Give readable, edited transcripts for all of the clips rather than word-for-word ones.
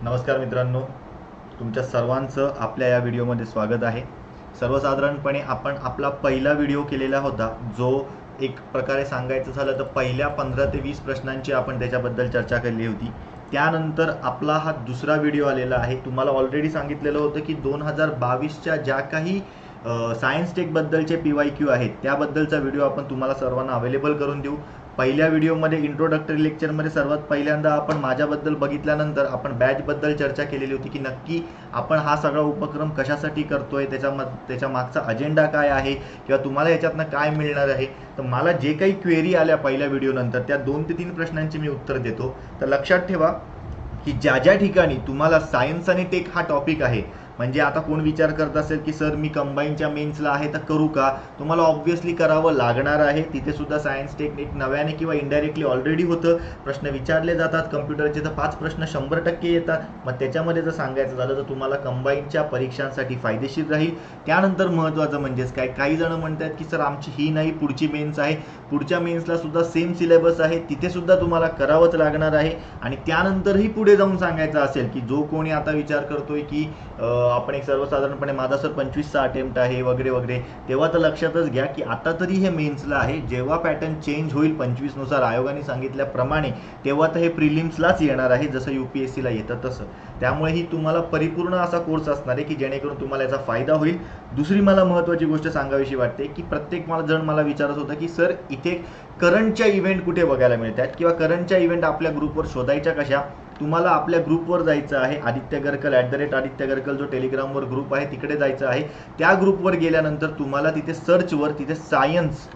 नमस्कार मित्रांनो, तुमच्या सर्वांचं आपल्या या व्हिडिओमध्ये स्वागत आहे. सर्वसाधारणपणे आपण आपला पहिला व्हिडिओ केलेला होता, जो एक प्रकारे सांगायचं झालं तर पहिल्या 15 ते 20 प्रश्नांची आपण त्याच्याबद्दल चर्चा केली होती. त्यानंतर आपला हा दुसरा व्हिडिओ आलेला आहे. तुम्हाला ऑलरेडी सांगितलेलं होतं की 2022च्या ज्या काही सायन्स टेकबद्दलचे PYQ आहेत त्याबद्दलचा व्हिडिओ आपण तुम्हाला सर्वांना अवेलेबल करून देऊ. पहिल्या व्हिडिओमध्ये इंट्रोडक्टरी लेक्चरमध्ये सर्वात पहिल्यांदा आपण माझ्याबद्दल बघितल्यानंतर आपण बॅचबद्दल चर्चा केलेली होती की नक्की आपण हा सगळा उपक्रम कशासाठी करतोय, त्याच्या मागचा अजेंडा काय आहे किंवा तुम्हाला याच्यातनं काय मिळणार आहे. तर मला जे काही क्वेरी आल्या पहिल्या व्हिडिओनंतर त्या 2 ते 3 प्रश्नांची मी उत्तर देतो. तर लक्षात ठेवा की ज्या ज्या ठिकाणी तुम्हाला सायन्स आणि टेक हा टॉपिक आहे, म्हणजे आता कोण विचार करत असेल की सर मी कंबाईनच्या मेन्सला आहे तर करू का, तुम्हाला ऑब्व्हियसली करावं लागणार आहे. तिथे सुद्धा सायन्स टेक नव्याने किंवा इनडायरेक्टली ऑलरेडी होतं. प्रश्न विचारले जातात कंप्युटरचे, तर 5 प्रश्न 100% येतात. मग त्याच्यामध्ये जर सांगायचं झालं तर तुम्हाला कंबाईनच्या परीक्षांसाठी फायदेशीर राहील. त्यानंतर महत्त्वाचं म्हणजेच काय, काही जण म्हणतात की सर आमची ही नाही पुढची मेन्स आहे, पुढच्या मेन्सला सुद्धा सेम सिलेबस आहे, तिथे सुद्धा तुम्हाला करावंच लागणार आहे. आणि त्यानंतरही पुढे जाऊन सांगायचं असेल की जो कोणी आता विचार करतोय की आपण एक सर्वसाधारणपणे माझा सर 25चा अटेम्प्ट आहे वगैरे वगैरे, तेव्हा तर लक्षातच घ्या की आता तरी हे मेन्सला आहे. जेव्हा पॅटर्न चेंज होईल 25 नुसार आयोगाने सांगितल्याप्रमाणे, तेव्हा तर हे प्रिलिम्सलाच येणार आहे, जसं UPSCला येतं तसं. त्यामुळे ही तुम्हाला परिपूर्ण असा कोर्स असणार आहे की जेणेकरून तुम्हाला याचा फायदा होईल. दुसरी मला महत्त्वाची गोष्ट सांगावीशी वाटते की प्रत्येक जण मला विचारत होता की सर इथे करंटच्या इव्हेंट कुठे बघायला मिळतात किंवा करंटच्या इव्हेंट आपल्या ग्रुपवर शोधायच्या कशा. तुम्हाला आपल्या ग्रुपवर जायचं आहे, आदित्य गरकल @आदित्य गरकल जो टेलिग्रामवर ग्रुप आहे तिकडे जायचं आहे. त्या ग्रुपवर गेल्यानंतर तुम्हाला तिथे सर्चवर तिथे सायन्स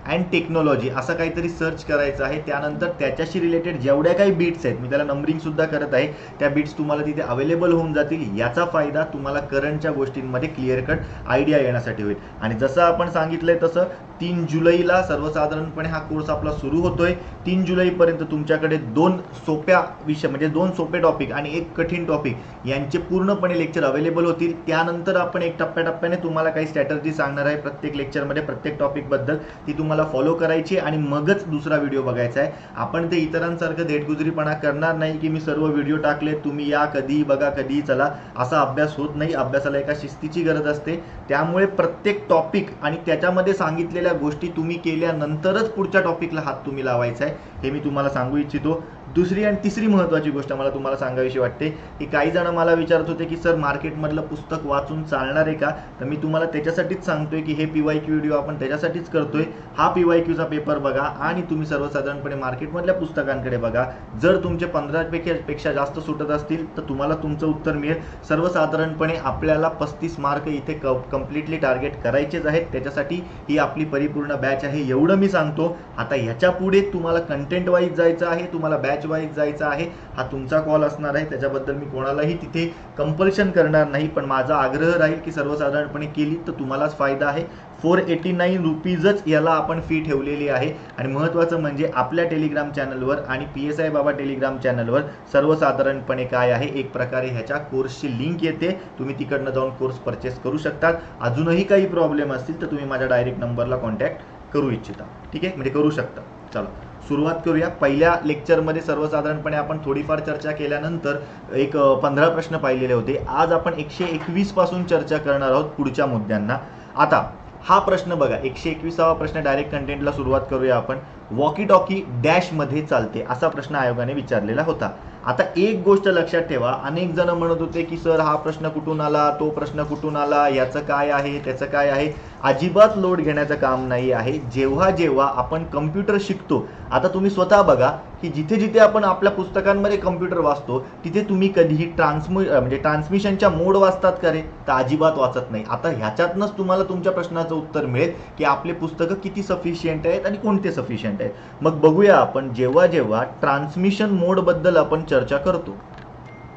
अँड टेक्नॉलॉजी असं काहीतरी सर्च करायचं आहे. त्यानंतर त्याच्याशी रिलेटेड जेवढ्या काही बीट्स आहेत, मी त्याला नंबरिंग सुद्धा करत आहे, त्या बीट्स तुम्हाला तिथे अवेलेबल होऊन जातील. याचा फायदा तुम्हाला करंटच्या गोष्टींमध्ये क्लिअर कट आयडिया येण्यासाठी होईल. आणि जसं आपण सांगितलंय तसं 3 जुलैला सर्वसाधारणपणे हा कोर्स आपला सुरू होतोय. 3 जुलैपर्यंत तुमच्याकडे 2 सोप्या विषय म्हणजे 2 सोपे टॉपिक आणि 1 कठीण टॉपिक यांचे पूर्णपणे लेक्चर अवेलेबल होतील. त्यानंतर आपण एक टप्प्याटप्प्याने तुम्हाला काही स्ट्रॅटर्जी सांगणार आहे प्रत्येक लेक्चरमध्ये, प्रत्येक टॉपिकबद्दल. ती तुम्हाला फॉलो करायची आणि मगच दुसरा व्हिडिओ बघायचा आहे. आपण ते इतरांसारखं देठगुजरीपणा करणार नाही की मी सर्व व्हिडिओ टाकले, तुम्ही या कधीही बघा कधीही चला, असा अभ्यास होत नाही. अभ्यासाला एका शिस्तीची गरज असते. त्यामुळे प्रत्येक टॉपिक आणि त्याच्यामध्ये सांगितलेल्या गोष्टी तुम्ही केल्यानंतरच पुढच्या टॉपिकला हात तुम्ही लावायचा आहे, हे मी तुम्हाला सांगू इच्छितो. दुसरी आणि तिसरी महत्त्वाची गोष्ट मला तुम्हाला सांगावीशी वाटते की काही जण मला विचारत होते की सर मार्केटमधलं पुस्तक वाचून चालणार आहे का. तर मी तुम्हाला त्याच्यासाठीच सांगतोय की हे PYQ व्हिडिओ आपण त्याच्यासाठीच करतोय. हा PYQचा पेपर बघा आणि तुम्ही सर्वसाधारणपणे मार्केटमधल्या पुस्तकांकडे बघा. जर तुमचे 15 पेक्षा जास्त सुटत असतील तर तुम्हाला तुमचं उत्तर मिळेल. सर्वसाधारणपणे आपल्याला 35 मार्क इथे कम्प्लिटली टार्गेट करायचेच आहेत. त्याच्यासाठी ही आपली परिपूर्ण बॅच आहे, एवढं मी सांगतो. आता ह्याच्या पुढे तुम्हाला कंटेंट वाईज जायचं आहे, तुम्हाला बॅच वाईज जायचं आहे, हा तुमचा कॉल असणार आहे. त्याच्याबद्दल मी कोणालाही तिथे कंपल्शन करणार नाही, पण माझा आग्रह राहील की सर्वसाधारणपणे केली तर तुम्हालाच फायदा आहे. 489 रुपीजच याला आपण फी ठेवलेली आहे. आणि महत्त्वाचं म्हणजे आपल्या टेलिग्राम चॅनलवर आणि PSI बाबा टेलिग्राम चॅनलवर सर्वसाधारणपणे काय आहे, एक प्रकारे ह्याच्या कोर्सची लिंक येते, तुम्ही तिकडनं जाऊन कोर्स परचेस करू शकतात. अजूनही काही प्रॉब्लेम असतील तर तुम्ही माझ्या डायरेक्ट नंबरला कॉन्टॅक्ट करू इच्छिता, ठीक आहे, म्हणजे करू शकता. चला सुरुवात करूया. पहिल्या लेक्चरमध्ये सर्वसाधारणपणे आपण थोडीफार चर्चा केल्यानंतर एक 15 प्रश्न पाहिलेले होते. आज आपण 121 पासून चर्चा करणार आहोत पुढच्या मुद्द्यांना. आता हा प्रश्न बघा, 121वा प्रश्न, डायरेक्ट कंटेंटला सुरुवात करूया आपण. वॉकी टॉकी डॅशमध्ये चालते असा प्रश्न आयोगाने विचारलेला होता. आता एक गोष्ट लक्षात ठेवा, अनेक जण म्हणत होते की सर हा प्रश्न कुठून आला, तो प्रश्न कुठून आला, याचं काय आहे त्याचं काय आहे. अजिबात लोड घेण्याचं काम नाही आहे. जेव्हा जेव्हा आपण कम्प्युटर शिकतो, आता तुम्ही स्वतः बघा की जिथे जिथे आपण आपल्या पुस्तकांमध्ये कम्प्युटर वाचतो तिथे तुम्ही कधीही ट्रान्समिशनच्या मोड वाचतात का रे, तर अजिबात वाचत नाही. आता ह्याच्यातनंच तुम्हाला तुमच्या प्रश्नाचं उत्तर मिळेल की आपले पुस्तकं किती सफिशियंट आहेत आणि कोणते सफिशियंट आहेत. मग बघूया आपण जेव्हा जेव्हा ट्रान्समिशन मोडबद्दल आपण चर्चा करतो,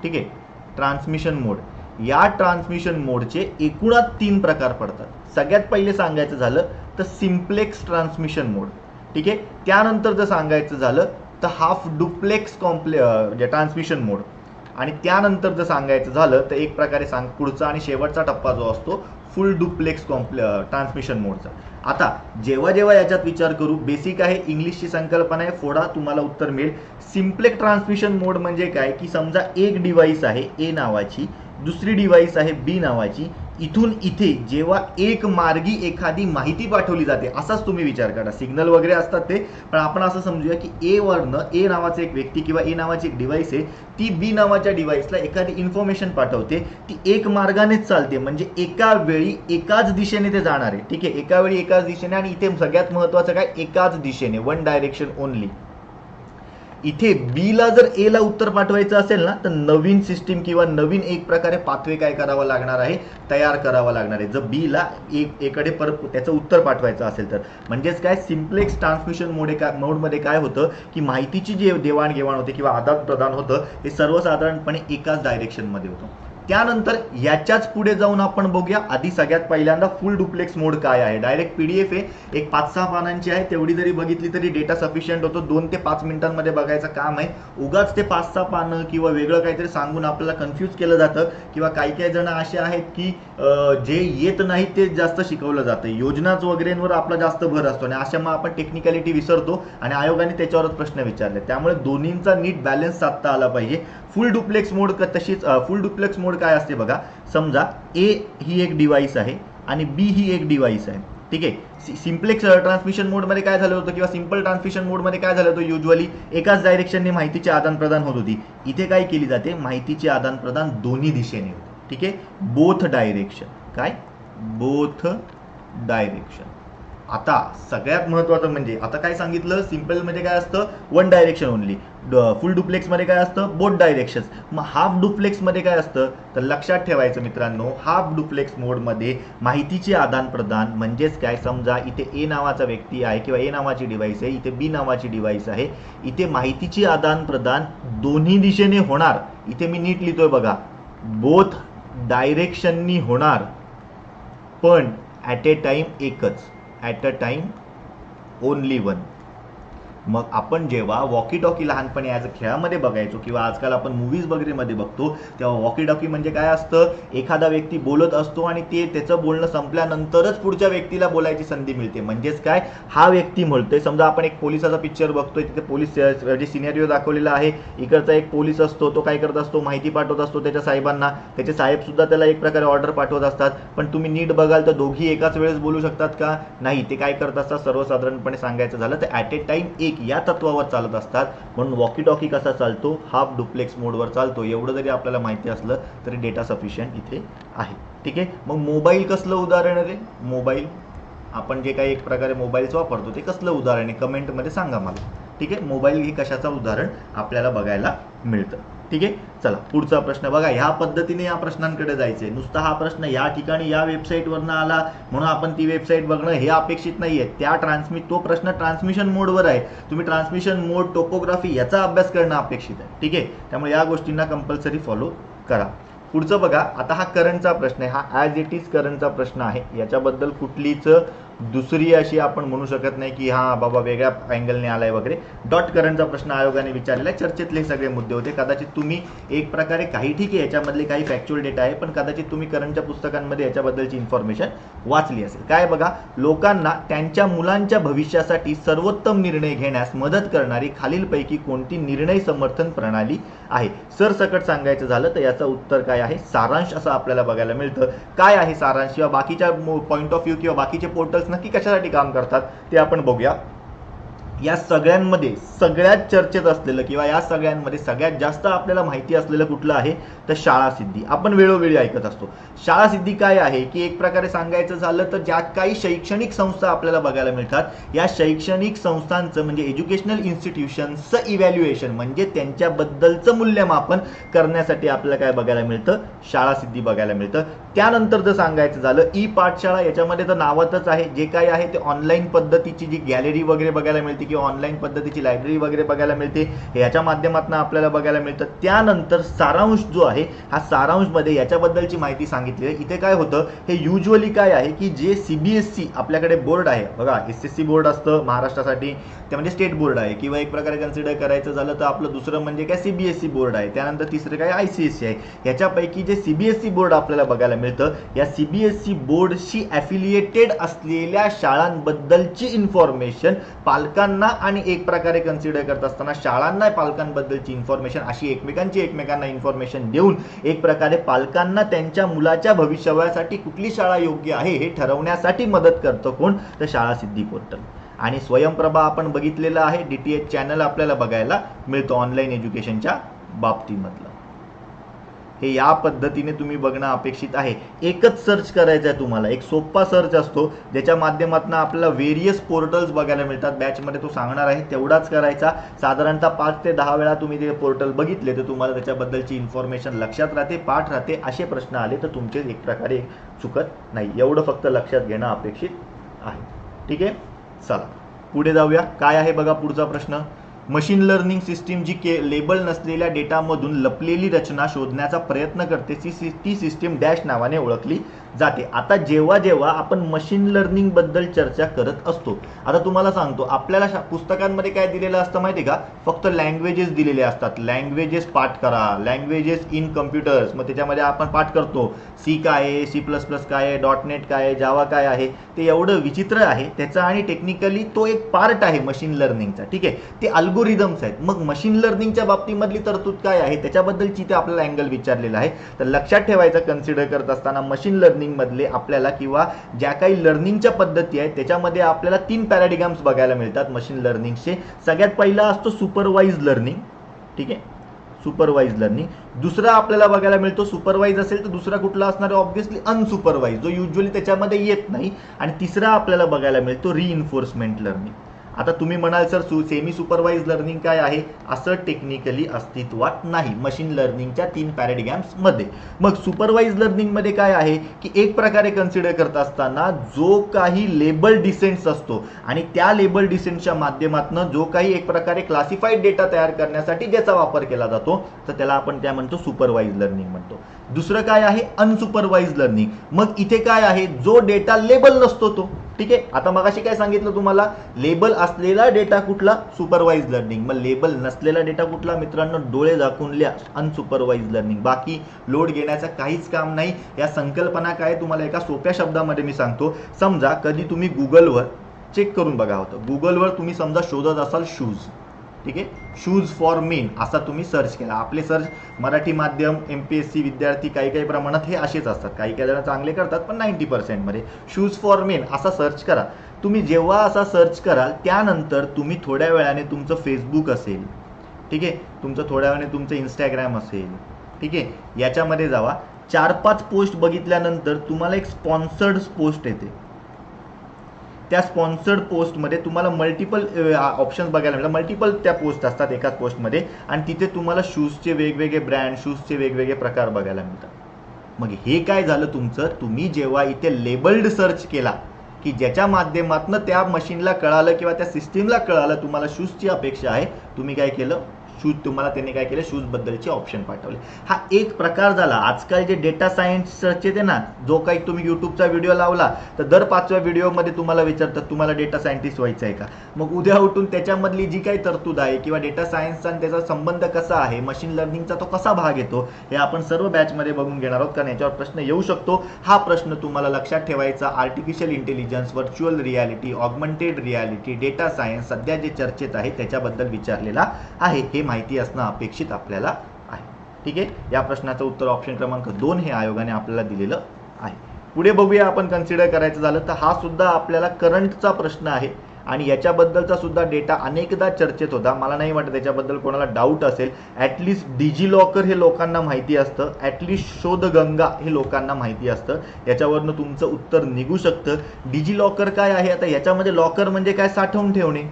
ठीक आहे. ट्रान्समिशन मोड, या ट्रान्समिशन मोडचे एकूणात 3 प्रकार पडतात. सगळ्यात पहिले सांगायचं झालं तर सिम्प्लेक्स ट्रान्समिशन मोड, ठीक आहे. त्यानंतर जर सांगायचं झालं तर हाफ डुप्लेक्स ट्रान्समिशन मोड, आणि त्यानंतर जर सांगायचं झालं तर एक प्रकारे पुढचा आणि शेवटचा टप्पा जो असतो फुल डुप्लेक्स ट्रान्समिशन मोडचा. आता जेव्हा जेव्हा याच्यात विचार करू, बेसिक आहे, इंग्लिशची संकल्पना आहे, फोडा तुम्हाला उत्तर मिळेल. सिम्प्लेक्स ट्रान्समिशन मोड म्हणजे काय, की समजा एक डिव्हाइस आहे ए नावाची, दुसरी डिव्हाइस आहे बी नावाची, इथून इथे जेव्हा एक मार्गी एखादी माहिती पाठवली जाते, असाच तुम्ही विचार करा. सिग्नल वगैरे असतात ते, पण आपण असं समजूया की ए वरनं ए नावाचं एक व्यक्ती किंवा ए नावाची एक डिव्हाइस आहे, ती बी नावाच्या डिव्हाइसला एखादी इन्फॉर्मेशन पाठवते. ती एक मार्गानेच चालते, म्हणजे एका वेळी एकाच दिशेने ते जाणार आहे. ठीक आहे, एका वेळी एकाच दिशेने, आणि इथे सगळ्यात महत्वाचं काय, एकाच दिशेने, वन डायरेक्शन ओनली. इथे बीला जर ए ला उत्तर पाठवायचं असेल ना, तर नवीन सिस्टीम किंवा नवीन एक प्रकारे पाथवे काय करावा लागणार आहे, तयार करावा लागणार आहे, जर बीला एकडे परत त्याचं उत्तर पाठवायचं असेल तर. म्हणजेच काय, सिम्प्लेक्स ट्रान्समिशन मोडमध्ये काय होतं, की माहितीची जी देवाणघेवाण होते किंवा आदान प्रदान होतं, ते सर्वसाधारणपणे एकाच डायरेक्शनमध्ये होतं. त्यानंतर याच्याच पुढे जाऊन आपण बघूया, आधी सगळ्यात पहिल्यांदा फुल डुप्लेक्स मोड काय आहे. डायरेक्ट पीडीएफ आहे, एक 5-6 पानांची आहे, तेवढी जरी बघितली तरी डेटा सफिशियंट होतो. 2 ते 5 मिनिटांमध्ये बघायचं काम आहे. उगाच ते 5-6 पानं किंवा वेगळं काहीतरी सांगून आपल्याला कन्फ्यूज केलं जातं, किंवा काही जण असे आहेत की जे येत नाही ते जास्त शिकवलं जातं, योजनाच वगैरेंवर आपला जास्त भर असतो, आणि अशा मग आपण टेक्निकॅलिटी विसरतो आणि आयोगाने त्याच्यावरच प्रश्न विचारले. त्यामुळे दोन्हींचा नीट बॅलन्स साधता आला पाहिजे. फुल डुप्लेक्स मोड तशीच, फुल डुप्लेक्स मोड काय असते बघा, समजा ए ही एक डिव्हाइस आहे आणि बी ही एक डिव्हाइस आहे. ठीक आहे, सिम्प्लेक्स ट्रान्समिशन मोडमध्ये काय झालं होतं, किंवा सिम्पल ट्रान्समिशन मोडमध्ये काय झालं होतं, युजली एकाच डायरेक्शनने माहितीचे आदान प्रदान होत होती. इथे काय केली जाते, माहितीचे आदान प्रदान दोन्ही दिशेने होते. ठीक आहे, बोथ डायरेक्शन. काय, बोथ डायरेक्शन. आता सगळ्यात महत्वाचं म्हणजे, आता काय सांगितलं, सिम्पल मध्ये काय असतं, वन डायरेक्शन ओनली. फुल डुप्लेक्स मध्ये काय असतं, बोथ डायरेक्शन. मग हाफ डुप्लेक्स मध्ये काय असतं, तर लक्षात ठेवायचं मित्रांनो, हाफ डुप्लेक्स मोड मध्ये माहितीचे आदान प्रदान म्हणजेच काय, समजा इथे ए नावाचा व्यक्ती आहे किंवा ए नावाची डिव्हाइस आहे, इथे बी नावाची डिव्हाइस आहे, इथे माहितीचे आदान प्रदान दोन्ही दिशेने होणार. इथे मी नीट लिहितोय बघा, बोथ डायरेक्शननी होणार, पण ॲट ए टाइम एकच, at a time only one. मग आपण जेव्हा वॉकी टॉकी लहानपणी ॲज अ खेळामध्ये बघायचो किंवा आजकाल आपण मूवीज वगैरेमध्ये बघतो, तेव्हा वॉकी टॉकी म्हणजे काय असतं, एखादा व्यक्ती बोलत असतो आणि ते त्याचं बोलणं संपल्यानंतरच पुढच्या व्यक्तीला बोलायची संधी मिळते. म्हणजेच काय, हा व्यक्ती म्हणतोय, समजा आपण एक पोलिसाचा पिक्चर बघतोय, तिथे पोलीस जे सिनेरिओ दाखवलेला आहे, इकडचा एक पोलीस असतो, तो काय करत असतो, माहिती पाठवत असतो त्याच्या साहेबांना, त्याचे साहेब सुद्धा त्याला एक प्रकारे ऑर्डर पाठवत असतात. पण तुम्ही नीट बघाल तर दोघी एकाच वेळेस बोलू शकतात का, नाही. ते काय करत असतात, सर्वसाधारणपणे सांगायचं झालं तर ॲट ए टाइम एक या तत्वावर चालत असतात. म्हणून वॉकी टॉकी कसा चालतो, हाफ डुप्लेक्स मोडवर चालतो. एवढं जरी आपल्याला माहिती असलं तरी डेटा सफिशियंट इथे आहे. ठीक आहे, मग मोबाईल कसलं उदाहरण आहे, मोबाईल आपण जे काही एक प्रकारे मोबाईलचं वापरतो ते कसलं उदाहरण आहे, कमेंटमध्ये सांगा मला. ठीक आहे, मोबाईल हे कशाचं उदाहरण आपल्याला बघायला मिळतं. ठीक आहे, चला पुढचा प्रश्न बघा. ह्या पद्धतीने या प्रश्नांकडे जायचंय. नुसता हा प्रश्न या ठिकाणी या वेबसाईटवरनं आला म्हणून आपण ती वेबसाईट बघणं हे अपेक्षित नाहीये. तो प्रश्न ट्रान्समिशन मोडवर आहे, तुम्ही ट्रान्समिशन मोड, टोपोग्राफी याचा अभ्यास करणं अपेक्षित आहे. ठीक आहे, त्यामुळे या गोष्टींना कंपल्सरी फॉलो करा. पुढचं बघा, आता हा करंटचा प्रश्न आहे, हा ॲज इट इज करंटचा प्रश्न आहे. याच्याबद्दल कुठलीच दुसरी अशी आपण म्हणू शकत नाही की हा बाबा वेगळ्या अँगलने आलाय वगैरे. डॉट करंटचा प्रश्न आयोगाने विचारलेला आहे. चर्चेतले सगळे मुद्दे होते. कदाचित तुम्ही एक प्रकारे काही, ठीक आहे याच्यामधले काही फॅक्च्युअल डेटा आहे, पण कदाचित तुम्ही करंटच्या पुस्तकांमध्ये याच्याबद्दलची इन्फॉर्मेशन वाचली असेल. काय बघा, लोकांना त्यांच्या मुलांच्या भविष्यासाठी सर्वोत्तम निर्णय घेण्यास मदत करणारी खालीलपैकी कोणती निर्णय समर्थन प्रणाली आहे. सरसकट सांगायचं झालं तर याचं उत्तर काय आहे, सारांश असं आपल्याला बघायला मिळतं. काय आहे सारांश, किंवा बाकीच्या पॉईंट ऑफ व्ह्यू किंवा बाकीचे पोर्टल्स नक्की कशासाठी काम करतात ते आपण बघूया. या सगळ्यांमध्ये सगळ्यात चर्चेत असलेलं किंवा या सगळ्यांमध्ये सगळ्यात जास्त आपल्याला माहिती असलेलं कुठलं आहे तर शाळा सिद्धी. आपण वेळोवेळी ऐकत असतो. शाळा सिद्धी काय आहे की एक प्रकारे सांगायचं झालं तर ज्या काही शैक्षणिक संस्था आपल्याला बघायला मिळतात, या शैक्षणिक संस्थांचं म्हणजे एज्युकेशनल इन्स्टिट्यूशनचं इव्हॅल्युएशन म्हणजे त्यांच्याबद्दलचं मूल्यमापन करण्यासाठी आपल्याला काय बघायला मिळतं, शाळा सिद्धी बघायला मिळतं. त्यानंतर जर सांगायचं झालं ई पाठशाळा, याच्यामध्ये तर नावातच आहे, जे काय आहे ते ऑनलाईन पद्धतीची जी गॅलरी वगैरे बघायला मिळते मिळते किंवा ऑनलाईन पद्धतीची लायब्ररी वगैरे बघायला मिळते, याच्या माध्यमातून आपल्याला बघायला मिळतं. त्यानंतर सारांश जो आहे, हा सारांशमध्ये याच्याबद्दलची माहिती सांगितली आहे. इथे काय होतं, हे युजली काय आहे की जे CBSE आपल्याकडे बोर्ड आहे बघा, SSC बोर्ड असतं महाराष्ट्रासाठी, ते म्हणजे स्टेट बोर्ड आहे, किंवा एक प्रकारे कन्सिडर करायचं झालं तर आपलं दुसरं म्हणजे काय CBSE बोर्ड आहे, त्यानंतर तिसरं काय ICSE आहे. ह्याच्यापैकी जे CBSE बोर्ड आपल्याला बघायला मिळतं, या CBSE बोर्डशी ॲफिलिएटेड असलेल्या शाळांबद्दलची इन्फॉर्मेशन पालकांना आणि एक प्रकारे कन्सिडर करत असताना शाळांना पालकांबद्दलची इन्फॉर्मेशन अशी एकमेकांना इन्फॉर्मेशन देऊन एक प्रकारे पालकांना त्यांच्या मुलाच्या भविष्यासाठी कुठली शाळा योग्य आहे हे ठरवण्यासाठी मदत करतं कोण, तर शाळा सिद्धी पोर्टल. आणि स्वयंप्रभा आपण बघितलेलं आहे, DTH चॅनल आपल्याला बघायला मिळतो ऑनलाईन एज्युकेशनच्या बाबतीमधलं. हे या पद्धतीने तुम्ही बघणं अपेक्षित आहे. एकच सर्च करायचं आहे तुम्हाला, एक सोपा सर्च असतो ज्याच्या माध्यमातून आपल्याला व्हेरियस पोर्टल्स बघायला मिळतात. बॅचमध्ये तो सांगणार आहे तेवढाच करायचा. साधारणतः 5 ते 10 वेळा तुम्ही ते पोर्टल बघितले तर तुम्हाला त्याच्याबद्दलची इन्फॉर्मेशन लक्षात राहते, पाठ राहते. असे प्रश्न आले तर तुमचे एक प्रकारे चुकत नाही, एवढं फक्त लक्षात घेणं अपेक्षित आहे. ठीक आहे, चला पुढे जाऊया. काय आहे बघा पुढचा प्रश्न. मशीन लर्निंग सिस्टीम जी लेबल नसलेल्या डेटामधून लपलेली रचना शोधण्याचा प्रयत्न करते ती सिस्टीम डॅश नावाने ओळखली जाते. आता जेव्हा जेव्हा आपण मशीन लर्निंग बद्दल चर्चा करत असतो, आता तुम्हाला सांगतो आपल्याला पुस्तकांमध्ये काय दिलेलं असतं माहिती आहे का, फक्त लँग्वेजेस दिलेले असतात. लँग्वेजेस पाठ करा, लँग्वेजेस इन कम्प्युटर्स, मग त्याच्यामध्ये आपण पाठ करतो C काय आहे, C++ काय आहे, .NET काय आहे, जावा काय आहे. ते एवढं विचित्र आहे त्याचा, आणि टेक्निकली तो एक पार्ट आहे मशीन लर्निंगचा. ठीक आहे, ते अल्गोरिदम्स आहेत. मग मशीन लर्निंगच्या बाबतीमधली तरतूद काय आहे त्याच्याबद्दलची ते आपल्याला अँगल विचारलेला आहे. तर लक्षात ठेवायचं कन्सिडर करत असताना मशीन लर्निंग मधले आपल्याला किंवा ज्या काही लर्निंगच्या पद्धती आहेत त्याच्यामध्ये आपल्याला 3 पॅराडिग्म्स बघायला मिळतात मशीन लर्निंगचे. सगळ्यात पहिला असतो सुपरवाइज लर्निंग. ठीक आहे, सुपरवाइज लर्निंग. दुसरा आपल्याला बघायला मिळतो, सुपरवाइज असेल तर दुसरा कुठला असणार आहे, ऑब्व्हियसली अनसुपरवाइज, जो युजली त्याच्यामध्ये येत नाही. आणि तिसरा आपल्याला बघायला मिळतो रिइन्फोर्समेंट लर्निंग. आता तुम्ही म्हणाल सर सेमी सुपरवाइज लर्निंग काय आहे, असं टेक्निकली अस्तित्वात नाही मशीन लर्निंगच्या 3 पॅराडिग्म्स मध्ये. मग सुपरवाइज लर्निंग मध्ये काय आहे की एक प्रकारे कन्सिडर करत असताना जो काही लेबल डिसेंट्स असतो आणि त्या लेबल डिसेंट्सच्या माध्यमातून जो काही एक प्रकारे क्लासिफाईड डेटा तयार करण्यासाठी ज्याचा वापर केला जातो तर त्याला आपण काय म्हणतो, सुपरवाइज लर्निंग म्हणतो. दुसरं काय आहे, अनसुपरवाइज लर्निंग. मग इथे काय आहे, जो डेटा लेबल नसतो तो. ठीक आहे, आता मगाशी काय सांगितलं तुम्हाला, लेबल असलेला डेटा कुठला, सुपरवाइज लर्निंग. मग लेबल नसलेला डेटा कुठला मित्रांनो, डोळे झाकून लिहा, अनसुपरवाइज लर्निंग. बाकी लोड घेण्याचं काहीच काम नाही. या संकल्पना काय तुम्हाला एका सोप्या शब्दामध्ये मी सांगतो. समजा कधी तुम्ही गुगलवर चेक करून बघा होतं, गुगलवर तुम्ही समजा शोधत असाल शूज. ठीक आहे, शूज फॉर मेन असा तुम्ही सर्च केला. आपले सर्च मराठी माध्यम MPSC विद्यार्थी काही प्रमाणात हे असेच असतात, काही जण चांगले करतात पण 90% मध्ये शूज फॉर मेन असा सर्च करा. तुम्ही जेव्हा असा सर्च कराल त्यानंतर तुम्ही थोड्या वेळाने तुमचं फेसबुक असेल, ठीक आहे, तुमचं थोड्या वेळाने तुमचं इंस्टाग्राम असेल, ठीक आहे, याच्यामध्ये जावा. 4-5 पोस्ट बघितल्यानंतर तुम्हाला एक स्पॉन्सर्ड पोस्ट येते. त्या स्पॉन्सर्ड पोस्टमध्ये तुम्हाला मल्टिपल ऑप्शन्स बघायला मिळतात, मल्टिपल त्या पोस्ट असतात एकाच पोस्टमध्ये, आणि तिथे तुम्हाला शूजचे वेगवेगळे ब्रँड, शूजचे वेगवेगळे प्रकार बघायला मिळतात. मग हे काय झालं तुमचं, तुम्ही जेव्हा इथे लेबल्ड सर्च केला की ज्याच्या माध्यमातून त्या मशीनला कळालं किंवा त्या सिस्टीमला कळालं तुम्हाला शूजची अपेक्षा आहे, तुम्ही काय केलं, शूज तुम्हाला त्यांनी काय केलं, शूज बद्दलचे ऑप्शन पाठवले. हा एक प्रकार झाला. आजकाल जे डेटा सायन्स सर्च येते ना, जो काही तुम्ही युट्यूबचा व्हिडिओ लावला तर दर 5व्या व्हिडिओमध्ये तुम्हाला विचारतात तुम्हाला डेटा सायंटिस्ट व्हायचं आहे का. मग उद्या उठून त्याच्यामधली जी काही तरतूद आहे किंवा डेटा सायन्सचा आणि त्याचा संबंध कसा आहे, मशीन लर्निंगचा तो कसा भाग येतो, हे आपण सर्व बॅचमध्ये बघून घेणार आहोत, कारण याच्यावर प्रश्न येऊ शकतो. हा प्रश्न तुम्हाला लक्षात ठेवायचा, artificial intelligence, virtual reality, augmented reality, data science सध्या जे चर्चेत आहे त्याच्याबद्दल विचारलेला आहे. हे माहिती असणं अपेक्षित आपल्याला आहे. ठीक आहे, या प्रश्नाचं उत्तर ऑप्शन क्रमांक 2 हे आयोगाने आपल्याला दिलेलं आहे. पुढे बघूया आपण कन्सिडर करायचं झालं तर हा सुद्धा आपल्याला करंटचा प्रश्न आहे आणि याच्याबद्दलचा सुद्धा डेटा अनेकदा चर्चेत होता. मला नाही वाटत त्याच्याबद्दल कोणाला डाऊट असेल. ॲटलिस्ट डिजिलॉकर हे लोकांना माहिती असतं, ॲटलिस्ट शोधगंगा हे लोकांना माहिती असतं. याच्यावरनं तुमचं उत्तर निघू शकतं. डिजिलॉकर काय आहे, आता याच्यामध्ये लॉकर म्हणजे काय, साठवून ठेवणे,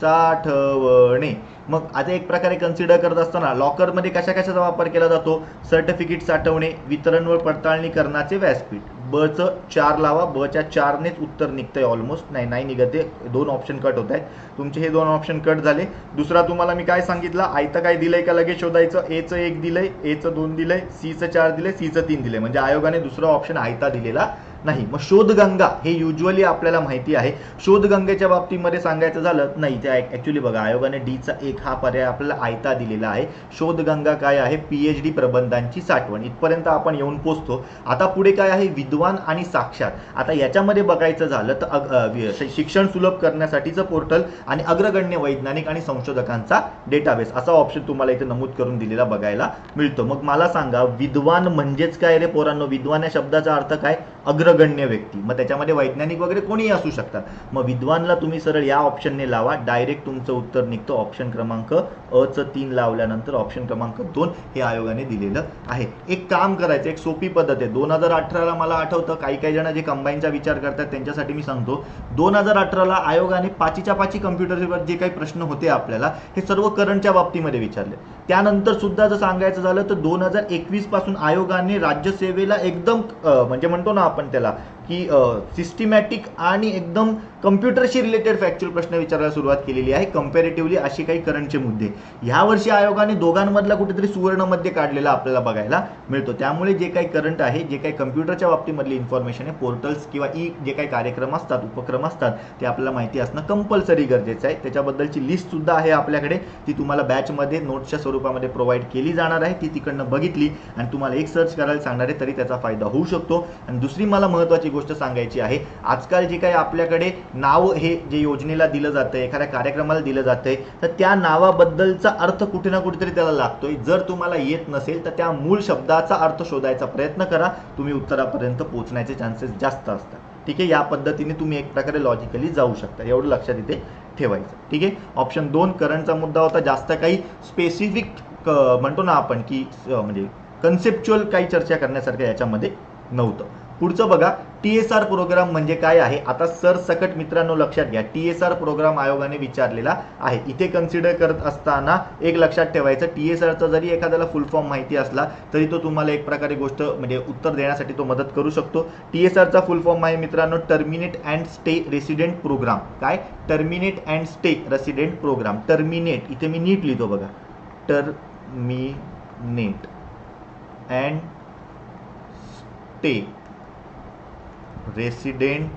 साठवणे. मग आता एक प्रकारे कन्सिडर करत असताना लॉकरमध्ये कशा कशाचा वापर केला जातो? सर्टिफिकेट साठवणे, वितरण व पडताळणी करण्याचे व्यासपीठ. बचं 4 लावा, बच्या 4नेच उत्तर निघतंय ऑलमोस्ट. नाही निघते, 2 ऑप्शन कट होत आहेत तुमचे, हे 2 ऑप्शन कट झाले. दुसरा तुम्हाला मी काय सांगितलं, आयतं काय दिलंय का लगेच शोधायचं. एचं 1 दिलंय, एचं 2 दिलंय, सीचं 4 दिलंय, सीचं 3 दिलंय, म्हणजे आयोगाने दुसरा ऑप्शन आयता दिलेला नाही. मग शोधगंगा हे युजली आपल्याला माहिती आहे. शोधगंगेच्या बाबतीमध्ये सांगायचं झालं नाही, ते ऍक्च्युली बघा आयोगाने डीचा 1 हा पर्याय आपल्याला आयता दिलेला आहे. शोधगंगा काय आहे? पीएचडी प्रबंधांची साठवण. इथपर्यंत आपण येऊन पोहोचतो. आता पुढे काय आहे? विद्वान आणि साक्षात. आता याच्यामध्ये बघायचं झालं तर शिक्षण सुलभ करण्यासाठीचं पोर्टल आणि अग्रगण्य वैज्ञानिक आणि संशोधकांचा डेटाबेस असा ऑप्शन तुम्हाला इथे नमूद करून दिलेला बघायला मिळतो. मग मला सांगा, विद्वान म्हणजेच काय रे पोरांनो? विद्वान या शब्दाचा अर्थ काय? अग्रगण्य व्यक्ती. मग त्याच्यामध्ये वैज्ञानिक वगैरे कोणीही असू शकतात. मग विद्वानला तुम्ही सरळ या ऑप्शनने लावा, डायरेक्ट तुमचं उत्तर निघतं. ऑप्शन क्रमांक अचं 3 लावल्यानंतर ऑप्शन क्रमांक 2 हे आयोगाने दिलेलं आहे. एक काम करायचं, एक सोपी पद्धत आहे. 2018ला मला आठवतं, काही जण जे कंबाईनचा विचार करतात त्यांच्यासाठी मी सांगतो, 2018ला आयोगाने 5च्या 5 कम्प्युटरवर जे काही प्रश्न होते आपल्याला, हे सर्व करंटच्या बाबतीमध्ये विचारले. त्यानंतर सुद्धा जर सांगायचं झालं तर 2021 पासून आयोगाने राज्यसेवेला एकदम म्हणजे म्हणतो ना आपण त्याला की सिस्टमॅटिक आणि एकदम कम्प्युटरशी रिलेटेड फॅक्च्युअल प्रश्न विचारायला सुरुवात केलेली आहे. कम्पॅरेटिव्हली असे काही करंटचे मुद्दे ह्या वर्षी आयोगाने दोघांमधला कुठेतरी सुवर्ण मध्य काढलेला आपल्याला बघायला मिळतो. त्यामुळे जे काही करंट आहे, जे काही कम्प्युटरच्या बाबतीमधली इन्फॉर्मेशन आहे, पोर्टल्स किंवा जे काही कार्यक्रम असतात, उपक्रम असतात, ते आपल्याला माहिती असणं कंपल्सरी गरजेचं आहे. त्याच्याबद्दलची लिस्ट सुद्धा आहे आपल्याकडे, ती तुम्हाला बॅचमध्ये नोट्सच्या स्वरूपामध्ये प्रोव्हाइड केली जाणार आहे. ती तिकडनं बघितली आणि तुम्हाला एक सर्च करायला सांगणार आहे तरी त्याचा फायदा होऊ शकतो. आणि दुसरी मला महत्त्वाची गोष्ट सांगायची आहे, आजकाल जे काही आपल्याकडे नाव हे जे योजनेला दिलं जातंय, एखाद्या कार्यक्रमाला दिलं जातंय, तर त्या नावाबद्दलचा अर्थ कुठे ना कुठेतरी त्याला लागतोय. जर तुम्हाला येत नसेल तर त्या मूळ शब्दाचा अर्थ शोधायचा प्रयत्न करा, तुम्ही उत्तरापर्यंत पोहोचण्याचे चान्सेस जास्त असतात. ठीक आहे, या पद्धतीने तुम्ही एक प्रकारे लॉजिकली जाऊ शकता, एवढं लक्षात इथे ठेवायचं. ठीक आहे, ऑप्शन 2 करंटचा मुद्दा होता. जास्त काही स्पेसिफिक म्हणतो ना आपण की म्हणजे कन्सेप्च्युअल काही चर्चा करण्यासारखं याच्यामध्ये नव्हतं. पुढचं बघा, TSR प्रोग्राम म्हणजे काय आहे? आता सरसकट मित्रांनो लक्षात घ्या, TSR प्रोग्राम आयोगाने विचारलेला आहे. इथे कन्सिडर करत असताना एक लक्षात ठेवायचं, TSRचा जरी एखाद्याला फुल फॉर्म माहिती असला तरी तो तुम्हाला एक प्रकारे गोष्ट म्हणजे उत्तर देण्यासाठी तो मदत करू शकतो. TSRचा फुल फॉर्म आहे मित्रांनो, terminate and stay resident program. काय? Terminate and stay resident program. Terminate इथे मी नीट लिहितो बघा, terminate and stay resident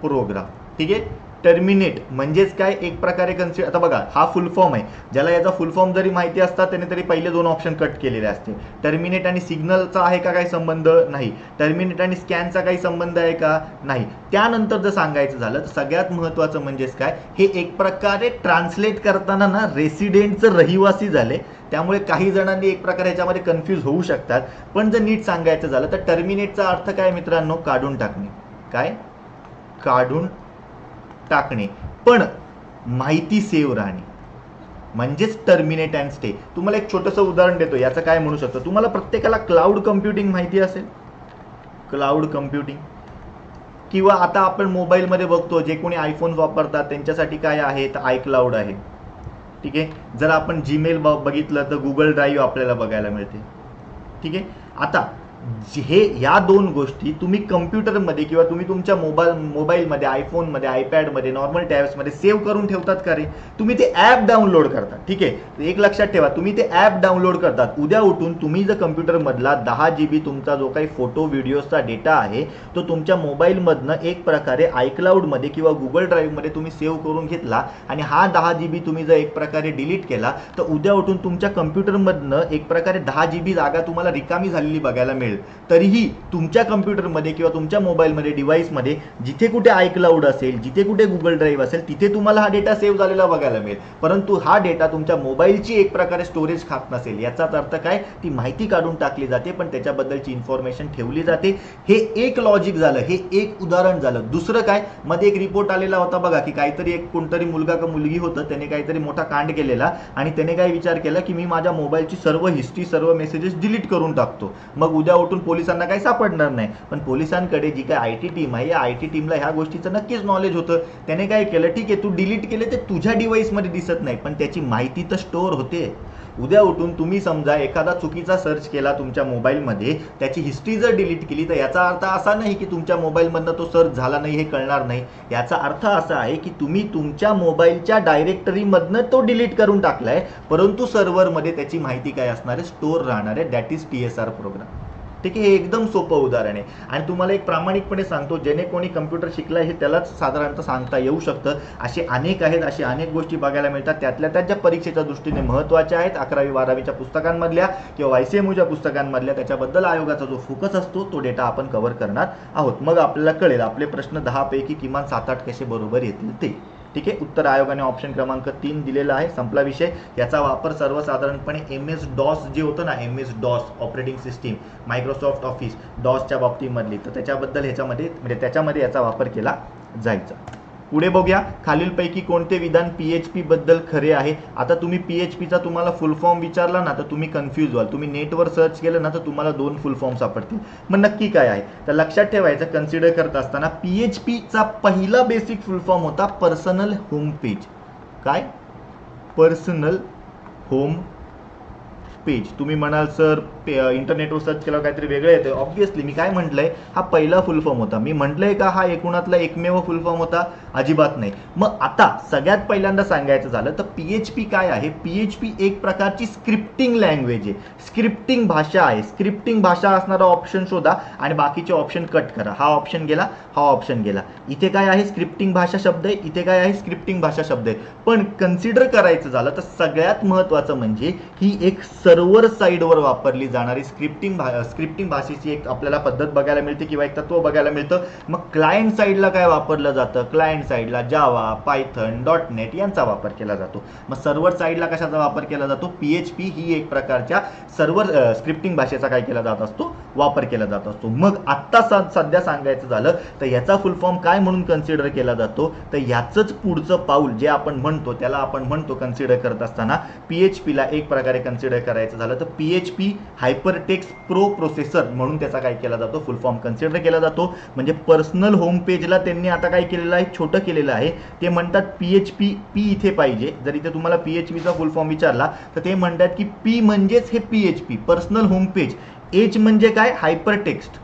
program. ठीक आहे, टर्मिनेट म्हणजेच काय? एक प्रकारे कन्सिडर, आता बघा हा फुल फॉर्म आहे, ज्याला याचा फुल फॉर्म जरी माहिती असता त्याने तरी पहिले 2 ऑप्शन कट केलेले असते. टर्मिनेट आणि सिग्नलचा आहे का काही संबंध? नाही. टर्मिनेट आणि स्कॅनचा काही संबंध आहे का? नाही. त्यानंतर जर सांगायचं झालं तर सगळ्यात महत्त्वाचं म्हणजेच काय, हे एक प्रकारे ट्रान्सलेट करताना ना रेसिडेंटचं रहिवासी झाले, त्यामुळे काही जणांनी एक प्रकारे याच्यामध्ये कन्फ्यूज होऊ शकतात. पण जर नीट सांगायचं झालं तर टर्मिनेटचा अर्थ काय मित्रांनो? काढून टाकणे. काय? काढून टाकणे. पण माहिती सेव्ह राहणे म्हणजेच टर्मिनेट अँड स्टे. तुम्हाला एक छोटंसं उदाहरण देतो, याचं काय म्हणू शकतो. तुम्हाला प्रत्येकाला क्लाउड कम्प्युटिंग माहिती असेल, क्लाउड कम्प्युटिंग, किंवा आता आपण मोबाईलमध्ये बघतो जे कोणी आयफोन वापरतात त्यांच्यासाठी काय आहे तर iCloud आहे. ठीक आहे, जर आपण जीमेल बघितलं तर गुगल ड्राईव्ह आपल्याला बघायला मिळते. ठीक आहे, आता या 2 गोष्टी तुम्ही कम्प्युटरमध्ये किंवा तुम्ही तुमच्या मोबाईलमध्ये, आयफोनमध्ये, आयपॅडमध्ये, नॉर्मल टॅब्समध्ये सेव्ह करून ठेवतात का रे? तुम्ही ते ॲप डाउनलोड करतात. ठीक आहे, एक लक्षात ठेवा, तुम्ही ते ॲप डाउनलोड करतात. उद्या उठून तुम्ही जर कम्प्युटरमधला 10 GB तुमचा जो काही फोटो व्हिडिओचा डेटा आहे तो तुमच्या मोबाईलमधनं एक प्रकारे iCloudमध्ये किंवा गुगल ड्राईव्हमध्ये तुम्ही सेव्ह करून घेतला आणि हा 10 GB तुम्ही जर एक प्रकारे डिलीट केला तर उद्या उठून तुमच्या कम्प्युटरमधनं एक प्रकारे 10 GB जागा तुम्हाला रिकामी झालेली बघायला मिळेल. तरीही तुमच्या कम्प्युटरमध्ये किंवा तुमच्या मोबाईलमध्ये, डिव्हाइसमध्ये जिथे कुठे iCloud असेल, जिथे कुठे गुगल ड्राईव्ह असेल, तिथे तुम्हाला हा डेटा सेव्ह झालेला बघायला मिळेल. परंतु हा डेटा तुमच्या मोबाईलची एक प्रकारे स्टोरेज खात नसेल. याचाच अर्थ काय? ती माहिती काढून टाकली जाते पण त्याच्याबद्दलची इन्फॉर्मेशन ठेवली जाते. हे एक लॉजिक झालं, हे एक उदाहरण झालं. दुसरं काय, मध्ये एक रिपोर्ट आलेला होता बघा की काहीतरी एक कोणतरी मुलगा का मुलगी होतं, त्याने काहीतरी मोठा कांड केलेला आणि त्याने काय विचार केला की मी माझ्या मोबाईलची सर्व हिस्ट्री, सर्व मेसेजेस डिलीट करून टाकतो. मग उद्या उठून पोलिसांना काही सापडणार नाही. पण पोलिसांकडे जी काय IT टीम आहे, या IT टीमला ह्या गोष्टीचं नक्कीच नॉलेज होतं. त्याने काय केलं, ठीक आहे तू डिलीट केले ते तुझ्या डिव्हाइसमध्ये दिसत नाही, पण त्याची माहिती तर स्टोअर होते. उद्या उठून तुम्ही समजा एखादा चुकीचा सर्च केला तुमच्या मोबाईलमध्ये, त्याची हिस्ट्री जर डिलीट केली, तर याचा अर्थ असा नाही की तुमच्या मोबाईलमधनं तो सर्च झाला नाही हे कळणार नाही. याचा अर्थ असा आहे की तुम्ही तुमच्या मोबाईलच्या डायरेक्टरीमधनं तो डिलीट करून टाकलाय, परंतु सर्व्हरमध्ये त्याची माहिती काय असणार आहे, स्टोअर राहणार आहे. That is TSR program. ठीक आहे, हे एकदम सोपं उदाहरण आहे आणि तुम्हाला एक प्रामाणिकपणे सांगतो, जेणे कोणी कम्प्युटर शिकलाय हे त्यालाच साधारणतः सांगता येऊ शकतं. असे अनेक आहेत, अशी अनेक गोष्टी बघायला मिळतात. त्यातल्या त्याच्या परीक्षेच्या दृष्टीने महत्त्वाच्या आहेत, 11वी-12वीच्या पुस्तकांमधल्या किंवा ICMUच्या पुस्तकांमधल्या, त्याच्याबद्दल आयोगाचा जो फोकस असतो तो डेटा आपण कव्हर करणार आहोत. मग आपल्याला कळेल आपले प्रश्न 10 पैकी किमान 7-8 कसे बरोबर येतील ते. ठीक आहे, उत्तर आयोगाने ऑप्शन क्रमांक 3 दिलेला आहे. संपला विषय. याचा वापर सर्वसाधारणपणे MS-DOS जे होतं ना, MS-DOS operating system, Microsoft Office डॉसच्या बाबतीमधली, तर त्याच्याबद्दल ह्याच्यामध्ये म्हणजे त्याच्यामध्ये याचा वापर केला जायचा. पुढे बघूया, खालीलपैकी कोणते विधान PHP बद्दल खरे आहे. आता तुम्ही PHPचा तुम्हाला फुल फॉर्म विचारला ना तर तुम्ही कन्फ्यूज व्हाल. तुम्ही नेटवर सर्च केलं ना तर तुम्हाला 2 फुल फॉर्म सापडतील. मग नक्की काय आहे, तर लक्षात ठेवायचं, कन्सिडर करत असताना PHPचा पहिला बेसिक फुल फॉर्म होता पर्सनल होम पेज. काय, पर्सनल होम पेज. तुम्ही म्हणाल सर इंटरनेटवर सर्च केलं काहीतरी वेगळं येतं. ऑब्व्हियसली मी काय म्हटलंय, हा पहिला फुल फॉर्म होता. मी म्हटलंय का हा एकूणातला एकमेव फुल फॉर्म होता? अजिबात नाही. मग आता सगळ्यात पहिल्यांदा सांगायचं झालं तर PHP काय आहे, PHP एक प्रकारची स्क्रिप्टिंग लँग्वेज आहे, स्क्रिप्टिंग भाषा आहे. स्क्रिप्टिंग भाषा असणारा ऑप्शन शोधा आणि बाकीचे ऑप्शन कट करा. हा ऑप्शन गेला, हा ऑप्शन गेला. इथे काय आहे, स्क्रिप्टिंग भाषा शब्द आहे, इथे काय आहे, स्क्रिप्टिंग भाषा शब्द आहे. पण कन्सिडर करायचं झालं तर सगळ्यात महत्त्वाचं म्हणजे ही एक सर्व्हर साईडवर वापरली जाणारी स्क्रिप्टिंग भाषेची एक आपल्याला पद्धत बघायला मिळते किंवा एक तत्व बघायला मिळतं. मग क्लायंट साईडला काय वापरलं जातं, क्लायंट साईडला जावा, पायथन, .NET यांचा वापर केला जातो. मग सर्व्हर साईडला कशाचा वापर केला जातो, PHP ही एक प्रकारच्या सर्व्हर स्क्रिप्टिंग भाषेचा काय केला जात असतो, वापर केला जात असतो. मग आत्ता सध्या सांगायचं झालं तर याचा फुल फॉर्म काय म्हणून कन्सिडर केला जातो, तर याचंच पुढचं पाऊल जे आपण म्हणतो त्याला आपण म्हणतो कन्सिडर करत असताना PHPला एक प्रकारे कन्सिडर करायचं झालं तर PHP हायपरटेक्स्ट प्रो प्रोसेसर म्हणून त्याचा काय केला जातो, फुल फॉर्म कन्सिडर केला जातो. म्हणजे पर्सनल होम पेजला त्यांनी आता काय केलेलं आहे, छोटं केलेलं आहे. ते म्हणतात PHP, P इथे पाहिजे. जर इथे तुम्हाला PHPचा फुल फॉर्म विचारला तर ते म्हणतात की P म्हणजेच हे PHP personal home page, H म्हणजे काय, हायपरटेक्स्ट,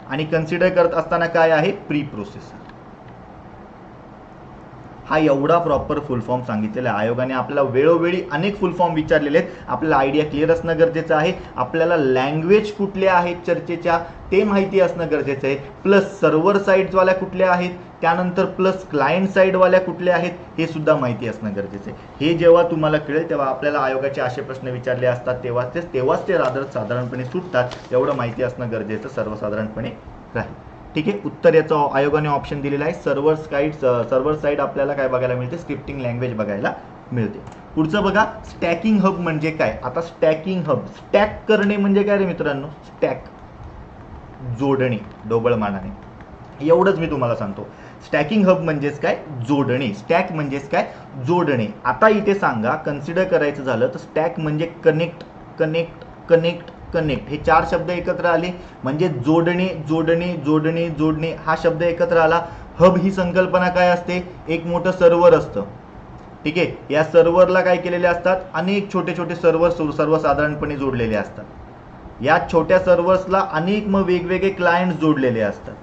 आणि कन्सिडर करत असताना काय आहे, प्री प्रोसेसर. हा एवढा प्रॉपर फुल फॉर्म सांगितलेला आहे आयोगाने. आपल्याला वेळोवेळी अनेक फुल फॉर्म विचारलेले आहेत. आपल्याला आयडिया क्लिअर असणं गरजेचं आहे. आपल्याला लँग्वेज कुठल्या आहेत चर्चेच्या ते माहिती असणं गरजेचं आहे. प्लस सर्व्हर साईडवाल्या कुठल्या आहेत, त्यानंतर प्लस क्लायंट साईडवाल्या कुठल्या आहेत हे सुद्धा माहिती असणं गरजेचं आहे. हे जेव्हा तुम्हाला कळेल तेव्हा आपल्याला आयोगाचे असे प्रश्न विचारले असतात तेव्हाच ते साधारणपणे सुटतात. एवढं माहिती असणं गरजेचं सर्वसाधारणपणे राहील. ठीक आहे, उत्तर याचं आयोगाने ऑप्शन दिलेला आहे. सर्व्हर साईड आपल्याला काय बघायला मिळते, स्क्रिप्टिंग लँग्वेज बघायला मिळते. पुढचं बघा, स्टॅकिंग हब म्हणजे काय. आता स्टॅकिंग हब, स्टॅक करणे म्हणजे काय रे मित्रांनो, स्टॅक जोडणे ढोबळ मानाने, एवढंच मी तुम्हाला सांगतो. स्टॅकिंग हब म्हणजेच काय, जोडणे. स्टॅक म्हणजेच काय, जोडणे. आता इथे सांगा, कन्सिडर करायचं झालं तर स्टॅक म्हणजे कनेक्ट कनेक्ट कनेक्ट कनेक्ट, हे 4 शब्द एकत्र आले म्हणजे जोडणे जोडणे जोडणे जोडणे हा शब्द एकत्र आला. हब ही संकल्पना काय असते, एक मोठं सर्व्हर असतं. ठीक आहे, या सर्व्हरला काय केलेले असतात, अनेक छोटे छोटे सर्व्हर सर्वसाधारणपणे जोडलेले असतात. या छोट्या सर्व्हर्सला अनेक मग वेगवेगळे क्लायंट जोडलेले असतात.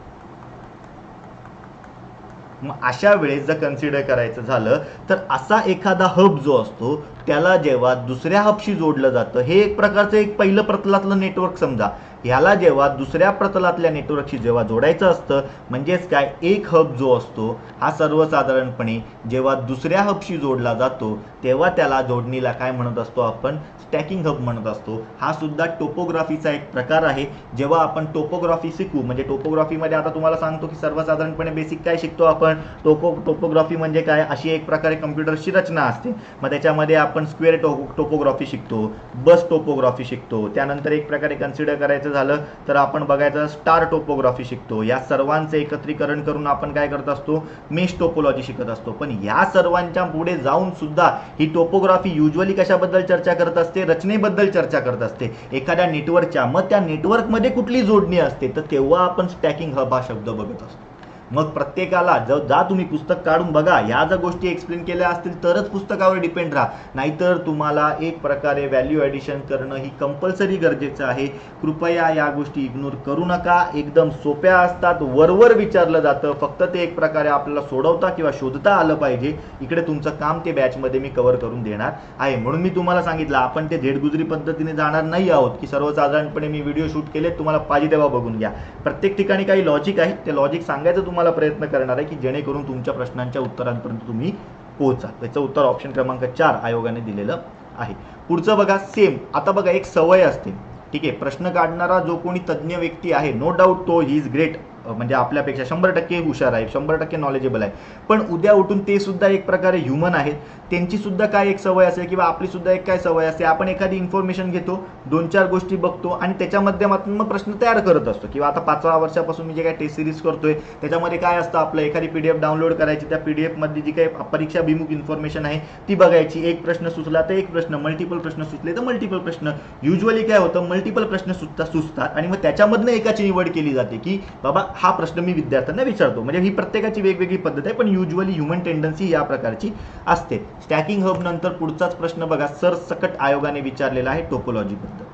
मग अशा वेळेस जर कन्सिडर करायचं झालं तर असा एखादा हब जो असतो त्याला जेव्हा दुसऱ्या हबशी जोडलं जातं, हे एक प्रकारचं एक पहिलं प्रतलातलं नेटवर्क समजा, ह्याला जेव्हा दुसऱ्या प्रतलातल्या नेटवर्कशी जेव्हा जोडायचं असतं, म्हणजेच काय, एक हब जो असतो हा सर्वसाधारणपणे जेव्हा दुसऱ्या हबशी जोडला जातो तेव्हा त्याला जोडणीला काय म्हणत असतो आपण, स्टॅकिंग हब म्हणत असतो. हा सुद्धा टोपोग्राफीचा एक प्रकार आहे. जेव्हा आपण टोपोग्राफी शिकू, म्हणजे टोपोग्राफीमध्ये आता तुम्हाला सांगतो की सर्वसाधारणपणे बेसिक काय शिकतो आपण, टोपोग्राफी म्हणजे काय, अशी एक प्रकारे कम्प्युटरची रचना असते. मग त्याच्यामध्ये आपण आपण स्क्वेअर टोपोग्राफी शिकतो, बस टोपोग्राफी शिकतो, त्यानंतर एक प्रकारे कन्सिडर करायचं झालं तर आपण बघायचं स्टार टोपोग्राफी शिकतो. या सर्वांचे एकत्रीकरण करून आपण काय करत असतो, मेश टोपोलॉजी शिकत असतो. पण या सर्वांच्या पुढे जाऊन सुद्धा ही टोपोग्राफी युजली कशाबद्दल चर्चा करत असते, रचनेबद्दल चर्चा करत असते, एखाद्या नेटवर्कच्या. मग त्या नेटवर्कमध्ये कुठली जोडणी असते, तर तेव्हा आपण स्टॅकिंग हब हा शब्द बघत असतो. मग प्रत्येकाला जा तुम्ही पुस्तक काढून बघा, या जर गोष्टी एक्सप्लेन केल्या असतील तरच पुस्तकावर डिपेंड राहा, नाहीतर तुम्हाला एक प्रकारे व्हॅल्यू ॲडिशन करणं ही कंपल्सरी गरजेचं आहे. कृपया या गोष्टी इग्नोर करू नका. एकदम सोप्या असतात, वरवर विचारलं जातं, फक्त ते एक प्रकारे आपल्याला सोडवता किंवा शोधता आलं पाहिजे. इकडे तुमचं काम ते बॅचमध्ये मी कव्हर करून देणार आहे. म्हणून मी तुम्हाला सांगितलं आपण ते झेडगुजरी पद्धतीने जाणार नाही आहोत की सर्वसाधारणपणे मी व्हिडिओ शूट केले, तुम्हाला पाहिजे तेव्हा बघून घ्या. प्रत्येक ठिकाणी काही लॉजिक आहे, ते लॉजिक सांगायचं तुम्हाला प्रयत्न करणार आहे की जेणेकरून तुमच्या प्रश्नांच्या उत्तरांपर्यंत तुम्ही पोहोचा. त्याचं उत्तर ऑप्शन क्रमांक 4 आयोगाने दिलेलं आहे. पुढचं बघा सेम. आता बघा एक सवय असते, ठीक आहे, प्रश्न काढणारा जो कोणी तज्ज्ञ व्यक्ती आहे, नो डाऊट तो ही इज ग्रेट, म्हणजे आपल्यापेक्षा 100% हुशार आहे, 100% नॉलेजेबल आहे. पण उद्या उठून ते सुद्धा एक प्रकारे ह्युमन आहेत, त्यांची सुद्धा काय एक सवय असेल किंवा आपली सुद्धा एक काय सवय असते, आपण एखादी इन्फॉर्मेशन घेतो, 2-4 गोष्टी बघतो आणि त्याच्या माध्यमातून मग प्रश्न तयार करत असतो. किंवा आता 5व्या वर्षापासून मी जे काही टेस्ट सिरीज करतोय त्याच्यामध्ये काय असतं, आपलं एखादी PDF डाउनलोड करायची, त्या PDF मध्ये जी काही परीक्षाभिमुख इन्फॉर्मेशन आहे ती बघायची. एक प्रश्न सुचला तर एक प्रश्न, मल्टिपल प्रश्न सुचले तर मल्टिपल प्रश्न. युजली काय होतं, मल्टिपल प्रश्न सुचतात आणि मग त्याच्यामधनं एकाची निवड केली जाते की बाबा हा प्रश्न मी विद्यार्थ्यांना विचारतो. म्हणजे ही प्रत्येकाची वेगवेगळी पद्धत आहे, पण युजली ह्युमन टेंडन्सी या प्रकारची असते. स्टॅकिंग हब नंतर पुढचाच प्रश्न बघा, सरसकट आयोगाने विचारलेला आहे टोपोलॉजी बद्दल.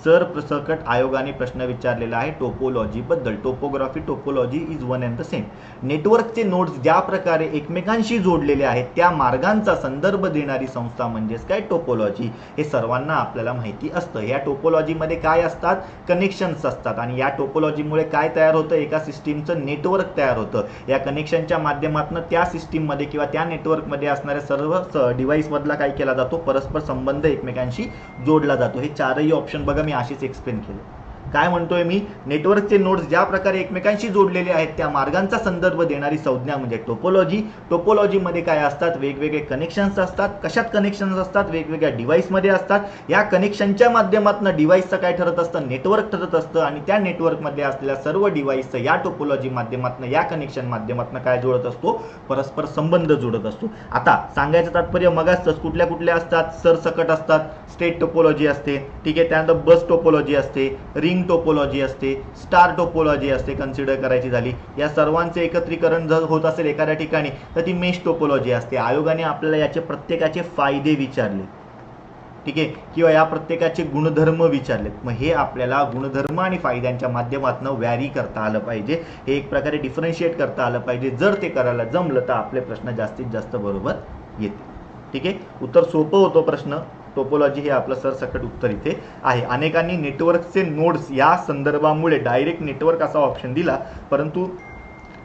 सरसकट आयोगाने प्रश्न विचारलेला आहे टोपोलॉजी बद्दल. Topography, topology is one and the same. नेटवर्कचे नोड्स ज्या प्रकारे एकमेकांशी जोडलेले आहेत त्या मार्गांचा संदर्भ देणारी संस्था म्हणजेच काय, टोपोलॉजी. हे सर्वांना आपल्याला माहिती असतं. या टोपोलॉजीमध्ये काय असतात, कनेक्शन्स असतात आणि या टोपोलॉजीमुळे काय तयार होतं, एका सिस्टीमचं नेटवर्क तयार होतं. या कनेक्शनच्या माध्यमातून त्या सिस्टीममध्ये किंवा त्या नेटवर्कमध्ये असणाऱ्या सर्व डिव्हाइस मधला काय केला जातो, परस्पर संबंध एकमेकांशी जोडला जातो. हे चारही ऑप्शन बघा मी अशीच एक्सप्लेन केले. काय म्हणतोय मी, नेटवर्कचे नोड्स ज्या प्रकारे एकमेकांशी जोडलेले आहेत त्या मार्गांचा संदर्भ देणारी संज्ञा म्हणजे टोपोलॉजी. टोपोलॉजीमध्ये काय असतात, वेगवेगळे कनेक्शन्स असतात. कशात कनेक्शन्स असतात, वेगवेगळ्या डिव्हाइसमध्ये असतात. या कनेक्शनच्या माध्यमातून डिव्हाइसचं काय ठरत असतं, नेटवर्क ठरत असतं आणि त्या नेटवर्कमध्ये असलेल्या सर्व डिव्हाइसचं या टोपोलॉजी माध्यमातून, या कनेक्शन माध्यमातून काय जोडत असतो, परस्पर संबंध जोडत असतो. आता सांगायचं तात्पर्य मगाच कुठल्या कुठल्या असतात, सरसकट असतात, स्टेट टोपोलॉजी असते, ठीक आहे, त्यानंतर बस टोपोलॉजी असते, रिंग टोपोलॉजी असते, स्टार टोपोलॉजी असते कन्सिडर करायची झाली. या सर्वांचे एकत्रीकरण जर होत असेल एखाद्या ठिकाणी तर ती मेश टोपोलॉजी असते. आयोगाने आपल्याला याचे प्रत्येकाचे फायदे विचारले, ठीक आहे, किंवा या प्रत्येकाचे गुणधर्म विचारलेत. मग हे आपल्याला गुणधर्म आणि फायद्यांच्या माध्यमातून व्हॅरी करता आलं पाहिजे, हे एक प्रकारे डिफरन्शिएट करता आलं पाहिजे. जर ते करायला जमलं तर आपले प्रश्न जास्तीत जास्त बरोबर येते. ठीक आहे, उत्तर सोपं होतं प्रश्न. टोपोलॉजी हे आपलं सरसकट उत्तर इथे आहे. अनेकांनी नेटवर्कचे नोड्स या संदर्भामुळे डायरेक्ट नेटवर्क असा ऑप्शन दिला, परंतु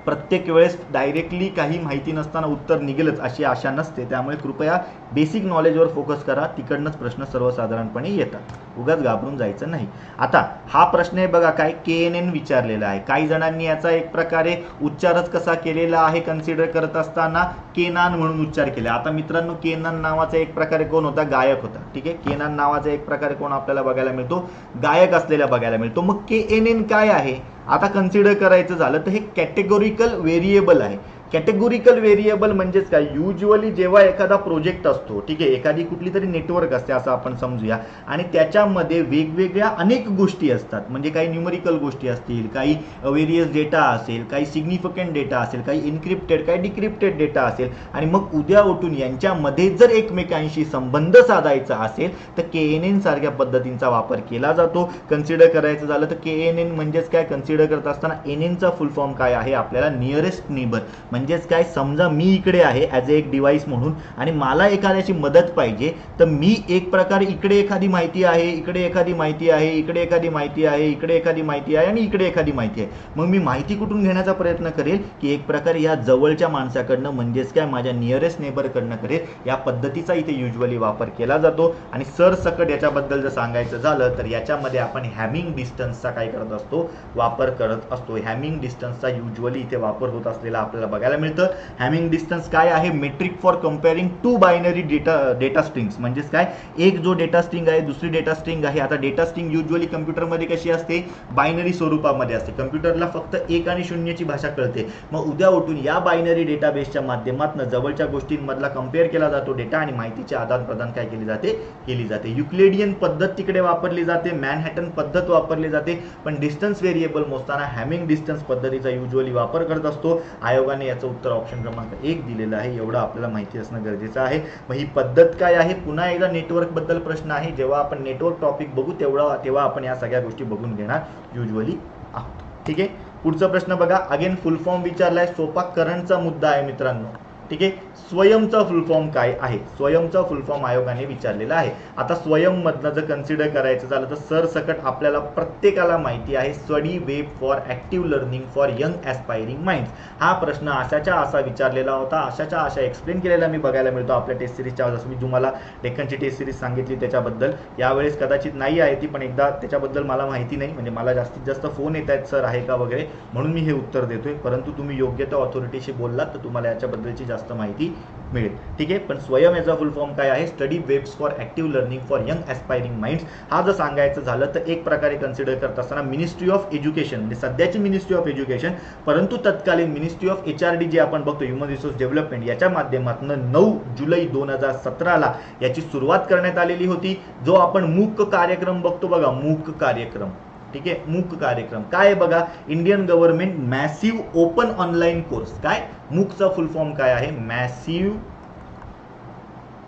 प्रत्येक वेळेस डायरेक्टली काही माहिती नसताना उत्तर निघेलच अशी आशा नसते. त्यामुळे कृपया बेसिक नॉलेजवर फोकस करा, तिकडनंच प्रश्न सर्वसाधारणपणे येतात, उगाच घाबरून जायचं नाही. आता हा प्रश्न आहे बघा, काय KNN विचारलेला आहे. काही जणांनी याचा एक प्रकारे उच्चारच कसा केलेला आहे, कन्सिडर करत असताना केनान म्हणून उच्चार केला. आता मित्रांनो, केनान नावाचा एक प्रकारे कोण होता, गायक होता. ठीक आहे, केनान नावाचा एक प्रकारे कोण आपल्याला बघायला मिळतो, गायक असलेला बघायला मिळतो. मग KNN काय आहे, आता कन्सिडर करायचं झालं तर हे कॅटेगोरिकल व्हेरिएबल आहे. कॅटेगोरिकल व्हेरिएबल म्हणजेच काय, युजली जेव्हा एखादा प्रोजेक्ट असतो, ठीक आहे, एखादी कुठली तरी नेटवर्क असते असं आपण समजूया, आणि त्याच्यामध्ये वेगवेगळ्या अनेक गोष्टी असतात. म्हणजे काही न्यूमरिकल गोष्टी असतील, काही व्हेरियस डेटा असेल, काही सिग्निफिकंट डेटा असेल, काही इनक्रिप्टेड, काही डिक्रिप्टेड डेटा असेल, आणि मग उद्या उठून यांच्यामध्ये जर एकमेकांशी संबंध साधायचा असेल तर KNN सारख्या पद्धतींचा वापर केला जातो. कन्सिडर करायचं झालं तर KNN म्हणजेच काय, कन्सिडर करत असताना NN चा फुल फॉर्म काय आहे आपल्याला, नियरेस्ट नेबर. म्हणजेच काय, समजा मी इकडे आहे ॲज ए एक डिव्हाइस म्हणून आणि मला एखाद्याची मदत पाहिजे, तर मी एक प्रकारे इकडे एखादी माहिती आहे, इकडे एखादी माहिती आहे, इकडे एखादी माहिती आहे, इकडे एखादी माहिती आहे आणि इकडे एखादी माहिती आहे. मग मी माहिती कुठून घेण्याचा प्रयत्न करेल की एक प्रकारे या जवळच्या माणसाकडनं, म्हणजेच काय माझ्या नियरेस्ट नेबरकडनं करेल. या पद्धतीचा इथे युजली वापर केला जातो. आणि सरसकट याच्याबद्दल जर सांगायचं झालं तर याच्यामध्ये आपण हॅमिंग डिस्टन्सचा काय करत असतो, वापर करत असतो. हॅमिंग डिस्टन्सचा युजली इथे वापर होत असलेला आपल्याला बघायला बघायला मिळतं. हॅमिंग डिस्टन्स काय आहे, metric for comparing two binary data strings, म्हणजेच काय, एक जो डेटा स्ट्रिंग आहे दुसरी डेटा स्ट्रिंग आहे. आता डेटा स्ट्रिंग युजली कम्प्युटरमध्ये कशी असते, बायनरी स्वरूपामध्ये असते. कम्प्युटरला फक्त 1 आणि 0ची भाषा कळते. मग उद्या उठून या बायनरी डेटाबेसच्या माध्यमातून जवळच्या गोष्टींमधला कम्पेअर केला जातो डेटा आणि माहितीचे आदान प्रदान काय केली जाते. युक्लिडियन पद्धत तिकडे वापरली जाते, मॅनहॅटन पद्धत वापरली जाते, पण डिस्टन्स व्हेरिएबल मोजताना हॅमिंग डिस्टन्स पद्धतीचा युजली वापर करत असतो. आयोगाने याचं उत्तर ऑप्शन क्रमांक 1 दिलेलं आहे. एवढं आपल्याला माहिती असणं गरजेचं आहे. मग ही पद्धत काय आहे, पुन्हा एकदा नेटवर्क बद्दल प्रश्न आहे. जेव्हा आपण नेटवर्क टॉपिक बघू तेव्हा आपण या सगळ्या गोष्टी बघून घेणार युजली आहोत. ठीक आहे, पुढचा प्रश्न बघा. अगेन फुल फॉर्म विचारलाय, सोपा करंटचा मुद्दा आहे मित्रांनो. ठीक आहे, स्वयंचा फुल फॉर्म काय आहे, स्वयंचा फुल फॉर्म आयोगाने विचारलेला आहे. आता स्वयं मधनं जर कन्सिडर करायचं झालं तर सरसकट आपल्याला प्रत्येकाला माहिती आहे, study web for active learning for young aspiring minds. हा प्रश्न अशाच्या असा विचारलेला होता, अशाच्या अशा एक्सप्लेन केलेला मी बघायला मिळतो आपल्या टेस्ट सिरीजच्या. जसं मी तुम्हाला डेक्कनची टेस्ट सिरीज सांगितली त्याच्याबद्दल, यावेळेस कदाचित नाही आहे ती, पण एकदा त्याच्याबद्दल मला माहिती नाही, म्हणजे मला जास्तीत जास्त फोन येत आहेत सर आहे का वगैरे, म्हणून मी हे उत्तर देतोय. परंतु तुम्ही योग्य त्या ऑथॉरिटीशी बोललात तर तुम्हाला याच्याबद्दलची जास्त माहिती मिळेल. ठीक आहे, पण स्वयं याचा फुल फॉर्म काय आहे, study webs for active learning for young aspiring minds. हा जर सांगायचं झालं तर एक प्रकारे कन्सिडर करत असताना मिनिस्ट्री ऑफ एज्युकेशन, म्हणजे सध्याची मिनिस्ट्री ऑफ एज्युकेशन, परंतु तत्कालीन मिनिस्ट्री ऑफ HRD जे आपण बघतो, ह्युमन रिसोर्स डेव्हलपमेंट, याच्या माध्यमातून 9 जुलै 2017 याची सुरुवात करण्यात आलेली होती. जो आपण मूक कार्यक्रम बघतो बघा, मूक कार्यक्रम. ठीक आहे, मूक कार्यक्रम काय बघा, Indian government massive open online course. काय, मूकचा फुल फॉर्म काय आहे, मॅसिव्ह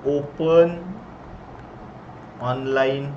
ओपन ऑनलाईन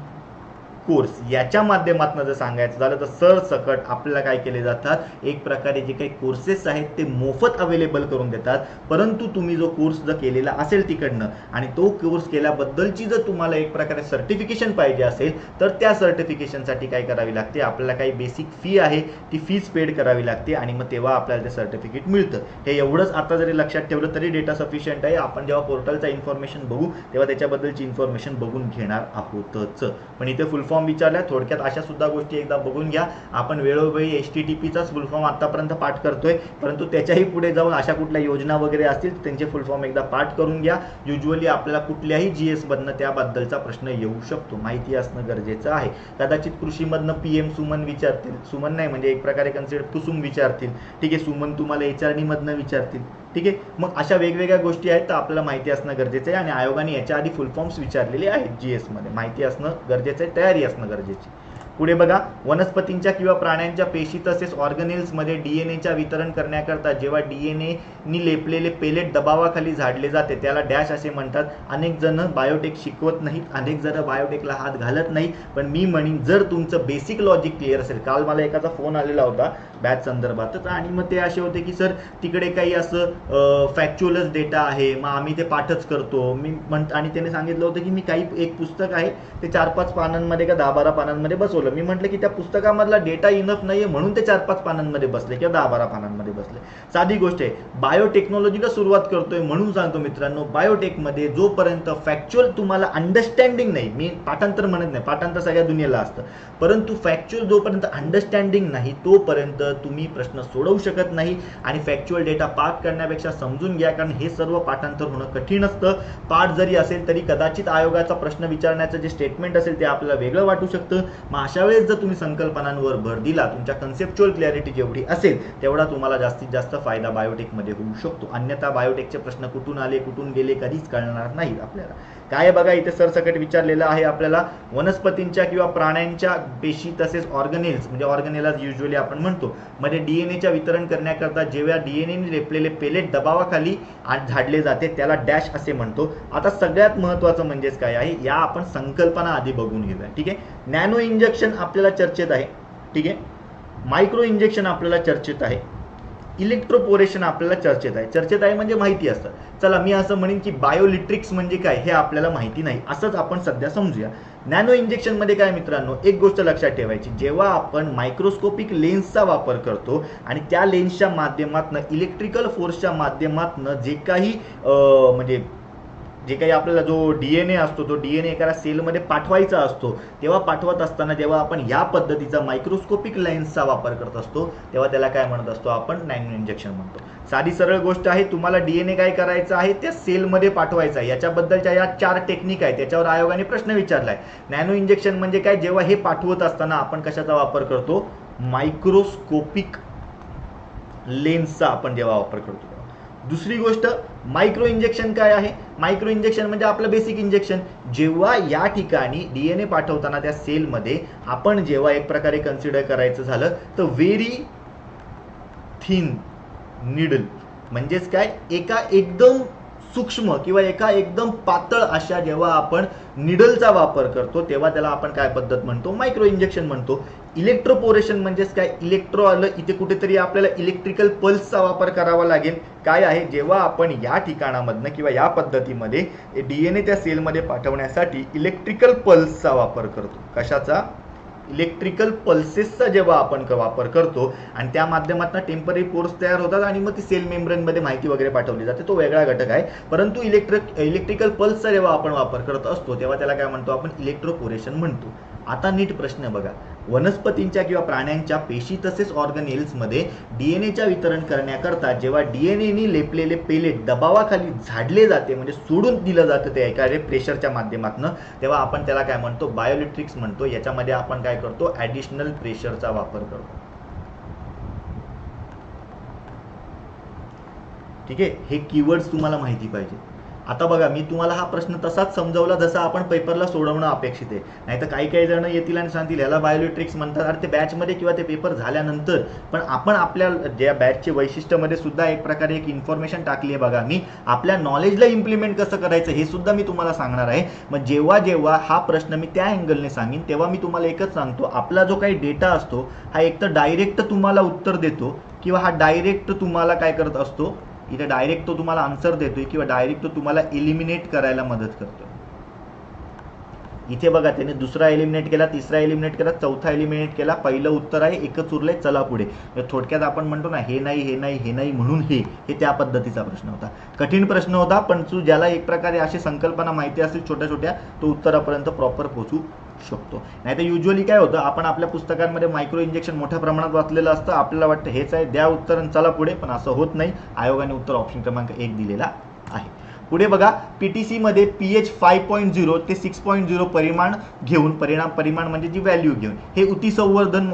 कोर्स. याच्या माध्यमातून जर सांगायचं झालं तर सरसकट आपल्याला काय केले जातात, एक प्रकारे जे काही कोर्सेस आहेत ते मोफत अवेलेबल करून देतात. परंतु तुम्ही जो कोर्स जर केलेला असेल तिकडनं आणि तो कोर्स केल्याबद्दलची जर तुम्हाला एक प्रकारे सर्टिफिकेशन पाहिजे असेल तर त्या सर्टिफिकेशनसाठी काय करावी लागते, आपल्याला काही बेसिक फी आहे ती फीज पेड करावी लागते आणि मग तेव्हा आपल्याला ते सर्टिफिकेट मिळतं. हे एवढंच आता जरी लक्षात ठेवलं तरी डेटा सफिशियंट आहे. आपण जेव्हा पोर्टलचा इन्फॉर्मेशन बघू तेव्हा त्याच्याबद्दलची इन्फॉर्मेशन बघून घेणार आहोतच. पण इथे फुल फॉर्म विचारल्या, थोडक्यात अशा सुद्धा गोष्टी एकदा बघून घ्या. आपण वेळोवेळी HTTPचाच फुल फॉर्म आतापर्यंत पाठ करतोय, परंतु त्याच्याही पुढे जाऊन अशा कुठल्या योजना वगैरे असतील त्यांचे फुल फॉर्म एकदा पाठ करून घ्या. युजली आपल्याला कुठल्याही GS मधनं त्याबद्दलचा प्रश्न येऊ शकतो, माहिती असणं गरजेचं आहे. कदाचित कृषीमधनं PM सुमन विचारतील, सुमन नाही म्हणजे एक प्रकारे कन्सिडर कुसुम विचारतील. ठीक आहे, सुमन तुम्हाला HRD मधनं विचारतील. ठीक आहे, मग अशा वेगवेगळ्या गोष्टी आहेत तर आपल्याला माहिती असणं गरजेचं आहे आणि आयोगाने याच्या आधी फुल फॉर्म्स विचारलेले आहेत GS मध्ये, माहिती असणं गरजेचं आहे, तयारी असणं गरजेची. पुढे बघा, वनस्पतींच्या किंवा प्राण्यांच्या पेशी तसेच ऑर्गनेल्समध्ये DNAच्या वितरण करण्याकरता जेव्हा DNA नी लेपलेले पेलेट दबावाखाली झाडले जाते त्याला डॅश असे म्हणतात. अनेक जण बायोटेक शिकवत नाहीत, अनेक जण बायोटेकला हात घालत नाही, पण मी म्हणेन जर तुमचं बेसिक लॉजिक क्लिअर असेल. काल मला एकाचा फोन आलेला होता बॅच संदर्भात आणि मग ते असे होते की सर तिकडे काही असं फॅक्च्युअलच डेटा आहे, मग आम्ही ते पाठच करतो. मी आणि त्याने सांगितलं होतं की मी काही एक पुस्तक आहे ते 4-5 पानांमध्ये का 10-12 पानांमध्ये बसवलं. मी म्हटलं की त्या पुस्तकामधला डेटा इनफ नाहीये म्हणून ते 4-5 पानांमध्ये बसले किंवा 10-12 पानांमध्ये बसले. साधी गोष्ट आहे, बायोटेक्नॉलॉजीला सुरुवात करतोय म्हणून सांगतो मित्रांनो, बायोटेकमध्ये जोपर्यंत फॅक्च्युअल तुम्हाला अंडरस्टँडिंग नाही, मी पाठांतर म्हणत नाही, पाठांतर सगळ्या दुनियेला असतं, परंतु फॅक्च्युअल जोपर्यंत अंडरस्टँडिंग नाही तोपर्यंत तुम्ही प्रश्न सोडवू शकत नाही. आणि फॅक्च्युअल डेटा पाठ करण्यापेक्षा समजून घ्या, कारण हे सर्व पाठांतर होणं कठीण असतं. पाठ जरी असेल तरी कदाचित आयोगाचा प्रश्न विचारण्याचं जे स्टेटमेंट असेल ते आपल्याला वेगळं वाटू शकतं. मग अशा वेळेस जर तुम्ही संकल्पनांवर भर दिला, तुमच्या कन्सेप्च्युअल क्लॅरिटी जेवढी असेल तेवढा तुम्हाला जास्तीत जास्त फायदा बायोटेकमध्ये होऊ शकतो. अन्यथा बायोटेकचे प्रश्न कुठून आले कुठून गेले कधीच कळणार नाहीत आपल्याला. काय बघा, इथे सरसकट विचारलेलं आहे आपल्याला, वनस्पतींच्या किंवा प्राण्यांच्या पेशी तसेच ऑर्गनेल्स म्हणजे ऑर्गनेला युजली आपण म्हणतो मध्ये DNAच्या वितरण करण्याकरता जेव्हा DNAने लेपलेले पेलेट दबावाखाली झाडले जाते त्याला डॅश असे म्हणतो. आता सगळ्यात महत्त्वाचं म्हणजेच काय आहे, या आपण संकल्पना आधी बघून घेऊया. ठीक आहे, नॅनो इंजेक्शन आपल्याला चर्चेत आहे. ठीक आहे, मायक्रो इंजेक्शन आपल्याला चर्चेत आहे, इलेक्ट्रोपोरेशन आपल्याला चर्चेत आहे म्हणजे माहिती असतं. चला मी असं म्हणेन की बायोलिट्रिक्स म्हणजे काय हे आपल्याला माहिती नाही, असंच आपण सध्या समजूया. नॅनो इंजेक्शन मध्ये काय मित्रांनो, एक गोष्ट लक्षात ठेवायची, जेव्हा आपण मायक्रोस्कोपिक लेन्सचा वापर करतो आणि त्या लेन्सच्या माध्यमातून इलेक्ट्रिकल फोर्सच्या माध्यमातून जे काही म्हणजे जे काही आपल्याला जो DNA असतो तो DNA एखाद्या सेलमध्ये पाठवायचा असतो, तेव्हा पाठवत असताना जेव्हा आपण या पद्धतीचा मायक्रोस्कोपिक लेन्सचा वापर करत असतो तेव्हा त्याला काय म्हणत असतो आपण, नॅनो इंजेक्शन म्हणतो. साधी सरळ गोष्ट आहे, तुम्हाला DNA काय करायचं आहे, त्या सेलमध्ये पाठवायचं आहे. याच्याबद्दलच्या या 4 टेक्निक आहेत, त्याच्यावर आयोगाने प्रश्न विचारलाय. नॅनो इंजेक्शन म्हणजे काय, जेव्हा हे पाठवत असताना आपण कशाचा वापर करतो, मायक्रोस्कोपिक लेन्सचा आपण जेव्हा वापर करतो. दुसरी गोष्ट, मायक्रो इंजेक्शन काय आहे, मायक्रो इंजेक्शन म्हणजे आपलं बेसिक इंजेक्शन. जेव्हा या ठिकाणी DNA पाठवताना त्या सेलमध्ये आपण जेव्हा एक प्रकारे कन्सिडर करायचं झालं तर व्हेरी थिन निडल, म्हणजेच काय, एका एकदम सूक्ष्म किंवा एका एकदम पातळ अशा जेव्हा आपण निडलचा वापर करतो तेव्हा त्याला आपण काय पद्धत म्हणतो, मायक्रो इंजेक्शन म्हणतो. इलेक्ट्रोपोरेशन म्हणजेच काय, इलेक्ट्रो आलं इथे कुठेतरी आपल्याला इलेक्ट्रिकल पल्सचा वापर करावा लागेल. काय आहे, जेव्हा आपण या ठिकाणामधनं किंवा या पद्धतीमध्ये DNA त्या सेलमध्ये पाठवण्यासाठी इलेक्ट्रिकल पल्सचा वापर करतो. कशाचा, इलेक्ट्रिकल पल्सेसचा जेव्हा आपण वापर करतो आणि त्या माध्यमातून टेम्पररी पोर्स तयार होतात आणि मग ती सेल मेम्ब्रेनमध्ये माहिती वगैरे पाठवली जाते, तो वेगळा घटक आहे. परंतु इलेक्ट्रिकल पल्सचा जेव्हा आपण वापर करत असतो तेव्हा त्याला काय म्हणतो आपण, इलेक्ट्रोपोरेशन म्हणतो. आता नीट प्रश्न बघा, वनस्पतींच्या किंवा प्राण्यांच्या पेशी तसेच ऑर्गनेल्समध्ये DNAच्या वितरण करण्याकरता जेव्हा DNAने लेपलेले पेलेट दबावाखाली झाडले जाते, म्हणजे सोडून दिलं जातं ते एखाद्या प्रेशरच्या माध्यमातून, तेव्हा आपण त्याला काय म्हणतो, बायोइलेक्ट्रिक्स म्हणतो. याच्यामध्ये आपण काय करतो, ऍडिशनल प्रेशरचा वापर करतो. ठीक आहे, हे कीवर्ड्स तुम्हाला माहिती पाहिजे. आता बघा, मी तुम्हाला हा प्रश्न तसाच समजावला जसा आपण पेपरला सोडवणं अपेक्षित आहे. नाही तर काही जण येतील आणि सांगतील ह्याला बायोइलेक्ट्रिक्स म्हणतात. अरे ते बॅचमध्ये किंवा ते पेपर झाल्यानंतर, पण आपण आपल्या ज्या बॅचचे वैशिष्ट्यामध्ये सुद्धा एक प्रकारे एक इन्फॉर्मेशन टाकली आहे बघा. मी आपल्या नॉलेजला इम्प्लिमेंट कसं करायचं हे सुद्धा मी तुम्हाला सांगणार आहे. मग जेव्हा जेव्हा हा प्रश्न मी त्या अँगलने सांगेन तेव्हा मी तुम्हाला एकच सांगतो, आपला जो काही डेटा असतो हा एक तर डायरेक्ट तुम्हाला उत्तर देतो किंवा हा डायरेक्ट तुम्हाला काय करत असतो, इथे डायरेक्ट तो तुम्हाला आन्सर देतोय किंवा डायरेक्ट तो तुम्हाला एलिमिनेट करायला मदत करतोय. इथे बघा, त्याने दुसरा एलिमिनेट केला, तिसरा एलिमिनेट केला, चौथा एलिमिनेट केला, पहिलं उत्तर आहे, एकच उरलंय, चला पुढे. थोडक्यात आपण म्हणतो ना, हे नाही हे नाही हे नाही म्हणून हे त्या पद्धतीचा प्रश्न होता. कठीण प्रश्न होता, पण तू ज्याला एक प्रकारे अशी संकल्पना माहिती असेल छोट्या छोट्या, तो उत्तरापर्यंत प्रॉपर पोहोचू शकतो. नाही तर युजली काय होतं, आपण आपल्या पुस्तकांमध्ये मायक्रो इंजेक्शन मोठ्या प्रमाणात वाचलेलं असतं, आपल्याला वाटतं हेच आहे, द्या उत्तर आणि चला पुढे, पण असं होत नाही. आयोगाने उत्तर ऑप्शन क्रमांक 1 दिलेला आहे. पुढे बघा, PTC मध्ये pH 5.0 ते 6.0 परिमाण घेऊन, परिमाण म्हणजे जी व्हॅल्यू घेऊन, हे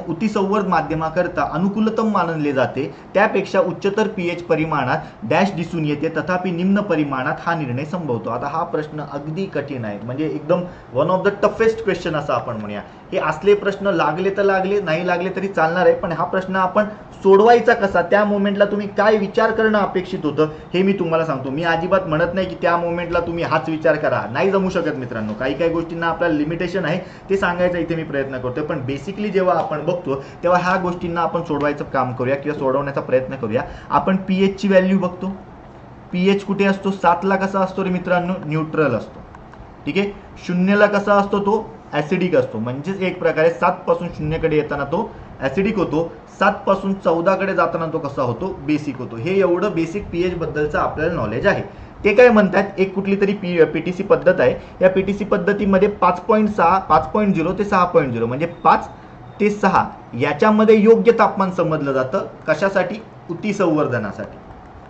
उतिसंवर्ध माध्यमाकरता अनुकूलतम मानले जाते. त्यापेक्षा उच्चतर pH परिमाणात डॅश दिसून येते, तथापि निम्न परिमाणात हा निर्णय संभवतो. आता हा प्रश्न अगदी कठीण आहे, म्हणजे एकदम one of the toughest question असं आपण म्हणूया. हे असले प्रश्न लागले तर लागले, नाही लागले तरी चालणार आहे, पण हा प्रश्न आपण सोडवायचा कसा, त्या मोमेंटला तुम्ही काय विचार करणं अपेक्षित होतं हे मी तुम्हाला सांगतो. मी अजिबात म्हणत नाही की त्या मोमेंटला तुम्ही हाच विचार करा, नाही जमू शकत मित्रांनो. काही गोष्टींना आपल्याला लिमिटेशन आहे, ते सांगायचा इथे मी प्रयत्न करतोय. पण बेसिकली जेव्हा आपण बघतो तेव्हा ह्या गोष्टींना आपण सोडवायचं काम करूया किंवा सोडवण्याचा प्रयत्न करूया. आपण pH ची व्हॅल्यू बघतो, pH कुठे असतो, 7 ला कसा असतो रे मित्रांनो, न्यूट्रल असतो. ठीक आहे, 0 ला कसा असतो, तो ऍसिडिक असतो. म्हणजेच एक प्रकारे 7 पासून 0 कडे येताना तो ऍसिडिक होतो, 7 पासून 14 कडे जाताना तो कसा होतो, बेसिक होतो. हे एवढं बेसिक pH बद्दलचं आपल्याला नॉलेज आहे. ते काय म्हणतात, एक कुठली तरी PTC पद्धत आहे, या PTC पद्धतीमध्ये 5.0 ते 6.0 म्हणजे 5 ते 6 याच्यामध्ये योग्य तापमान समजलं जातं. कशासाठी, उतिसंवर्धनासाठी.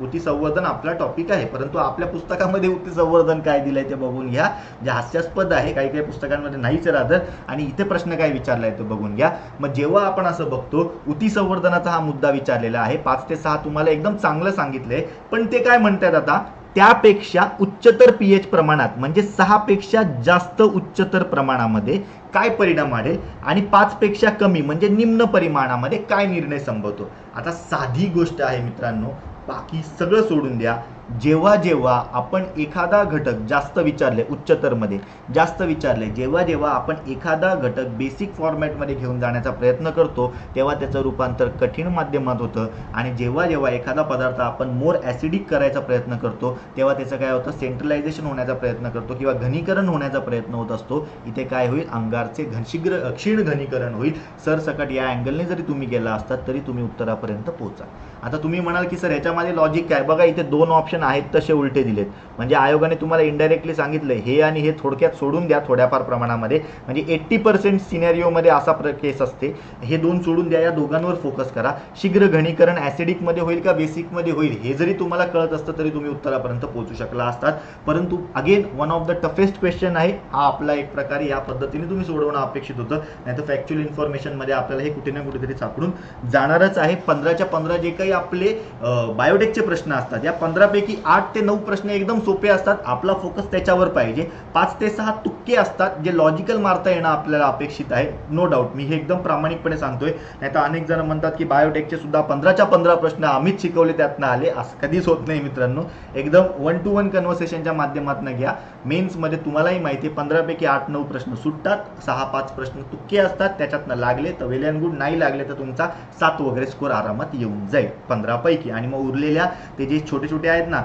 उतिसंवर्धन आपला टॉपिक आहे, परंतु आपल्या पुस्तकामध्ये उतिसंवर्धन काय दिलंय ते बघून घ्या, जे हास्यास्पद आहे. काही पुस्तकांमध्ये नाहीच राहतं, आणि इथे प्रश्न काय विचारलाय तो बघून घ्या. मग जेव्हा आपण असं बघतो, उतिसंवर्धनाचा हा मुद्दा विचारलेला आहे. 5 ते 6 तुम्हाला एकदम चांगलं सांगितलंय, पण ते काय म्हणतात आता, त्यापेक्षा उच्चतर pH प्रमाणात म्हणजे 6 पेक्षा जास्त उच्चतर प्रमाणामध्ये काय परिणाम वाढेल आणि 5 पेक्षा कमी म्हणजे निम्न परिमाणामध्ये काय निर्णय संभवतो. आता साधी गोष्ट आहे मित्रांनो, बाकी सगळं सोडून द्या. जेव्हा जेव्हा आपण एखादा घटक जास्त विचारले, उच्चतरमध्ये जास्त विचारले, जेव्हा आपण एखादा घटक बेसिक फॉर्मॅटमध्ये घेऊन जाण्याचा प्रयत्न करतो तेव्हा त्याचं रूपांतर कठीण माध्यमात होतं, आणि जेव्हा एखादा पदार्थ आपण मोर ॲसिडिक करायचा प्रयत्न करतो तेव्हा त्याचं काय होतं, सेंट्रलायझेशन होण्याचा प्रयत्न करतो किंवा घनीकरण होण्याचा प्रयत्न होत असतो. इथे काय होईल, अंगारचे क्षीण घनीकरण होईल. सरसकट या अँगलने जरी तुम्ही गेला असतात तरी तुम्ही उत्तरापर्यंत पोहोचा. आता तुम्ही म्हणाल की सर ह्याच्यामध्ये लॉजिक काय, बघा इथे 2 ऑप्शन ऑप्शन आहेत तसे उलटे दिलेत. म्हणजे आयोगाने तुम्हाला इनडायरेक्टली सांगितलं हे आणि हे थोडक्यात सोडून द्या थोड्याफार प्रमाणामध्ये, म्हणजे 80% सिनेरिओमध्ये असा केस असते, हे दोन सोडून द्या, या दोघांवर फोकस करा. शीघ्र घनीकरण ॲसिडिकमध्ये होईल का बेसिकमध्ये होईल हे जरी तुम्हाला कळत असतं तरी तुम्ही उत्तरापर्यंत पोहोचू शकला असतात. परंतु again one of the toughest question आहे हा आपला, एक प्रकारे या पद्धतीने तुम्ही सोडवणं अपेक्षित होतं, नाही तर फॅक्च्युअल इन्फॉर्मेशनमध्ये आपल्याला हे कुठे ना कुठेतरी सापडून जाणारच आहे. 15च्या 15 जे काही आपले बायोटेकचे प्रश्न असतात, या 15 पैकी 8 ते 9 प्रश्न एकदम सोपे असतात, आपला फोकस त्याच्यावर पाहिजे. 5 ते 6 तुक्के असतात जे लॉजिकल मारता येणं आपल्याला अपेक्षित आहे, नो डाऊट, मी हे एकदम प्रामाणिकपणे सांगतोय. नाही तर अनेक जण म्हणतात की बायोटेकचे सुद्धा 15च्या 15 प्रश्न आम्हीच शिकवले त्यातनं आले, असं कधीच होत नाही मित्रांनो. एकदम 1 to 1 कन्व्हर्सेशनच्या माध्यमातून घ्या. मेन्समध्ये तुम्हालाही माहिती आहे 15 पैकी 8-9 प्रश्न सुटतात, 6-5 प्रश्न तुक्के असतात, त्याच्यातनं लागले तर वेल अँड गुड, नाही लागले तर तुमचा 7 वगैरे स्कोर आरामात येऊन जाईल 15 पैकी. आणि मग उरलेल्या ते जे छोटे छोटे आहेत ना,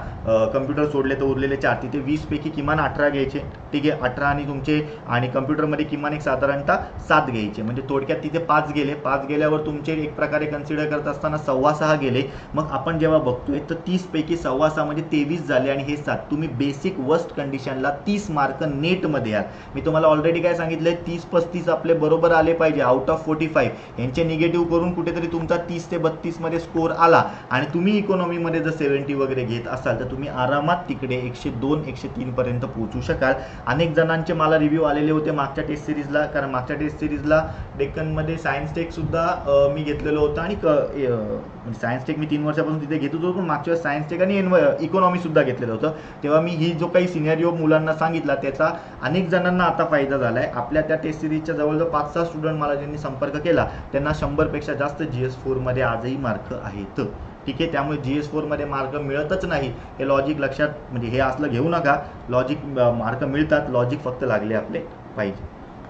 कम्प्युटर सोडले तर उरलेले 4, तिथे 20 पैकी किमान 18 घ्यायचे, ठीक आहे. 18 आणि तुमचे आणि कम्प्युटरमध्ये किमान एक साधारणतः 7 घ्यायचे, म्हणजे थोडक्यात तिथे 5 गेले. 5 गेल्यावर तुमचे एक प्रकारे कन्सिडर करत असताना 6.25 गेले. मग आपण जेव्हा बघतोय तर 30 पैकी 6.25 म्हणजे 23 झाले आणि हे 7, तुम्ही बेसिक वर्स्ट कंडिशनला 30 मार्क नेटमध्ये याल. मी तुम्हाला ऑलरेडी काय सांगितलंय, 30-35 आपले बरोबर आले पाहिजे आउट ऑफ 45, यांचे निगेटिव्ह करून कुठेतरी तुमचा 30 ते 32 मध्ये स्कोर आला आणि तुम्ही इकॉनॉमीमध्ये जर 70 वगैरे घेत असाल तर तुम्ही आरामात तिकडे 102-103 पर्यंत पोहोचू शकाल. अनेक जणांचे मला रिव्ह्यू आलेले होते मागच्या टेस्ट सिरीजला, कारण मागच्या टेस्ट सिरीजला डेक्कनमध्ये सायन्स टेक सुद्धा मी घेतलेलं होतं आणि सायन्स टेक मी 3 वर्षापासून तिथे घेत होतो, पण मागच्या सायन्स टेक आणि इकॉनॉमी सुद्धा घेतलेलं होतं. तेव्हा मी ही जो काही सिनेरिओ मुलांना सांगितला त्याचा अनेक जणांना आता फायदा झाला आहे. आपल्या त्या टेस्ट सिरीजच्या जवळजवळ 5-6 स्टुडंट मला ज्यांनी संपर्क केला त्यांना 100 पेक्षा जास्त GS4 मध्ये आजही मार्क आहेत, ठीक आहे. त्यामुळे GS4 मध्ये मार्क मिळतच नाही हे लॉजिक लक्षात, म्हणजे हे असलं घेऊ नका, लॉजिक मार्क मिळतात, लॉजिक फक्त लागले आपले पाहिजे.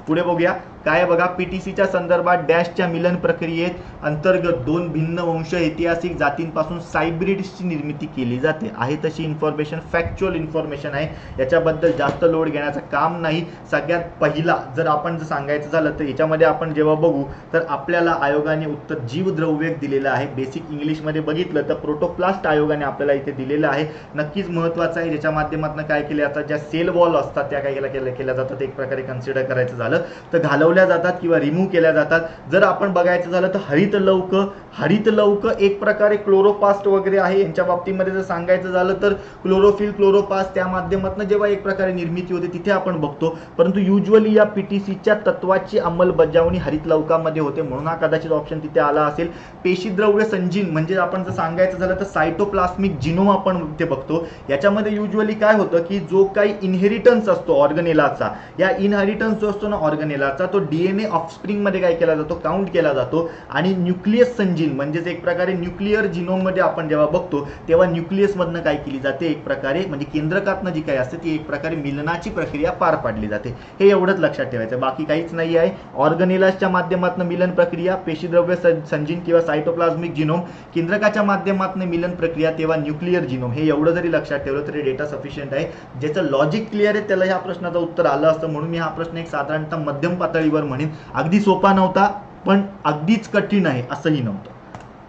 पुढे बघूया काय बघा, पीटीसीच्या संदर्भात डॅशच्या मिलन प्रक्रियेत अंतर्गत 2 भिन्न वंश ऐतिहासिक जातींपासून सायब्रिड्सची निर्मिती केली जाते. आहे तशी इन्फॉर्मेशन फॅक्च्युअल इन्फॉर्मेशन आहे, याच्याबद्दल जास्त लोड घेण्याचं काम नाही. सगळ्यात पहिला जर आपण सांगायचं झालं तर याच्यामध्ये आपण जेव्हा बघू तर आपल्याला आयोगाने उत्तर जीवद्रव्य दिलेलं आहे. बेसिक इंग्लिशमध्ये बघितलं तर प्रोटोप्लास्ट आयोगाने आपल्याला इथे दिलेलं आहे, नक्कीच महत्त्वाचं आहे. ज्याच्या माध्यमातून काय केले जातात, ज्या सेल वॉल असतात त्या काय केल्या जातात, एक प्रकारे कन्सिडर करायचं झालं तर घालवल्या जातात किंवा रिमूव्ह केल्या जातात. जर आपण बघायचं झालं तर हरित लौक एक प्रकारे क्लोरोपास्ट वगैरे आहे, यांच्या बाबतीमध्ये जर सांगायचं झालं तर क्लोरोफिल, क्लोरोपास्ट त्या माध्यमातून जेव्हा एक प्रकारे निर्मिती होते तिथे आपण बघतो. परंतु युजली या पीटीसीच्या तत्वाची अंमलबजावणी हरित लौकामध्ये होते, म्हणून हा कदाचित ऑप्शन तिथे आला असेल. पेशीद्रव्य संजीन म्हणजे आपण जर सांगायचं झालं तर सायटोप्लास्मिक जिनोम आपण ते बघतो. याच्यामध्ये युजली काय होतं की जो काही इनहेरिटन्स असतो ऑर्गनेलाचा, या इनहेरिटन्स जो असतो ना ऑर्गनेलाचा, तो डीएनए ऑफस्प्रिंग मध्ये काय केला जातो, काउंट केला जातो. आणि न्यूक्लियस संजीन म्हणजेच एक प्रकारे न्यूक्लिअर जिनोम मध्ये आपण जेव्हा बघतो तेव्हा न्यूक्लियस मधनं काय केली जाते, एक प्रकारे म्हणजे केंद्रकातनं जी काय असते ती एक प्रकारे मिलनाची प्रक्रिया पार पाडली जाते. हे एवढंच लक्षात ठेवायचं, बाकी काहीच नाही आहे. ऑर्गनेलाच्या माध्यमातून मिलन प्रक्रिया पेशीद्रव्य संजीन किंवा सायटोप्लाझ्मिक जिनोम, केंद्रकाच्या माध्यमातून मिलन प्रक्रिया तेव्हा न्यूक्लिअर जिनोम. हे एवढं जरी लक्षात ठेवलं तरी डेटा सफिशियंट आहे. ज्याचं लॉजिक क्लिअर आहे त्याला ह्या प्रश्नाचं उत्तर आलं असतं, म्हणून मी हा प्रश्न एक साधारणतः मध्यम पातळीवर म्हणेन. अगदी सोपा नव्हता पण अगदीच कठीण आहे असंही नव्हतं.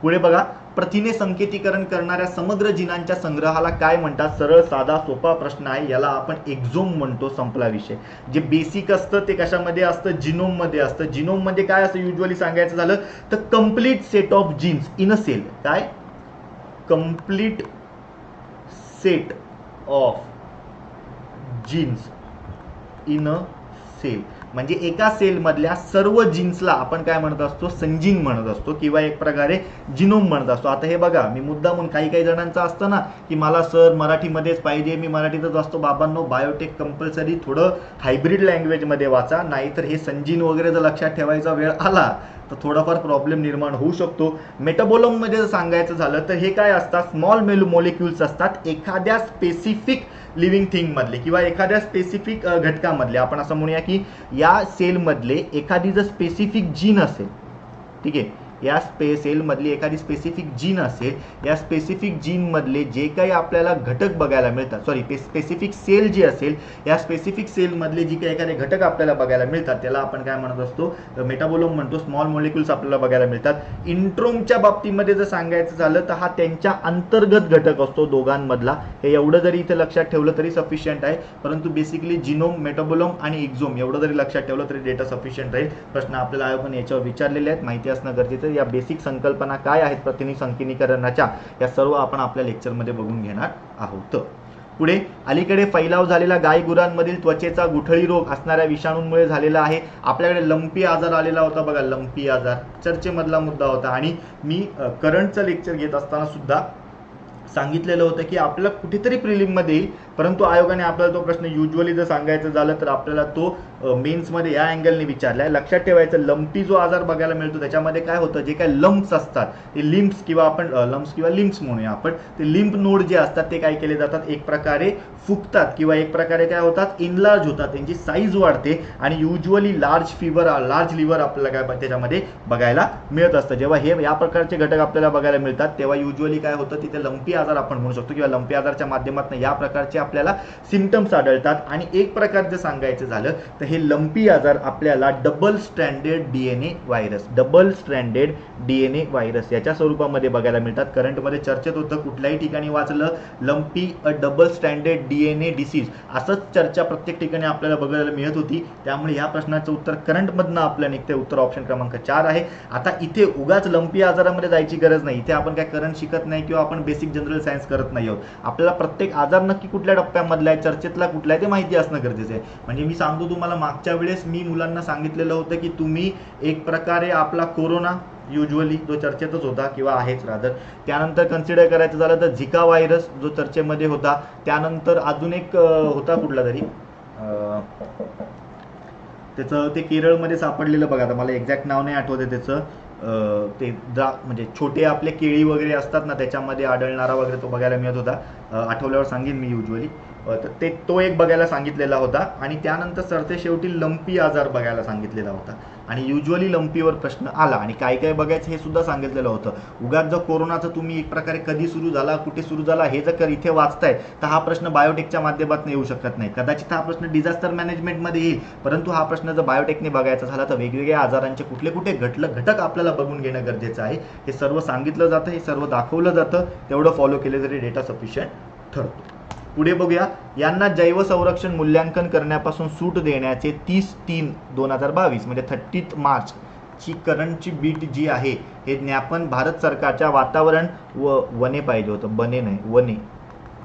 पुढे बघा, प्रथिने संकेतीकरण करणाऱ्या समग्र जिनांच्या संग्रहाला काय म्हणतात. सरळ साधा सोपा प्रश्न आहे, याला आपण एक्झोम म्हणतो. संपला विषय. जे बेसिक असतं ते कशामध्ये असतं, जिनोम मध्ये असतं. जिनोम मध्ये काय असतं युजली सांगायचं झालं तर complete set of genes in a cell. काय, complete set of genes in a cell, म्हणजे एका सेल मधल्या सर्व जीन्सला आपण काय म्हणत असतो, संजीन म्हणत असतो किंवा एक प्रकारे जिनोम म्हणत असतो. आता हे बघा, मी मुद्दामून काही जणांचं असतं ना की मला सर मराठीमध्येच पाहिजे, मी मराठीतच असतो. बाबांनो, बायोटेक कंपल्सरी थोडं हायब्रिड लँग्वेजमध्ये वाचा, नाहीतर हे संजीन वगैरे जर लक्षात ठेवायचा वेळ आला तर थोडाफार प्रॉब्लेम निर्माण होऊ शकतो. मेटाबोलममध्ये जर सांगायचं झालं तर हे काय असतात, स्मॉल मॉलिक्युल्स असतात एखाद्या स्पेसिफिक लिव्हिंग थिंग मधले किंवा एखाद्या स्पेसिफिक घटकामधले. आपण असं म्हणूया की या सेलमधले एखादी जर स्पेसिफिक जीन असेल, ठीक आहे, या सेलमधली एखादी स्पेसिफिक जीन असेल, या स्पेसिफिक जीनमधले जे काही आपल्याला घटक बघायला मिळतात, स्पेसिफिक सेल जी असेल, या स्पेसिफिक सेलमधले जी काही एखादे घटक आपल्याला बघायला मिळतात त्याला आपण काय म्हणत असतो, मेटाबोलोम म्हणतो. स्मॉल मॉलिक्युल्स आपल्याला बघायला मिळतात. इंट्रोमच्या बाबतीमध्ये जर सांगायचं झालं तर हा त्यांच्या अंतर्गत घटक असतो दोघांमधला. हे एवढं जरी इथे लक्षात ठेवलं तरी सफिशियंट आहे, परंतु बेसिकली जिनोम, मेटाबोलोम आणि एक्झोम एवढं जरी लक्षात ठेवलं तरी डेटा सफिशियंट राहील. प्रश्न आपल्याला आयोगाने याच्यावर विचारलेले आहेत, माहिती असणं गरजेचं. या बेसिक संकल्पना काय आहेत प्रतिनिधी संकीर्णीकरणाच्या, या सर्व आपण आपल्या लेक्चरमध्ये बघून घेणार आहोत. पुढे, अलीकडे फैलाव झालेला गाय गुरांमधील त्वचेचा गुठळी रोग असणाऱ्या विषाणूंमुळे झालेला आहे. आपल्याकडे लंपी आजार आलेला होता बघा, लंपी आजार चर्चेमधला मुद्दा होता. आणि मी करंटचं लेक्चर घेत असताना सुद्धा सांगितलेलं होतं की आपल्याला कुठेतरी प्रिलिममध्ये येईल, परंतु आयोगाने आपल्याला तो प्रश्न युजली जर सांगायचं झालं तर आपल्याला तो मेन्समध्ये या अँगलने विचारलाय. लक्षात ठेवायचं, लंपी जो आजार बघायला मिळतो त्याच्यामध्ये काय होतं, जे काही लंप्स असतात ते लिम्प्स किंवा आपण लंप्स किंवा लिम्प्स म्हणूया आपण, ते लिम्प नोड जे असतात ते काय केले जातात, एक प्रकारे फुगतात किंवा एक प्रकारे काय होतात, इनलार्ज होतात, त्यांची साईज वाढते आणि युजली लार्ज लिव्हर आपल्याला काय त्याच्यामध्ये बघायला मिळत असतं. जेव्हा हे या प्रकारचे घटक आपल्याला बघायला मिळतात तेव्हा युजली काय होतं, तिथे लंपी आजार आपण म्हणू शकतो किंवा लंपी आजारच्या माध्यमातून या प्रकारचे आपल्याला सिम्पटम्स आढळतात. आणि एक प्रकार जर सांगायचं झालं तर हे लंपी आजार आपल्याला डबल स्ट्रँडेड डीएनए व्हायरस याच्या स्वरूपामध्ये बघायला मिळतात. करंटमध्ये चर्चेत होतं, कुठल्याही ठिकाणी वाचलं lumpy double stranded DNA disease असंच चर्चा प्रत्येक ठिकाणी आपल्याला बघायला मिळत होती. त्यामुळे या प्रश्नाचं उत्तर करंटमधनं आपल्याला निघते. उत्तर ऑप्शन क्रमांक 4 आहे. आता इथे उगाच लंपी आजारामध्ये जायची गरज नाही. इथे आपण काय करंट शिकत नाही किंवा आपण बेसिक जनरल सायन्स करत नाही आहोत. आपल्याला प्रत्येक आजार नक्की कुठल्या टप्प्यामधला आहे, चर्चेतला कुठला आहे ते माहिती असणं गरजेचं आहे. म्हणजे मी सांगतो तुम्हाला, मागच्या वेळेस मी मुलांना सांगितलेलं होतं की तुम्ही एक प्रकारे आपला कोरोना युजली जो चर्चेतच होता किंवा आहेच रादर, त्यानंतर कन्सिडर करायचं झालं तर झिका व्हायरस जो चर्चेमध्ये होता, त्यानंतर अजून एक होता कुठला तरी त्याचं ते केरळमध्ये सापडलेलं बघा, आता मला एक्झॅक्ट नाव नाही आठवते त्याचं, ते म्हणजे छोटे आपले केळी वगैरे असतात ना त्याच्यामध्ये आढळणारा वगैरे तो बघायला मिळत होता. आठवल्यावर सांगेन मी युजली. तर तो एक बघायला सांगितलेला होता. आणि त्यानंतर सरते शेवटी लंपी आजार बघायला सांगितलेला होता. आणि युजली लंपीवर प्रश्न आला आणि काय काय बघायचं हे सुद्धा सांगितलेलं होतं. उगाच जर कोरोनाचं तुम्ही एक प्रकारे कधी सुरू झाला, कुठे सुरू झाला हे जर इथे वाचताय तर हा प्रश्न बायोटेकच्या माध्यमातून येऊ शकत नाही. कदाचित हा प्रश्न डिझास्टर मॅनेजमेंटमध्ये येईल, परंतु हा प्रश्न जर बायोटेकने बघायचा झाला तर वेगवेगळ्या आजारांचे कुठले कुठे घटक आपल्याला बघून घेणं गरजेचं आहे. हे सर्व सांगितलं जातं, हे सर्व दाखवलं जातं. तेवढं फॉलो केले तरी डेटा सफिशियंट ठरतो. पुढे बघूया, यांना जैव संरक्षण मूल्यांकन करण्यापासून सूट देण्याचे 30/3/2022 म्हणजे 30 मार्च ची करंटची बीट जी आहे हे ज्ञापन भारत सरकारच्या वातावरण व वने पाहिजे होतं, बने नाही वने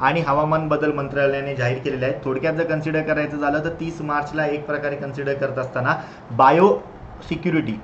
आणि हवामान बदल मंत्रालयाने जाहीर केलेले आहेत. थोडक्यात जर कन्सिडर करायचं झालं तर 30 मार्चला एक प्रकारे कन्सिडर करत असताना बायो सिक्युरिटी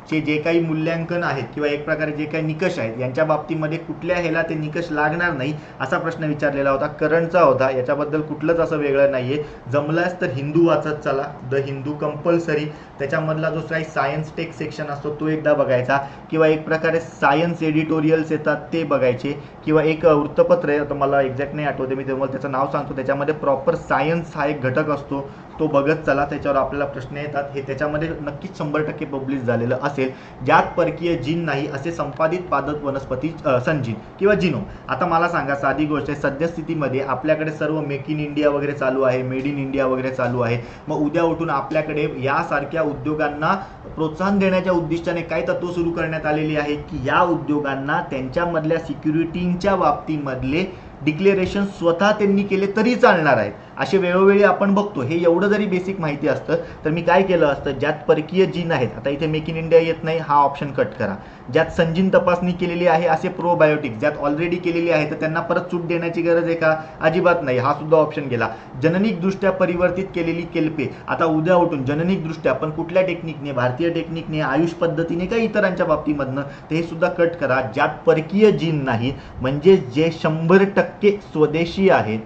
चे जे काही मूल्यांकन आहेत किंवा एक प्रकारे जे काही निकष आहेत यांच्या बाबतीमध्ये कुठल्या ह्याला ते निकष लागणार नाही असा प्रश्न विचारलेला होता. करंटचा होता, याच्याबद्दल कुठलंच असं वेगळं नाहीये. जमलाच तर हिंदू वाचत चला, द हिंदू कंपल्सरी, त्याच्यामधला जो काही सायन्स टेक सेक्शन असतो तो एकदा बघायचा किंवा एक प्रकारे सायन्स एडिटोरियल्स येतात ते बघायचे किंवा एक वृत्तपत्र आहे, आता मला एक्झॅक्ट नाही आठवते, मी तुम्हाला त्याचं नाव सांगतो, त्याच्यामध्ये प्रॉपर सायन्स हा एक घटक असतो तो बघत चला. त्याच्यावर आपल्याला प्रश्न येतात. हे त्याच्यामध्ये नक्कीच 100% पब्लिश झालेलं असेल. ज्यात परकीय जीन नाही असे संपादित पादप वनस्पती संजीन किंवा जिनोम. आता मला सांगा, साधी गोष्ट आहे, सद्यस्थितीमध्ये आपल्याकडे सर्व मेक इन इंडिया वगैरे चालू आहे, मेड इन इंडिया वगैरे चालू आहे. मग उद्या उठून आपल्याकडे यासारख्या उद्योगांना प्रोत्साहन देण्याच्या उद्दिष्टाने काय तत्व सुरू करण्यात आलेली आहे की या उद्योगांना त्यांच्यामधल्या सिक्युरिटीच्या बाबतीमधले डिक्लेरेशन स्वतः त्यांनी केले तरी चालणार आहेत असे वेळोवेळी आपण बघतो. हे एवढं जरी बेसिक माहिती असतं तर मी काय केलं असतं, ज्यात परकीय जीन आहेत, आता इथे मेक इन इंडिया येत नाही, हा ऑप्शन कट करा. ज्यात संजीन तपासणी केलेली आहे असे प्रोबायोटिक्स ज्यात ऑलरेडी केलेली आहे तर त्यांना परत सूट देण्याची गरज आहे का, अजिबात नाही, हा सुद्धा ऑप्शन गेला. जननिकदृष्ट्या परिवर्तित केलेली केल्पे, आता उद्या उठून जननिकदृष्ट्या पण कुठल्या टेक्निकने, भारतीय टेक्निकने, आयुष पद्धतीने का इतरांच्या बाबतीमधनं, ते सुद्धा कट करा. ज्यात परकीय जीन नाही म्हणजे जे 100% स्वदेशी आहेत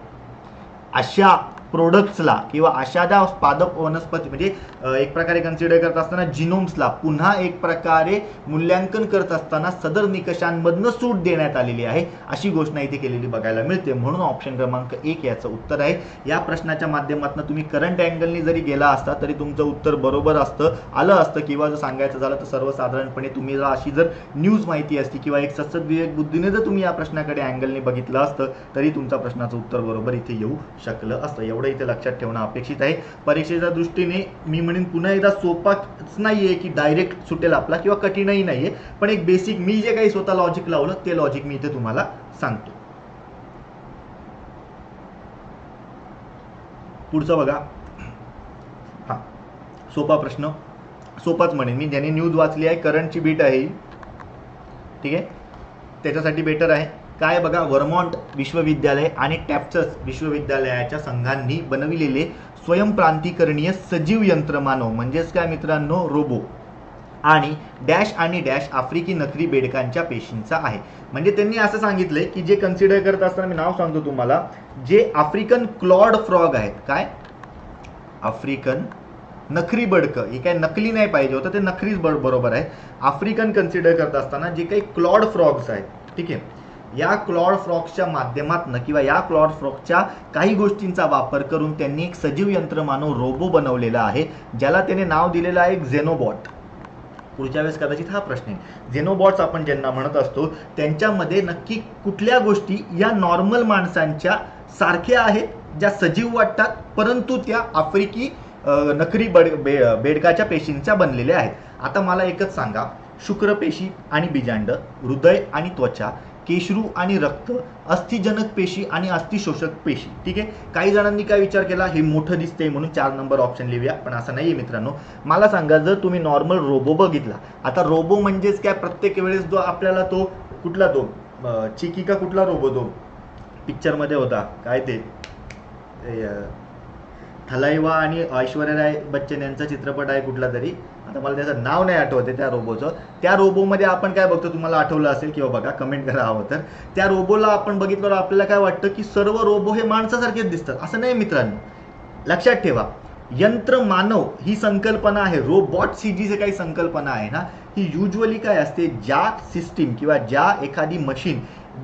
अशा प्रोडक्ट्सला किंवा अशा ज्या पादप वनस्पती म्हणजे एक प्रकारे कन्सिडर करत असताना जिनोम्सला पुन्हा एक प्रकारे मूल्यांकन करत असताना सदर निकषांमधनं सूट देण्यात आलेली आहे, अशी घोषणा इथे केलेली बघायला मिळते. म्हणून ऑप्शन क्रमांक 1 याचं उत्तर आहे. या प्रश्नाच्या माध्यमातून तुम्ही करंट अँगलनी जरी गेला असता तरी तुमचं उत्तर बरोबर आलं असतं, किंवा जर सांगायचं झालं तर सर्वसाधारणपणे तुम्ही अशी जर न्यूज माहिती असती किंवा एक सतत विवेक बुद्धीने जर तुम्ही या प्रश्नाकडे अँगलने बघितलं असतं तरी तुमचा प्रश्नाचं उत्तर बरोबर इथे येऊ शकलं असतं. एवढं इथे लक्षात ठेवणं अपेक्षित आहे. परीक्षेच्या दृष्टीने मी म्हणेन पुन्हा एकदा सोपाच नाहीये की डायरेक्ट सुटेल आपला किंवा कठीणही नाहीये, पण एक बेसिक मी जे काही स्वतः लॉजिक लावलं ते लॉजिक मी इथे तुम्हाला सांगतो. पुढचं बघा. हा सोपा प्रश्न, सोपाच म्हणेन मी, ज्याने न्यूज वाचली आहे, करंटची बीट आहे, ठीक आहे, त्याच्यासाठी बेटर आहे. काय बघा, वर्मॉन्ट विश्वविद्यालय आणि टॅफ्ट्स विश्वविद्यालयाच्या संघांनी बनविलेले स्वयंप्रांतिकरणीय सजीव यंत्रमानव म्हणजेच काय मित्रांनो, रोबो आणि डॅश आणि डॅश आफ्रिकी नखरी बेडकांच्या पेशींचा आहे. म्हणजे त्यांनी असं सांगितलंय की जे कन्सिडर करत असताना मी नाव सांगतो तुम्हाला, जे आफ्रिकन क्लॉड फ्रॉग आहेत, काय आफ्रिकन नखरी बडकं, हे काय नकली नाही पाहिजे होतं, ते नखरीच बरोबर आहे. आफ्रिकन कन्सिडर करत असताना जे काही क्लॉड फ्रॉग्स आहेत, ठीक आहे, या क्लॉड फ्रॉग्सच्या माध्यमातून किंवा या क्लॉड फ्रॉगच्या काही गोष्टींचा वापर करून त्यांनी एक सजीव यंत्रमानव रोबो बनवलेला आहे, ज्याला त्याने नाव दिलेलं आहे झेनोबॉट. पुढच्या वेळेस कदाचित हा प्रश्न आहे. झेनोबॉट्स आपण ज्यांना म्हणत असतो त्यांच्यामध्ये नक्की कुठल्या गोष्टी या नॉर्मल माणसांच्या सारख्या आहेत, ज्या सजीव वाटतात परंतु त्या आफ्रिकी नखरी बेडकाच्या पेशींच्या बनलेल्या आहेत. आता मला एकच सांगा, शुक्रपेशी आणि बीजांड, हृदय आणि त्वचा, केशरू आणि रक्त, अस्थिजनक पेशी आणि अस्थिशोषक पेशी, ठीक आहे. काही जणांनी काय विचार केला, हे मोठं दिसतंय म्हणून 4 नंबर ऑप्शन लिहूया, पण असं नाहीये मित्रांनो. मला सांगा, जर तुम्ही नॉर्मल रोबो बघितला, आता रोबो म्हणजेच काय, प्रत्येक वेळेस जो आपल्याला तो कुठला तो चिकी का कुठला रोबो तो पिक्चरमध्ये होता, काय ते थलाइवा आणि ऐश्वर्या राय बच्चन यांचा चित्रपट आहे कुठला तरी, आता मला त्याचं नाव नाही आठवते त्या रोबोचं. त्या रोबोमध्ये आपण काय बघतो, तुम्हाला आठवलं असेल किंवा बघा, कमेंट करा हवं तर. त्या रोबोला आपण बघितल्यावर आपल्याला काय वाटतं की सर्व रोबो हे माणसासारखेच दिसतात. असं नाही मित्रांनो, लक्षात ठेवा, यंत्र मानव ही संकल्पना आहे, रोबॉट ही जी काही संकल्पना आहे ना, ही युजली काय असते, ज्या सिस्टीम किंवा ज्या एखादी मशीन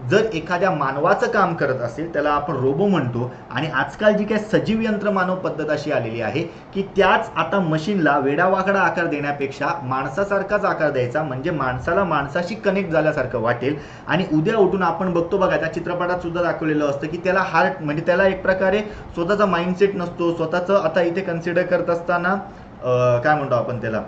जर एखाद्या मानवाचं काम करत असेल त्याला आपण रोबो म्हणतो. आणि आजकाल जी काय सजीव यंत्र मानव पद्धत अशी आलेली आहे की त्याच आता मशीनला वेडावाकडा आकार देण्यापेक्षा माणसासारखाच आकार द्यायचा, म्हणजे माणसाला माणसाशी कनेक्ट झाल्यासारखं वाटेल. आणि उद्या उठून आपण बघतो बघा, त्या चित्रपटात सुद्धा दाखवलेलं असतं की त्याला हार्ट म्हणजे त्याला एक प्रकारे स्वतःचा माइंडसेट नसतो, स्वतःचं. आता इथे कन्सिडर करत असताना काय म्हणतो आपण त्याला,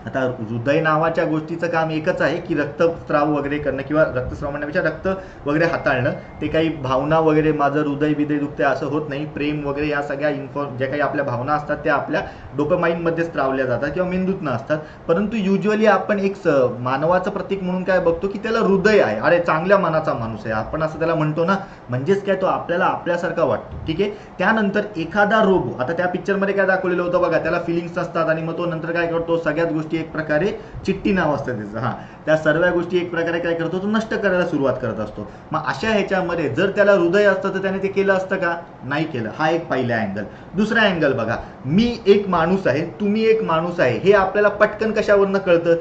आता हृदय नावाच्या गोष्टीचं काम एकच आहे की रक्तस्राव वगैरे करणं, किंवा रक्तस्राव म्हणण्यापेक्षा रक्त वगैरे हाताळणं. ते काही भावना वगैरे, माझं हृदय बिदय दुखते असं होत नाही. प्रेम वगैरे या सगळ्या ज्या काही आपल्या भावना असतात त्या आपल्या डोपामाइनमध्ये स्त्रावल्या जातात किंवा मेंदूतनं असतात. परंतु युजली आपण एक मानवाचं प्रतीक म्हणून काय बघतो की त्याला हृदय आहे, अरे चांगल्या मनाचा माणूस आहे, आपण असं त्याला म्हणतो ना, म्हणजेच काय तो आपल्याला आपल्यासारखा वाटतो, ठीक आहे. त्यानंतर एखादा रोबो, आता त्या पिक्चरमध्ये काय दाखवलेलं होतं बघा, त्याला फिलिंग्स असतात आणि मग तो नंतर काय करतो, सगळ्याच गोष्टी एक प्रकारे चिट्टी नाव असतं त्याचं, हा, त्या सर्व गोष्टी एक प्रकारे काय करतो, तो नष्ट करायला सुरुवात करत असतो. मग अशा ह्याच्यामध्ये जर त्याला हृदय असतं तर त्याने ते केलं असतं का, नाही केलं. हा एक पहिला अँगल. दुसरा अँगल बघा, मी एक माणूस आहे, तुम्ही एक माणूस आहे, हे आपल्याला पटकन कशावरनं कळतं,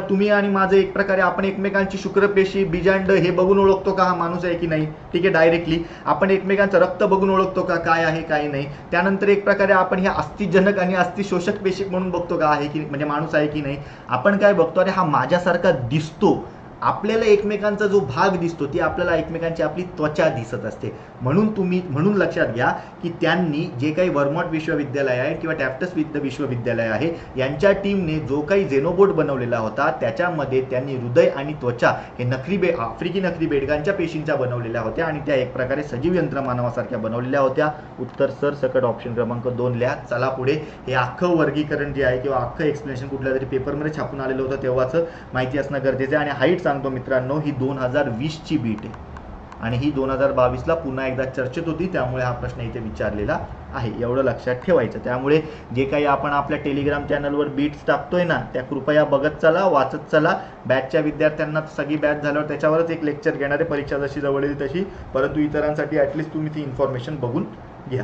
तुम्ही आणि माझं एक प्रकारे आपण एकमेकांची शुक्रपेशी, बीजांड हे बघून ओळखतो का हा माणूस आहे की नाही, ठीक आहे. डायरेक्टली आपण एकमेकांचं रक्त बघून ओळखतो का, काय आहे काय नाही. त्यानंतर एक प्रकारे आपण ह्या अस्थिजनक आणि अस्थिशोषक पेशी म्हणून बघतो का, आहे की म्हणजे माणूस आहे की नाही. आपण काय बघतो, अरे हा माझ्यासारखा दिसतो, आपल्याला एकमेकांचा जो भाग दिसतो ती आपल्याला एकमेकांची आपली त्वचा दिसत असते. म्हणून लक्षात घ्या की त्यांनी जे काही वर्मॉन्ट विश्वविद्यालय आहे किंवा टॅफ्ट्स विश्वविद्यालय आहे यांच्या टीमने जो काही झेनोबोट बनवलेला होता त्याच्यामध्ये त्यांनी हृदय आणि त्वचा हे आफ्रिकी नखरी बेडकांच्या पेशींच्या बनवलेल्या होत्या आणि त्या एक प्रकारे सजीव यंत्रमानवासारख्या बनवलेल्या होत्या. उत्तर सरसकट ऑप्शन क्रमांक 2 लिहा. चला पुढे. हे अख्खं वर्गीकरण जे आहे किंवा अख्खं एक्सप्लेनेशन कुठल्या तरी पेपरमध्ये छापून आलेलं होतं तेव्हाच माहिती असणं गरजेचं आहे. आणि हाईट सांगतो मित्रांनो, ही 2020 ची बीट आहे आणि ही 2022 ला पुन्हा एकदा चर्चेत होती, त्यामुळे हा प्रश्न इथे विचारलेला आहे, एवढं लक्षात ठेवायचं. त्यामुळे जे काही आपण आपल्या टेलिग्राम चॅनलवर बीट्स टाकतोय ना त्या कृपया बघत चला, वाचत चला. बॅचच्या विद्यार्थ्यांना सगळी बॅच झाल्यावर त्याच्यावरच एक लेक्चर घेणारे, परीक्षा जशी जवळ येईल तशी, परंतु इतरांसाठी ॲटलिस्ट तुम्ही ती इन्फॉर्मेशन बघून घ्या.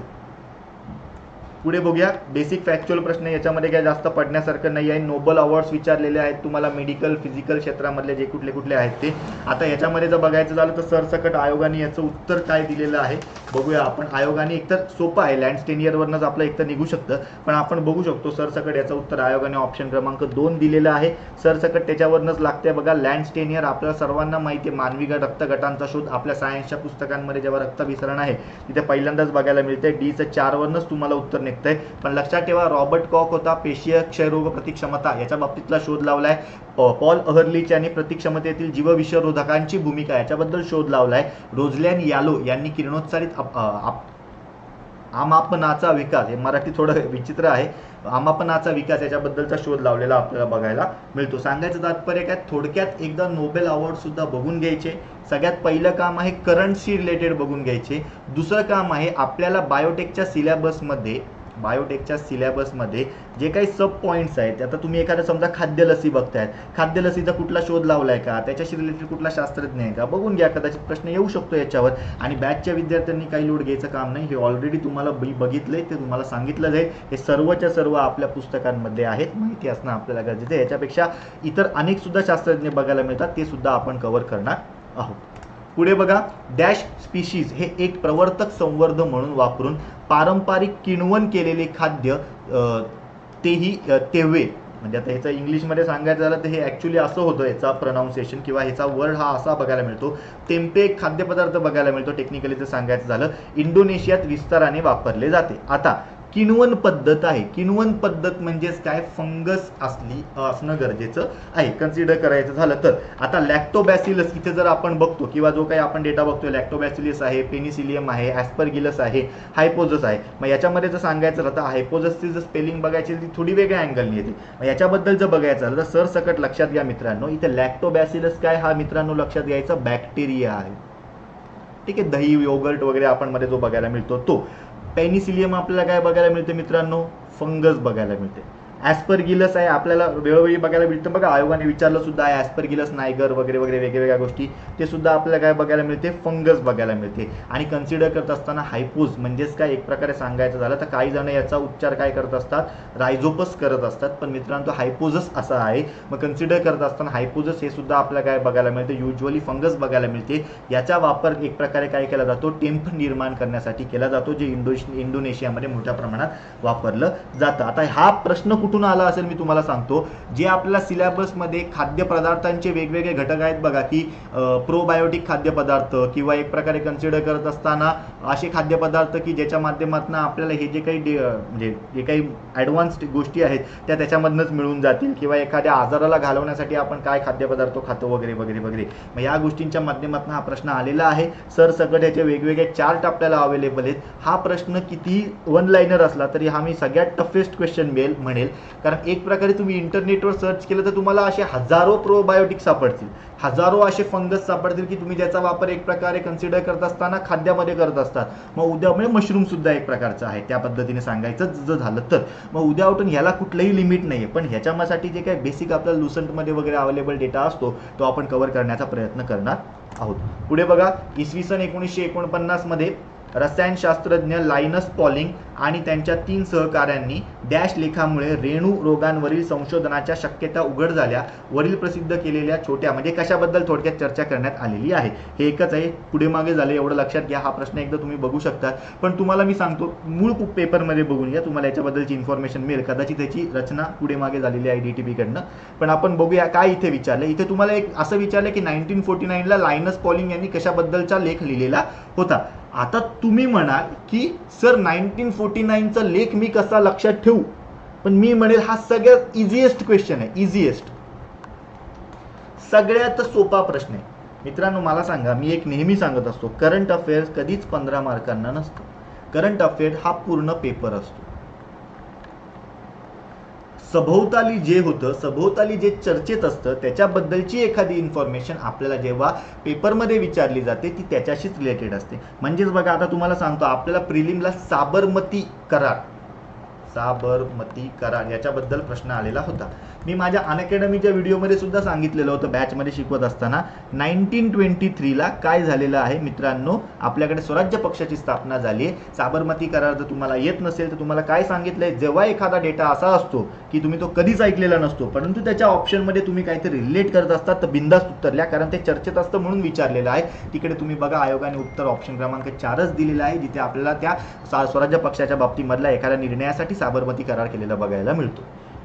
पुढे बघूया बेसिक फॅक्च्युअल प्रश्न, याच्यामध्ये काय जास्त पडण्यासारखं नाही आहे. नोबल अवॉर्ड्स विचारलेले आहेत तुम्हाला मेडिकल फिजिकल क्षेत्रामधले जे कुठले कुठले आहेत ते. आता याच्यामध्ये जर बघायचं झालं तर सरसकट आयोगाने याचं उत्तर काय दिलेलं आहे बघूया आपण. आयोगाने एकतर सोपं आहे, लँड टेनियरवरनंच आपलं एकतर निघू शकतं, पण आपण बघू शकतो सरसकट याचं उत्तर आयोगाने ऑप्शन क्रमांक 2 दिलेलं आहे. सरसकट त्याच्यावरनंच लागते बघा. लँड टेनियर आपल्याला सर्वांना माहिती आहे, मानवी रक्तगटांचा शोध आपल्या सायन्सच्या पुस्तकांमध्ये जेव्हा रक्तभिसरण आहे तिथे पहिल्यांदाच बघायला मिळते. डी चं 4 वरनंच तुम्हाला उत्तर निघतंय. पण लक्षात ठेवा रॉबर्ट कॉक होता, पेशीय क्षयरोग प्रतिक्षमता याच्या बाबतीतला शोध लावलाय. पॉल अहर्लिच यांनी प्रतिक्षमतेतील जीवविषरोधकांची भूमिका याच्याबद्दल शोध लावलाय. रोझलॅन यालो यांनी किरणोत्सारित आमापनाचा विकास, हे मराठी थोडं विचित्र आहे, आमापनाचा विकास याच्याबद्दलचा शोध लावलेला आपल्याला बघायला मिळतो. सांगायचं तात्पर्य काय, थोडक्यात एकदा नोबेल अवॉर्ड सुद्धा बघून घ्यायचे. सगळ्यात पहिलं काम आहे करंटशी रिलेटेड बघून घ्यायचे. दुसरं काम आहे आपल्याला बायोटेकच्या सिलेबसमध्ये जे काही सब पॉईंट्स आहेत, आता तुम्ही एखादं समजा खाद्यलसी बघतायत, खाद्यलसीचा कुठला शोध लावलाय का, त्याच्याशी रिलेटेड कुठला शास्त्रज्ञ आहे का, बघून घ्या, कदाचित प्रश्न येऊ शकतो याच्यावर. आणि बॅचच्या विद्यार्थ्यांनी काही लोड घ्यायचं काम नाही, हे ऑलरेडी तुम्हाला बघितलंय, ते तुम्हाला सांगितलं जाईल. हे सर्वच्या सर्व आपल्या पुस्तकांमध्ये आहेत, माहिती असणं आपल्याला गरजेचं आहे. याच्यापेक्षा इतर अनेक सुद्धा शास्त्रज्ञ बघायला मिळतात, ते सुद्धा आपण कव्हर करणार आहोत. पुढे बघा, डॅश स्पीशीज हे एक प्रवर्तक संवर्धन म्हणून वापरून पारंपरिक किण्वन केलेले खाद्य तेही तेव्हे, म्हणजे आता ह्याचं इंग्लिशमध्ये सांगायचं झालं तर हे ॲक्च्युली असं होतं, याचा प्रोनाऊन्सिएशन किंवा ह्याचा वर्ड हा असा बघायला मिळतो. टेम्पे एक खाद्यपदार्थ बघायला मिळतो, टेक्निकली जर सांगायचं झालं इंडोनेशियात विस्ताराने वापरले जाते. आता किण्वन पद्धत आहे, किण्वन पद्धत म्हणजेच काय, फंगस असणं गरजेचं आहे कन्सिडर करायचं झालं तर. आता लॅक्टोबॅसिलस इथे जर आपण बघतो किंवा जो काही आपण डेटा बघतोय, लॅक्टोबॅसिलस आहे, पेनिसिलियम आहे, ॲस्परगिलस आहे, हायपोजस आहे. मग याच्यामध्ये जर सांगायचं झालं तर हायपोजसची जर स्पेलिंग बघायची ती थोडी वेगळ्या अँगलनी येते. मग याच्याबद्दल जर बघायचं झालं तर सरसकट लक्षात घ्या मित्रांनो, इथे लॅक्टोबॅसिलस काय हा मित्रांनो लक्षात घ्यायचा बॅक्टेरिया आहे. ठीक आहे, दही योगर्ट वगैरे आपण मध्ये जो बघायला मिळतो तो. पेनिसिलियम आपल्याला काय बघायला मिळते मित्रांनो, फंगस बघायला मिळते. ॲस्परगिलस आहे आपल्याला वेळोवेळी बघायला मिळतं बघा, आयोगाने विचारलं सुद्धा आहे, ॲस्परगिलस नायगर वगैरे वगैरे वेगवेगळ्या गोष्टी, ते सुद्धा आपल्याला काय बघायला मिळते, फंगस बघायला मिळते. आणि कन्सिडर करत असताना हायपोज म्हणजेच काय, एक प्रकारे सांगायचं झालं तर काही जण याचा उच्चार काय करत असतात, रायझोपस करत असतात, पण मित्रांनो हायपोजस असा आहे. मग कन्सिडर करत असताना हायपोजस हे सुद्धा आपल्याला काय बघायला मिळते, युजली फंगस बघायला मिळते. याचा वापर एक प्रकारे काय केला जातो, टेम्प निर्माण करण्यासाठी केला जातो, जे इंडोनेशियामध्ये मोठ्या प्रमाणात वापरलं जातं. आता हा प्रश्न कुठून आला असेल मी तुम्हाला सांगतो, जे आपल्याला सिलेबसमध्ये खाद्यपदार्थांचे वेगवेगळे घटक आहेत बघा, की प्रोबायोटिक खाद्यपदार्थ किंवा एक प्रकारे कन्सिडर करत असताना असे खाद्यपदार्थ की ज्याच्या माध्यमातून आपल्याला हे जे काही म्हणजे जे काही ॲडव्हान्स्ड गोष्टी आहेत त्या त्याच्यामधूनच मिळून जातील, किंवा एखाद्या आजाराला घालवण्यासाठी आपण काय खाद्यपदार्थ खातो वगैरे वगैरे वगैरे. मग या गोष्टींच्या माध्यमातून हा प्रश्न आलेला आहे. सरसकट याचे वेगवेगळे चार्ट आपल्याला अवेलेबल आहेत. हा प्रश्न किती वन लाईनर असला तरी हा मी सगळ्यात टफेस्ट क्वेश्चन म्हणेल, कारण एक प्रकारे तुम्ही इंटरनेटवर सर्च केलं तर तुम्हाला असे हजारो प्रोबायोटिक सापडतील, हजारो असे फंगस सापडतील की तुम्ही ज्याचा वापर एक प्रकारे कन्सिडर करत असताना खाद्यामध्ये करत असतात. मग उद्या म्हणजे मशरूम सुद्धा एक प्रकारचं आहे त्या पद्धतीने सांगायचं जर झालं तर. मग उद्या उठून ह्याला कुठलंही लिमिट नाही आहे, पण ह्याच्यासाठी जे काही बेसिक आपल्याला लुसंटमध्ये वगैरे अवेलेबल डेटा असतो तो आपण कव्हर करण्याचा प्रयत्न करणार आहोत. पुढे बघा, इसवी सन 1949 मध्ये रसायनशास्त्रज्ञ लायनस पॉलिंग आणि त्यांच्या 3 सहकाऱ्यांनी डॅश लेखामुळे रेणू रोगांवरील संशोधनाच्या शक्यता उघड झाल्या. वरील प्रसिद्ध केलेल्या छोट्या, म्हणजे कशाबद्दल थोडक्यात चर्चा करण्यात आलेली आहे. हे एकच आहे, पुढे मागे झाले एवढं लक्षात घ्या. हा प्रश्न एकदा तुम्ही बघू शकता, पण तुम्हाला मी सांगतो मूळ पेपरमध्ये बघून घ्या, तुम्हाला याच्याबद्दलची इन्फॉर्मेशन मिळेल. कदाचित त्याची रचना पुढे मागे झालेली आहे DTP कडनं, पण आपण बघूया काय इथे विचारलं. इथे तुम्हाला एक असं विचारलं की 1949 ला लायनस पॉलिंग यांनी कशाबद्दलचा लेख लिहिलेला होता. आता तुम्ही म्हणाल की सर 1949चा लेख मी कसा लक्षात ठेवू, पण मी म्हणेल हा सगळ्यात इझिएस्ट क्वेश्चन आहे, इझिएस्ट सगळ्यात सोपा प्रश्न आहे. मित्रांनो मला सांगा, मी एक नेहमी सांगत असतो, करंट अफेअर्स कधीच 15 मार्कांना नसतो. करंट अफेअर हा पूर्ण पेपर असतो. सभोवताली जे होतं, सभोवताली जे चर्चेत असतं त्याच्याबद्दलची एखादी इन्फॉर्मेशन आपल्याला जेव्हा पेपरमध्ये विचारली जाते ती त्याच्याशीच रिलेटेड असते. म्हणजेच बघा, आता तुम्हाला सांगतो, आपल्याला प्रिलिमला साबरमती करार, साबरमती करार याच्याबद्दल प्रश्न आलेला होता. मी माझ्या अनअकॅडमीच्या व्हिडिओमध्ये सुद्धा सांगितलेलं होतं बॅचमध्ये शिकवत असताना 1923ला काय झालेलं आहे मित्रांनो, आपल्याकडे स्वराज्य पक्षाची स्थापना झाली आहे. साबरमती करार जर तुम्हाला येत नसेल तर तुम्हाला काय सांगितलंय, जेव्हा एखादा डेटा असा असतो की तुम्ही तो कधीच ऐकलेला नसतो परंतु त्याच्या ऑप्शनमध्ये तुम्ही काहीतरी रिलेट करत असतात तर बिंदास उत्तरल्या, कारण ते चर्चेत असतं म्हणून विचारलेलं आहे. तिकडे तुम्ही बघा आयोगाने उत्तर ऑप्शन क्रमांक 4च दिलेला आहे, जिथे आपल्याला त्या स्वराज्य पक्षाच्या बाबतीमधला एखाद्या निर्णयासाठी साबरमती करार केलेला बघायला मिळतो.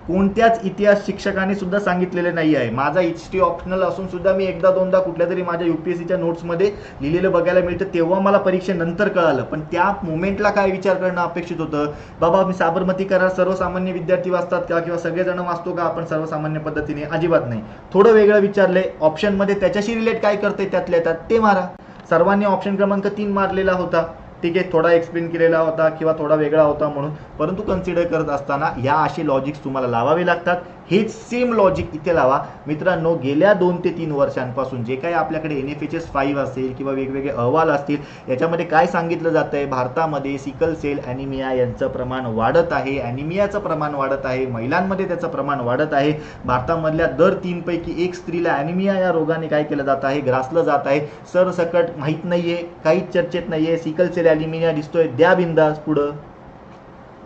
कोणत्याच इतिहास शिक्षकाने सुद्धा सांगितलेले नाही आहे. माझा हिस्ट्री ऑप्शनल असून सुद्धा मी एकदा दोनदा कुठल्या तरी माझ्या UPSCच्या नोट्समध्ये लिहिलेलं बघायला मिळतं, तेव्हा मला परीक्षेनंतर कळालं. पण त्या मोमेंटला काय विचार करणं अपेक्षित होतं, बाबा मी साबरमती करार सर्वसामान्य विद्यार्थी वाचतात का किंवा सगळेजण वाचतो का आपण सर्वसामान्य पद्धतीने, अजिबात नाही. थोडं वेगळं विचारलंय, ऑप्शनमध्ये त्याच्याशी रिलेट काय करते त्यातल्या त्यात ते मारा. सर्वांनी ऑप्शन क्रमांक 3 मारलेला होता, ठीक आहे, थोडा एक्सप्लेन केलेला होता किंवा थोडा वेगळा होता म्हणून, परंतु कन्सिडर करत असताना या असे लॉजिक्स तुम्हाला लावावे लागतात. हेच सेम लॉजिक इथे लावा मित्रांनो. गेल्या 2 ते 3 वर्षांपासून जे काही आपल्याकडे NFHS 5 असेल किंवा वेगवेगळे अहवाल असतील, याच्यामध्ये काय सांगितलं जातं आहे, भारतामध्ये सिकल सेल ॲनिमिया यांचं प्रमाण वाढत आहे, ॲनिमियाचं प्रमाण वाढत आहे, महिलांमध्ये त्याचं प्रमाण वाढत आहे. भारतामधल्या दर 3 पैकी 1 स्त्रीला ॲनिमिया या रोगाने काय केलं जात आहे, ग्रासलं जात आहे. सरसकट माहीत नाहीये, काहीच चर्चेत नाहीये, सिकल सेल ॲनिमिया दिसतोय, द्या बिंदास पुढं.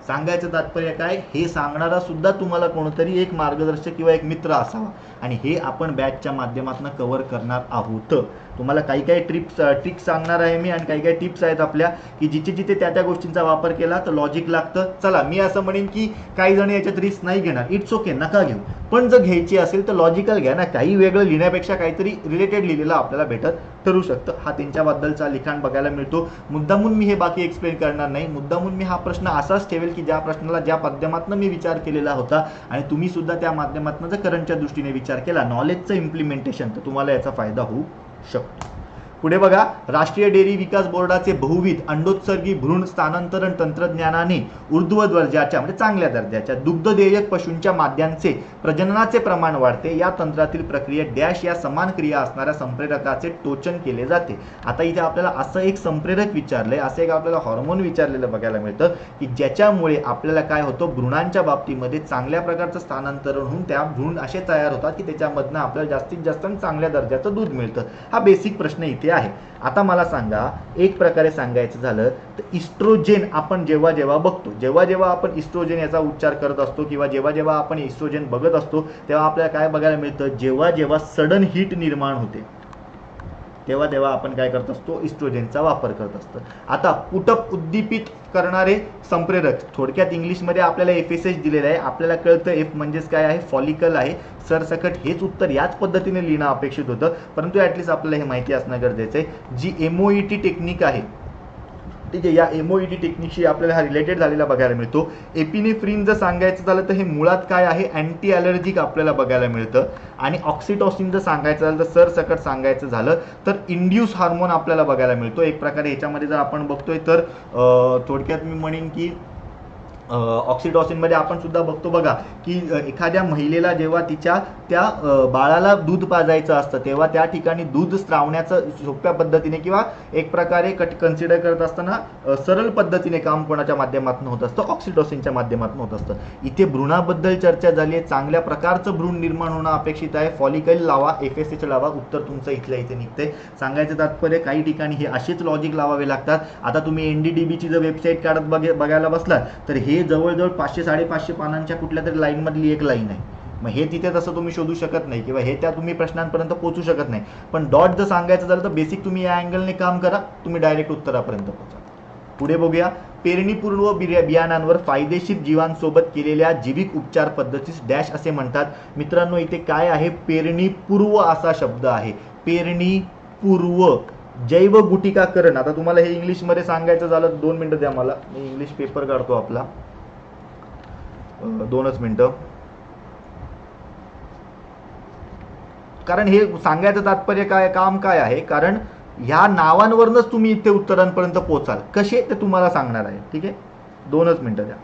सांगायचं तात्पर्य काय, हे सांगणारा सुद्धा तुम्हाला कोणतरी एक मार्गदर्शक किंवा एक मित्र असावा, आणि हे आपण बॅचच्या माध्यमातून कव्हर करणार आहोत. तुम्हाला काही काही ट्रिक्स सांगणार आहे मी, आणि काही काही टिप्स आहेत आपल्या की जिथे जिथे त्या गोष्टींचा वापर केला तर लॉजिक लागतं. चला मी असं म्हणेन की काही जण याच्यात रिस्क नाही घेणार, इट्स ओके, नका घेऊ, पण जर घ्यायची असेल तर लॉजिकल घ्या ना. काही वेगळं लिहिण्यापेक्षा काहीतरी रिलेटेड लिहिलेलं आपल्याला भेटत ठरू शकतं. हा त्यांच्याबद्दलचा लिखाण बघायला मिळतो. मुद्दामून मी हे बाकी एक्सप्लेन करणार नाही, मुद्दामून मी हा प्रश्न असाच ठेवेल की ज्या प्रश्नाला ज्या माध्यमातून मी विचार केलेला होता, आणि तुम्ही सुद्धा त्या माध्यमातून जर करंटच्या दृष्टीने विचार केला, नॉलेजचं इम्प्लिमेंटेशन, तर तुम्हाला याचा फायदा होऊ शकतो. पुढे बघा, राष्ट्रीय डेअरी विकास बोर्डाचे बहुविध अंडोत्सर्गी भ्रूण स्थानांतरण तंत्रज्ञानाने ऊर्ध्व दर्जाच्या म्हणजे चांगल्या दर्जाच्या दुग्धदेयक पशूंच्या माद्यांचे प्रजननाचे प्रमाण वाढते. या तंत्रातील प्रक्रियेत डॅश या समान क्रिया असणाऱ्या संप्रेरकाचे टोचन केले जाते. आता इथे आपल्याला असं एक संप्रेरक विचारलंय, असं एक आपल्याला हॉर्मोन विचारलेलं बघायला मिळतं की ज्याच्यामुळे आपल्याला काय होतं, भ्रूणांच्या बाबतीमध्ये चांगल्या प्रकारचं स्थानांतरण होऊन त्या भ्रूण असे तयार होतात की त्याच्यामधनं आपल्याला जास्तीत जास्त चांगल्या दर्जाचं दूध मिळतं. हा बेसिक प्रश्न इथे आहे. आता मला सांगा, एक प्रकारे सांगायचं झालं तर इस्ट्रोजेन आपण जेव्हा जेव्हा बघतो, जेव्हा जेव्हा आपण इस्ट्रोजेन याचा उच्चार करत असतो किंवा जेव्हा जेव्हा आपण इस्ट्रोजेन बघत असतो, तेव्हा आपल्याला काय बघायला मिळतं, जेव्हा जेव्हा सडन हीट निर्माण होते तेव्हा तेव्हा आपण काय करत असतो, इस्ट्रोजेनचा वापर करत असतो. आता पुटअप उद्दीपित करणारे संप्रेरक, थोडक्यात इंग्लिशमध्ये आपल्याला FSH दिलेलं आहे, आपल्याला कळतं F म्हणजेच काय आहे, फॉलिकल आहे. सरसकट हेच उत्तर याच पद्धतीने लिहिणं अपेक्षित होतं, परंतु ॲटलिस्ट आपल्याला हे माहिती असणं गरजेचं आहे. जी MOET टेक्निक आहे, ठीक आहे, या MOET टेक्निकशी आपल्याला हा रिलेटेड झालेला बघायला मिळतो. एपिनेफ्रिन जर सांगायचं झालं तर हे मुळात काय आहे, अँटी ॲलर्जिक आपल्याला बघायला मिळतं. आणि ऑक्सिटोसिन जर सांगायचं झालं तर सरसकट सांगायचं झालं तर इंड्यूस हार्मोन आपल्याला बघायला मिळतो. एक प्रकारे याच्यामध्ये जर आपण बघतोय तर थोडक्यात मी म्हणेन की ऑक्सिटोसिनमध्ये आपण सुद्धा बघतो बघा की एखाद्या महिलेला जेव्हा तिच्या त्या बाळाला दूध पाजायचं असतं तेव्हा त्या ठिकाणी दूध स्त्रावण्याचं सोप्या पद्धतीने किंवा एक प्रकारे कन्सिडर करत असताना सरळ पद्धतीने काम कोणाच्या माध्यमातून होत असतं, ऑक्सिटोसिनच्या माध्यमातून होत असतं. इथे भ्रूणाबद्दल चर्चा झाली आहे, चांगल्या प्रकारचं भ्रूण निर्माण होणं अपेक्षित आहे. फॉलिकल लावा, FSH लावा, उत्तर तुमचं इथल्या इथे निघतंय. सांगायचं तात्पर्य काही ठिकाणी हे असेच लॉजिक लावावे लागतात. आता तुम्ही NDDBची जर वेबसाईट काढत बघायला बसलात तर हे जवळजवळ 500-550 पानांच्या कुठल्या तरी लाईन मधली एक लाईन आहे. मग हे तिथे तसं तुम्ही शोधू शकत नाही किंवा हे त्या तुम्ही प्रश्नांपर्यंत पोहोचू शकत नाही. पण डॉट जर सांगायचं झालं तर बेसिक तुम्ही या अँगलने काम करा, तुम्ही डायरेक्ट उत्तरापर्यंत पोहोचा. पुढे बघूया, पेरणीपूर्व बियाणांवर फायदेशीर जीवांसोबत केलेल्या जैविक उपचार पद्धतीस डॅश असे म्हणतात. मित्रांनो इथे काय आहे, पेरणीपूर्व असा शब्द आहे. पेरणीपूर्व जैव गुटिकाकरण. आता तुम्हाला हे इंग्लिशमध्ये सांगायचं झालं 2 मिनिटं द्या मला, मी इंग्लिश पेपर काढतो आपला, 2च मिनिटं. कारण हे सांगायचं तात्पर्य काय, काम काय आहे, कारण ह्या नावांवरच तुम्ही इथे उत्तरांपर्यंत पोहोचाल, कसे ते तुम्हाला सांगणार आहे. ठीक आहे, 2च मिनिटं द्या.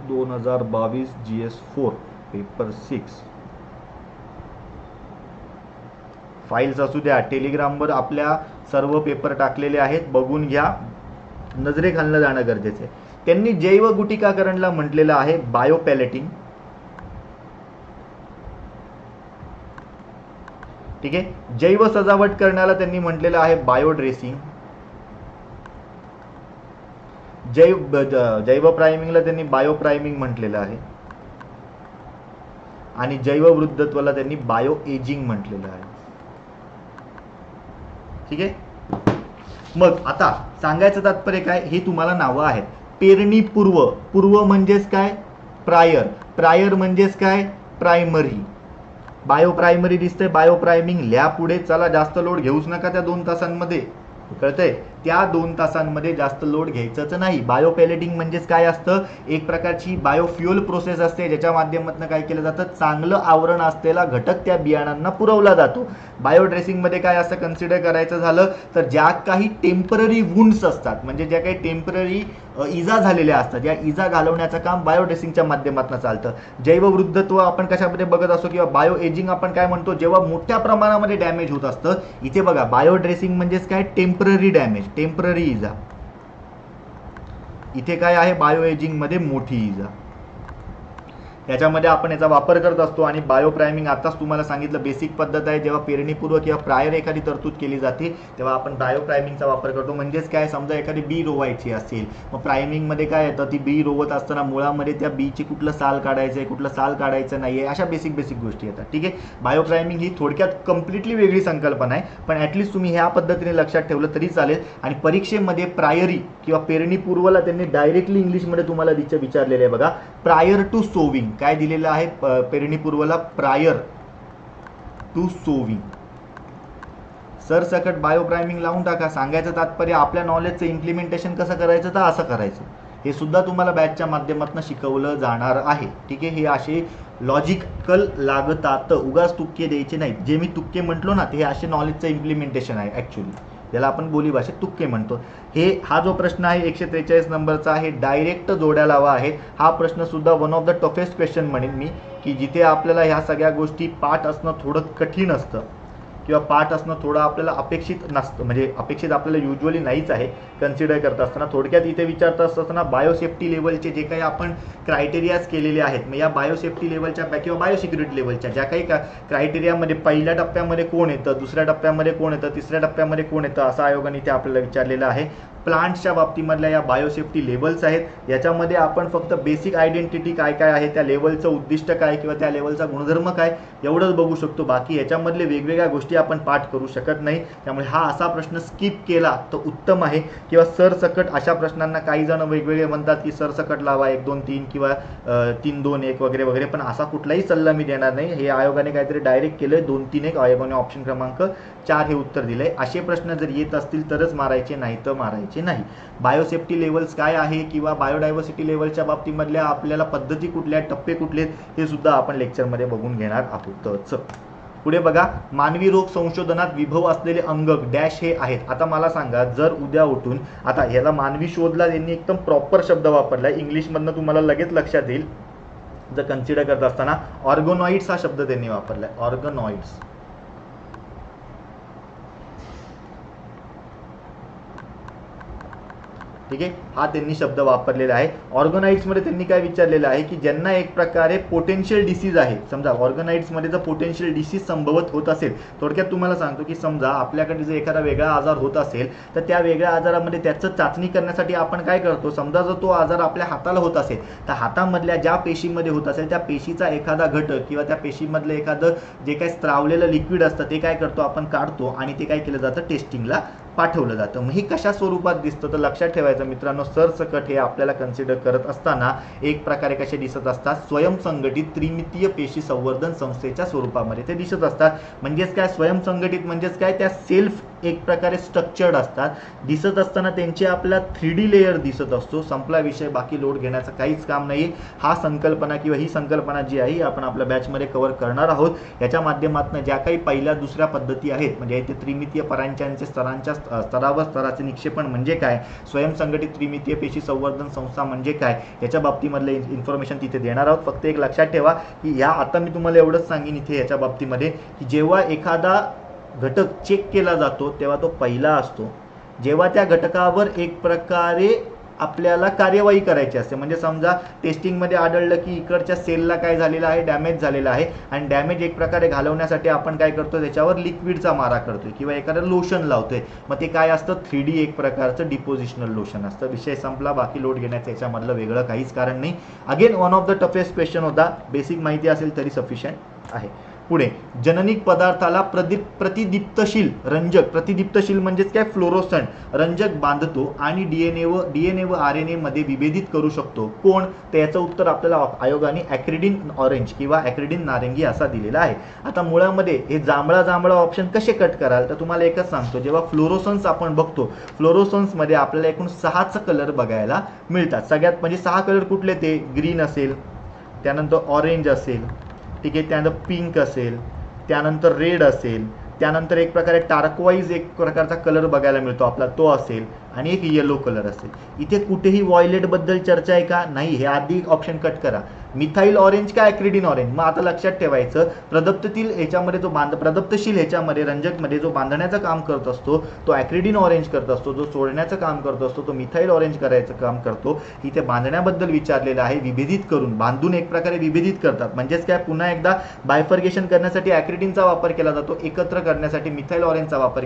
(2022) GS4 पेपर 6. फाईल्स असू द्या, टेलिग्रामवर आपल्या सर्व पेपर टाकलेले आहेत, बघून घ्या, नजरे घालणं जाणं गरजेचं आहे. त्यांनी जैव गुटिकाकरणला म्हटलेलं आहे बायोपॅलेटिंग. ठीक आहे. जैव सजावट करण्याला त्यांनी म्हटलेलं आहे बायोड्रेसिंग. जैव प्रायमिंगला त्यांनी बायोप्रायमिंग म्हटलेलं आहे आणि जैव वृद्धत्वाला त्यांनी बायो एजिंग म्हटलेलं आहे. ठीक आहे. मग आता सांगायचं तात्पर्य काय, हे तुम्हाला नावं आहेत. पेरणी पूर्व, पूर्व म्हणजेच काय प्रायर, प्रायर म्हणजेच काय प्रायमरी. बायो प्रायमरी दिसतंय, बायो प्रायमिंग लिहा पुढे. चला जास्त लोड घेऊच नका त्या 2 तासांमध्ये, कळतंय, त्या 2 तासांमध्ये जास्त लोड घ्यायचंच नाही. बायोपॅलेटिंग म्हणजेच काय असतं, एक प्रकारची बायोफ्युअल प्रोसेस असते ज्याच्या माध्यमातून काय केलं जातं, चांगलं आवरण असलेला घटक त्या बियाणांना पुरवला जातो. बायोड्रेसिंगमध्ये काय असं कन्सिडर करायचं झालं तर ज्या काही टेम्पररी वुंड्स असतात, म्हणजे ज्या काही टेम्पररी इजा झालेल्या असतात, या इजा घालवण्याचं काम बायोड्रेसिंगच्या माध्यमातून चालतं. जैववृद्धत्व आपण कशामध्ये बघत असतो किंवा बायो एजिंग आपण काय म्हणतो, जेव्हा मोठ्या प्रमाणामध्ये डॅमेज होत असतं. इथे बघा बायोड्रेसिंग म्हणजेच काय टेम्पररी डॅमेज, टेम्पररी इजा. इथे काय आहे बायो एजिंग मध्ये मोठी इजा. याच्यामध्ये आपण याचा वापर करत असतो. आणि बायो प्रायमिंग आताच तुम्हाला सांगितलं बेसिक पद्धत आहे, जेव्हा पेरणीपूर्व किंवा प्रायर एखादी तरतूद केली जाते तेव्हा आपण बायो प्रायमिंगचा वापर करतो. म्हणजेच काय, समजा एखादी बी रोवायची असेल, मग प्रायमिंगमध्ये काय येतं, ती बी रोवत असताना मुळामध्ये त्या बीची कुठलं साल काढायचं आहे, कुठलं साल काढायचं नाही आहे, अशा बेसिक गोष्टी येतात. ठीक आहे. बायो प्रायमिंग ही थोडक्यात कम्प्लिटली वेगळी संकल्पना आहे, पण ॲटलिस्ट तुम्ही ह्या पद्धतीने लक्षात ठेवलं तरी चालेल. आणि परीक्षेमध्ये प्रायरी किंवा पेरणीपूर्वला त्यांनी डायरेक्टली इंग्लिशमध्ये तुम्हाला विचारलेलं आहे बघा, प्रायर टू सोविंग. काय दिलेलं आहे पेरणीपूर्वला, प्रायर टू सोविंग. सरसकट बायो प्रायमिंग लावून टाका. सांगायचं तात्पर्य आपल्या नॉलेजचं इम्प्लिमेंटेशन कसं करायचं तर असं करायचं, हे सुद्धा तुम्हाला बॅचच्या माध्यमातून शिकवलं जाणार आहे. ठीक आहे. हे असे लॉजिकल लागतात, उगाच तुक्के द्यायचे नाहीत. जे मी तुक्के म्हटलो ना, ते हे असे नॉलेजचं इम्प्लिमेंटेशन आहे ॲक्च्युली, ज्याला आपण बोलीभाषेत तुक्के म्हणतो. हा जो प्रश्न आहे 143 नंबरचा आहे, डायरेक्ट जोड्या लावा आहे. हा प्रश्न सुद्धा one of the toughest question म्हणेन मी, की जिथे आपल्याला ह्या सगळ्या गोष्टी पाठ असणं थोडं कठीण असतं किंवा पाठ असणं थोडं आपल्याला अपेक्षित नसतं. म्हणजे अपेक्षित आपल्याला युजली नाहीच आहे कन्सिडर करत असताना. थोडक्यात इथे विचारत असताना बायोसेफ्टी लेवलचे जे काही आपण क्रायटेरियाज केलेले आहेत, मग या बायोसेफ्टी लेवलच्या किंवा बायोसिक्युरिटी लेवलच्या ज्या काही क्रायटेरियामध्ये पहिल्या टप्प्यामध्ये कोण येतं, दुसऱ्या टप्प्यामध्ये कोण येतं, तिसऱ्या टप्प्यामध्ये कोण येतं, असं आयोगाने इथे आपल्याला विचारलेलं आहे. प्लांट्सच्या बाबतीमधल्या या बायोसेफ्टी लेवल्स आहेत. याच्यामध्ये आपण फक्त बेसिक आयडेंटिटी काय काय आहे, त्या लेवलचं उद्दिष्ट काय किंवा त्या लेवलचा गुणधर्म काय एवढंच बघू शकतो. बाकी याच्यामधले वेगवेगळ्या गोष्टी आपण पाठ करू शकत नाही. त्यामुळे हा असा प्रश्न स्किप केला तर उत्तम आहे. किंवा सरसकट अशा प्रश्नांना काही जण वेगवेगळे म्हणतात की सरसकट लावा 1 2 3 किंवा 3 2 1 वगैरे वगैरे, पण असा कुठलाही सल्ला मी देणार नाही. हे आयोगाने काहीतरी डायरेक्ट केलंय 2 3 1. आयोगाने ऑप्शन क्रमांक 4 हे उत्तर दिलंय. असे प्रश्न जर येत असतील तरच मारायचे, नाही तर मारायचे नाही. बायोसेफ्टी लेवल्स काय आहे किंवा बायोडायव्हर्सिटी लेवलच्या बाबतीमधल्या आपल्याला पद्धती कुठल्या, टप्पे कुठले, हे सुद्धा आपण लेक्चरमध्ये बघून घेणार आहोतच. पुढे बघा, मानवी रोग संशोधनात विभव असलेले अंग डॅश हे आहेत. आता मला सांगा, जर उद्या उठून, आता ह्याला मानवी शोधला यांनी एकदम प्रॉपर शब्द वापरलाय, इंग्लिशमधनं तुम्हाला लगेच लक्षात येईल जर कन्सिडर करत असताना. ऑर्गनॉइड्स हा शब्द त्यांनी वापरलाय, ऑर्गनॉइड्स. ठीक आहे. हा त्यांनी शब्द वापरलेला आहे. ऑर्गनाइड्समध्ये त्यांनी काय विचारलेलं आहे की ज्यांना एक प्रकारे पोटेन्शियल डिसीज आहे. समजा ऑर्गनाइड्समध्ये जर पोटेन्शियल डिसीज संभवत होत असेल, थोडक्यात तुम्हाला सांगतो की समजा आपल्याकडे जर एखादा वेगळा आजार होत असेल तर त्या वेगळ्या आजारामध्ये त्याचं चाचणी करण्यासाठी आपण काय करतो, समजा जर तो आजार आपल्या हाताला होत असेल तर हातामधल्या ज्या पेशीमध्ये होत असेल त्या पेशीचा एखादा घटक किंवा त्या पेशीमधलं एखादं जे काही स्त्रावलेलं लिक्विड असतं ते काय करतो आपण काढतो आणि ते काय केलं जातं टेस्टिंगला पाठवलं जातं. मग हे कशा स्वरूपात दिसतं तर लक्षात ठेवायचं मित्रांनो, सरसकट हे आपल्याला कन्सिडर करत असताना एक प्रकारे कसे दिसत असतात, स्वयंसंघटित त्रिमितीय पेशी संवर्धन संस्थेच्या स्वरूपामध्ये ते दिसत असतात. म्हणजेच काय, स्वयंसंघटित म्हणजेच काय, त्या सेल्फ एक प्रकारे स्ट्रक्चर्ड असतात. दिसत असताना त्यांची आपला 3D लेयर दिसत असतो. संपला विषय, बाकी लोड घेण्याचं काहीच काम नाही. हा संकल्पना किंवा ही संकल्पना जी आहे आपण आपल्या बॅचमध्ये कव्हर करणार आहोत. याच्या माध्यमातून ज्या काही पहिल्या दुसऱ्या पद्धती आहेत, म्हणजे ते त्रिमितीय परांच्यांचे स्तरावर स्तराचे निक्षेपण म्हणजे काय, स्वयंसंघटित त्रिमितीय पेशी संवर्धन संस्था म्हणजे काय, याच्या बाबतीमधले इन्फॉर्मेशन तिथे देणार आहोत. फक्त एक लक्षात ठेवा की या आता मी तुम्हाला एवढंच सांगेन इथे याच्या बाबतीमध्ये की जेव्हा एखादा घटक चेक केला जातो तेव्हा तो पहिला असतो. जेव्हा त्या घटकावर एक प्रकारे आपल्याला कार्यवाही करायची असते, म्हणजे समजा टेस्टिंगमध्ये आढळलं की इकडच्या सेलला काय झालेलं आहे, डॅमेज झालेला आहे, आणि डॅमेज एक प्रकारे घालवण्यासाठी आपण काय करतो, त्याच्यावर लिक्विडचा मारा करतोय किंवा एखादं लोशन लावतोय. मग ते काय असतं, 3D एक प्रकारचं डिपोजिशनल लोशन असतं. विषय संपला. बाकी लोड घेण्याचं याच्यामधलं वेगळं काहीच कारण नाही. Again one of the toughest question होता. बेसिक माहिती असेल तरी सफिशियंट आहे. पुढे, जननिक पदार्थाला प्रतिदीप्तशील रंजक, प्रतिदीप्तशील म्हणजेच काय, फ्लोरोसंट रंजक बांधतो आणि डीएनए व आरएनए मध्ये विभेदित करू शकतो. कोण? तर याचं उत्तर आपल्याला आयोगाने ॲक्रिडिन ऑरेंज किंवा ॲक्रिडिन नारंगी असा दिलेला आहे. आता मुळामध्ये हे जांभळा ऑप्शन कसे कट कराल, तर तुम्हाला एकच सांगतो, जेव्हा फ्लोरोसन्स आपण बघतो, फ्लोरोसन्समध्ये आपल्याला एकूण 6च कलर बघायला मिळतात. सगळ्यात म्हणजे 6 कलर कुठले, ते ग्रीन असेल, त्यानंतर ऑरेंज असेल, ठीक आहे, त्यानंतर पिंक असेल, त्यानंतर रेड असेल, त्यानंतर एक प्रकारे टार्कवाईज एक प्रकारचा कलर बघायला मिळतो आपला, तो असेल, आणि एक येलो कलर असेल. इथे कुठेही व्हायलेट बद्दल चर्चा आहे का? नाही. हे आधी ऑप्शन कट करा. मिथाइल ऑरेंज का ॲक्रिडिन ऑरेंज? मग आता लक्षात ठेवायचं, प्रदप्तशील ह्याच्यामध्ये जो प्रदप्तशील ह्याच्यामध्ये रंजकमध्ये जो बांधण्याचं काम करत असतो तो ॲक्रिडिन ऑरेंज करत असतो, जो सोडण्याचं काम करत असतो तो मिथाइल ऑरेंज करायचं काम करतो. इथे बांधण्याबद्दल विचारलेलं आहे, विभेदित करून, बांधून एक प्रकारे विभेदित करतात. म्हणजेच काय, पुन्हा एकदा बायफर्गेशन करण्यासाठी ॲक्रिडिनचा वापर केला जातो, एकत्र करण्यासाठी मिथाइल ऑरेंजचा वापर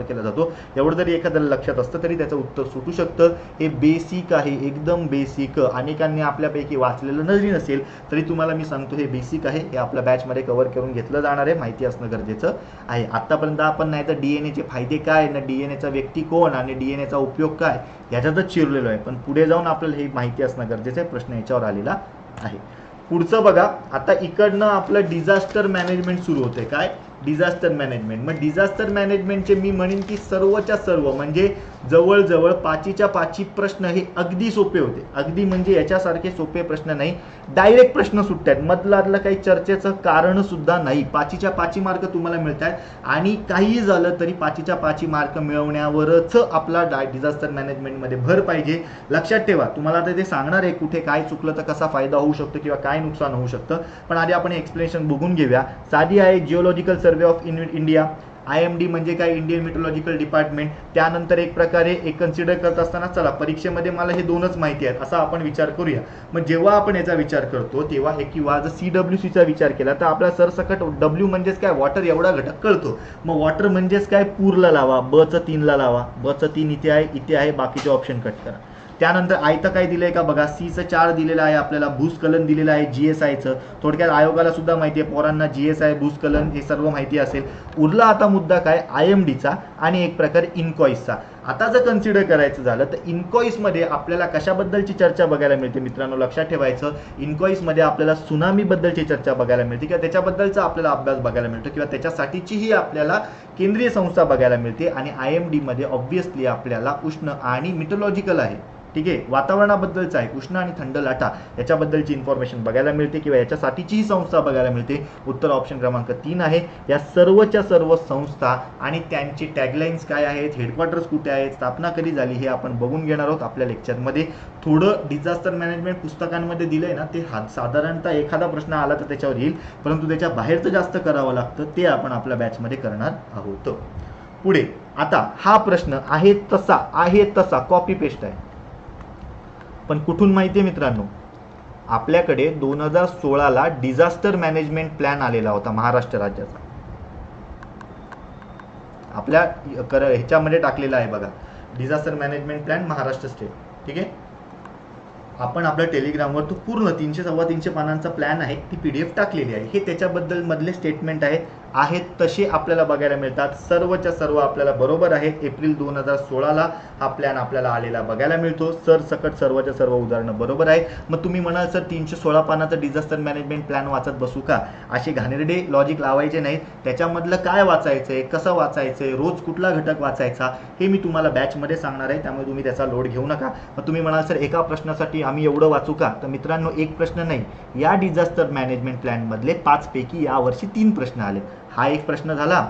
केला जातो. एवढं जरी एखाद्याला लक्षात असतं तरी त्याचं उत्तर सुटू शकतं. हे बेसिक आहे, एकदम बेसिक. अनेकांनी आपल्यापैकी वाचलेलं जरी नसेल तरी तुम्हाला मी सांगतो, हे बेसिक आहे. हे आपल्या बॅचमध्ये कव्हर करून घेतलं जाणार आहे. माहिती असणं गरजेचं आहे. आतापर्यंत आपण नाही तर डीएनएचे फायदे काय, ना डीएनएचा व्यक्ती कोण आणि डीएनएचा उपयोग काय याच्यातच चिरलेलो आहे. पण पुढे जाऊन आपल्याला हे माहिती असणं गरजेचं आहे. प्रश्न याच्यावर आलेला आहे. पुढचं बघा, आता इकडनं आपलं डिझास्टर मॅनेजमेंट सुरू होते. काय? Disaster management. मग डिझास्टर मॅनेजमेंटचे मी म्हणेन की सर्वच्या सर्व म्हणजे जवळजवळ 5च्या 5 प्रश्न हे अगदी सोपे होते. अगदी म्हणजे याच्यासारखे सोपे प्रश्न नाही, डायरेक्ट प्रश्न सुटतात. मधलं काही चर्चेचं कारण सुद्धा नाही. 5च्या 5 मार्क तुम्हाला मिळतात आणि काहीही झालं तरी 5च्या 5 मार्क मिळवण्यावरच आपला डिझास्टर मॅनेजमेंटमध्ये भर पाहिजे. लक्षात ठेवा, तुम्हाला आता ते सांगणार आहे कुठे काय चुकलं तर कसा फायदा होऊ शकतो किंवा काय नुकसान होऊ शकतं. पण आधी आपण एक्सप्लेनेशन बघून घेऊया. साधी आहे, geological survey of India, IMD म्हणजे काय, इंडियन मेट्रोलॉजिकल डिपार्टमेंट. त्यानंतर एक प्रकारे एक कन्सिडर करत असताना, चला परीक्षेमध्ये मला हे 2च माहिती आहेत असा आपण विचार करूया. मग जेव्हा आपण याचा विचार करतो तेव्हा किंवा जर CWCचा विचार केला तर आपला सरसकट W म्हणजेच काय, वॉटर एवढा घटक कळतो. मग वॉटर म्हणजेच काय, पूरला लावा, Bचं 3ला लावा. Bचं 3 इथे आहे, बाकीचे ऑप्शन कट करा. त्यानंतर आयतं काय दिलंय का बघा, Cचं 4 दिलेलं आहे आपल्याला, भूस्खलन दिलेलं आहे GSIचं. थोडक्यात आयोगाला सुद्धा माहिती आहे, पोरांना GSI, भूस्खलन हे सर्व माहिती असेल. उरला आता मुद्दा काय, IMDचा आणि एक प्रकारे इन्कॉईसचा. आता जर कन्सिडर करायचं झालं तर इन्कॉईसमध्ये आपल्याला कशाबद्दलची चर्चा बघायला मिळते मित्रांनो, लक्षात ठेवायचं. इन्कॉईसमध्ये आपल्याला सुनामीबद्दलची चर्चा बघायला मिळते किंवा त्याच्याबद्दलचा आपल्याला अभ्यास बघायला मिळतो किंवा त्याच्यासाठीचीही आपल्याला केंद्रीय संस्था बघायला मिळते. आणि IMD मध्ये ऑब्व्हियसली आपल्याला उष्ण आणि मिटोलॉजिकल आहे, ठीक आहे, वातावरणाबद्दलचं आहे, उष्ण आणि थंड लाटा याच्याबद्दलची इन्फॉर्मेशन बघायला मिळते किंवा याच्यासाठीचीही संस्था बघायला मिळते. उत्तर ऑप्शन क्रमांक 3 आहे. या सर्वच्या सर्व संस्था आणि त्यांची टॅगलाईन्स काय आहेत, हेडक्वार्टर्स कुठे आहेत, स्थापना कधी झाली हे आपण बघून घेणार आहोत आपल्या लेक्चरमध्ये. थोडं डिझास्टर मॅनेजमेंट पुस्तकांमध्ये दिलंय ना, ते साधारणतः एखादा प्रश्न आला तर त्याच्यावर येईल, परंतु त्याच्या बाहेरचं जास्त करावं लागतं, ते आपण आपल्या बॅचमध्ये करणार आहोत. पुढे आता हा प्रश्न आहे तसा कॉपी पेस्ट आहे. पण कुठून माहिती आहे मित्रांनो, आपल्याकडे 2016ला डिझास्टर मॅनेजमेंट प्लॅन आलेला होता महाराष्ट्र राज्याचा. आपल्या ह्याच्यामध्ये टाकलेला आहे बघा, disaster management plan Maharashtra state, ठीक आहे. आपण आपल्या टेलिग्रामवर तो पूर्ण 300-325 पानांचा प्लॅन आहे, ती PDF टाकलेली आहे. हे त्याच्याबद्दल मधले स्टेटमेंट आहेत तसे आपल्याला बघायला मिळतात. सर्वच्या सर्व आपल्याला बरोबर आहेत. एप्रिल 2016ला हा प्लॅन आपल्याला आलेला बघायला मिळतो. सरसकट सर्वच्या सर्व उदाहरणं बरोबर आहे. मग तुम्ही म्हणाल सर 316 पानाचा डिझास्टर मॅनेजमेंट प्लॅन वाचत बसू का? असे घाणेरडे लॉजिक लावायचे नाहीत. त्याच्यामधलं काय वाचायचंय, कसं वाचायचंय, रोज कुठला घटक वाचायचा हे मी तुम्हाला बॅचमध्ये सांगणार आहे, त्यामुळे तुम्ही त्याचा लोड घेऊ नका. मग तुम्ही म्हणाल सर एका प्रश्नासाठी आम्ही एवढं वाचू का? तर मित्रांनो, एक प्रश्न नाही, या डिझास्टर मॅनेजमेंट प्लॅन मधले 5 पैकी यावर्षी 3 प्रश्न आले. हा एक प्रश्न झाला.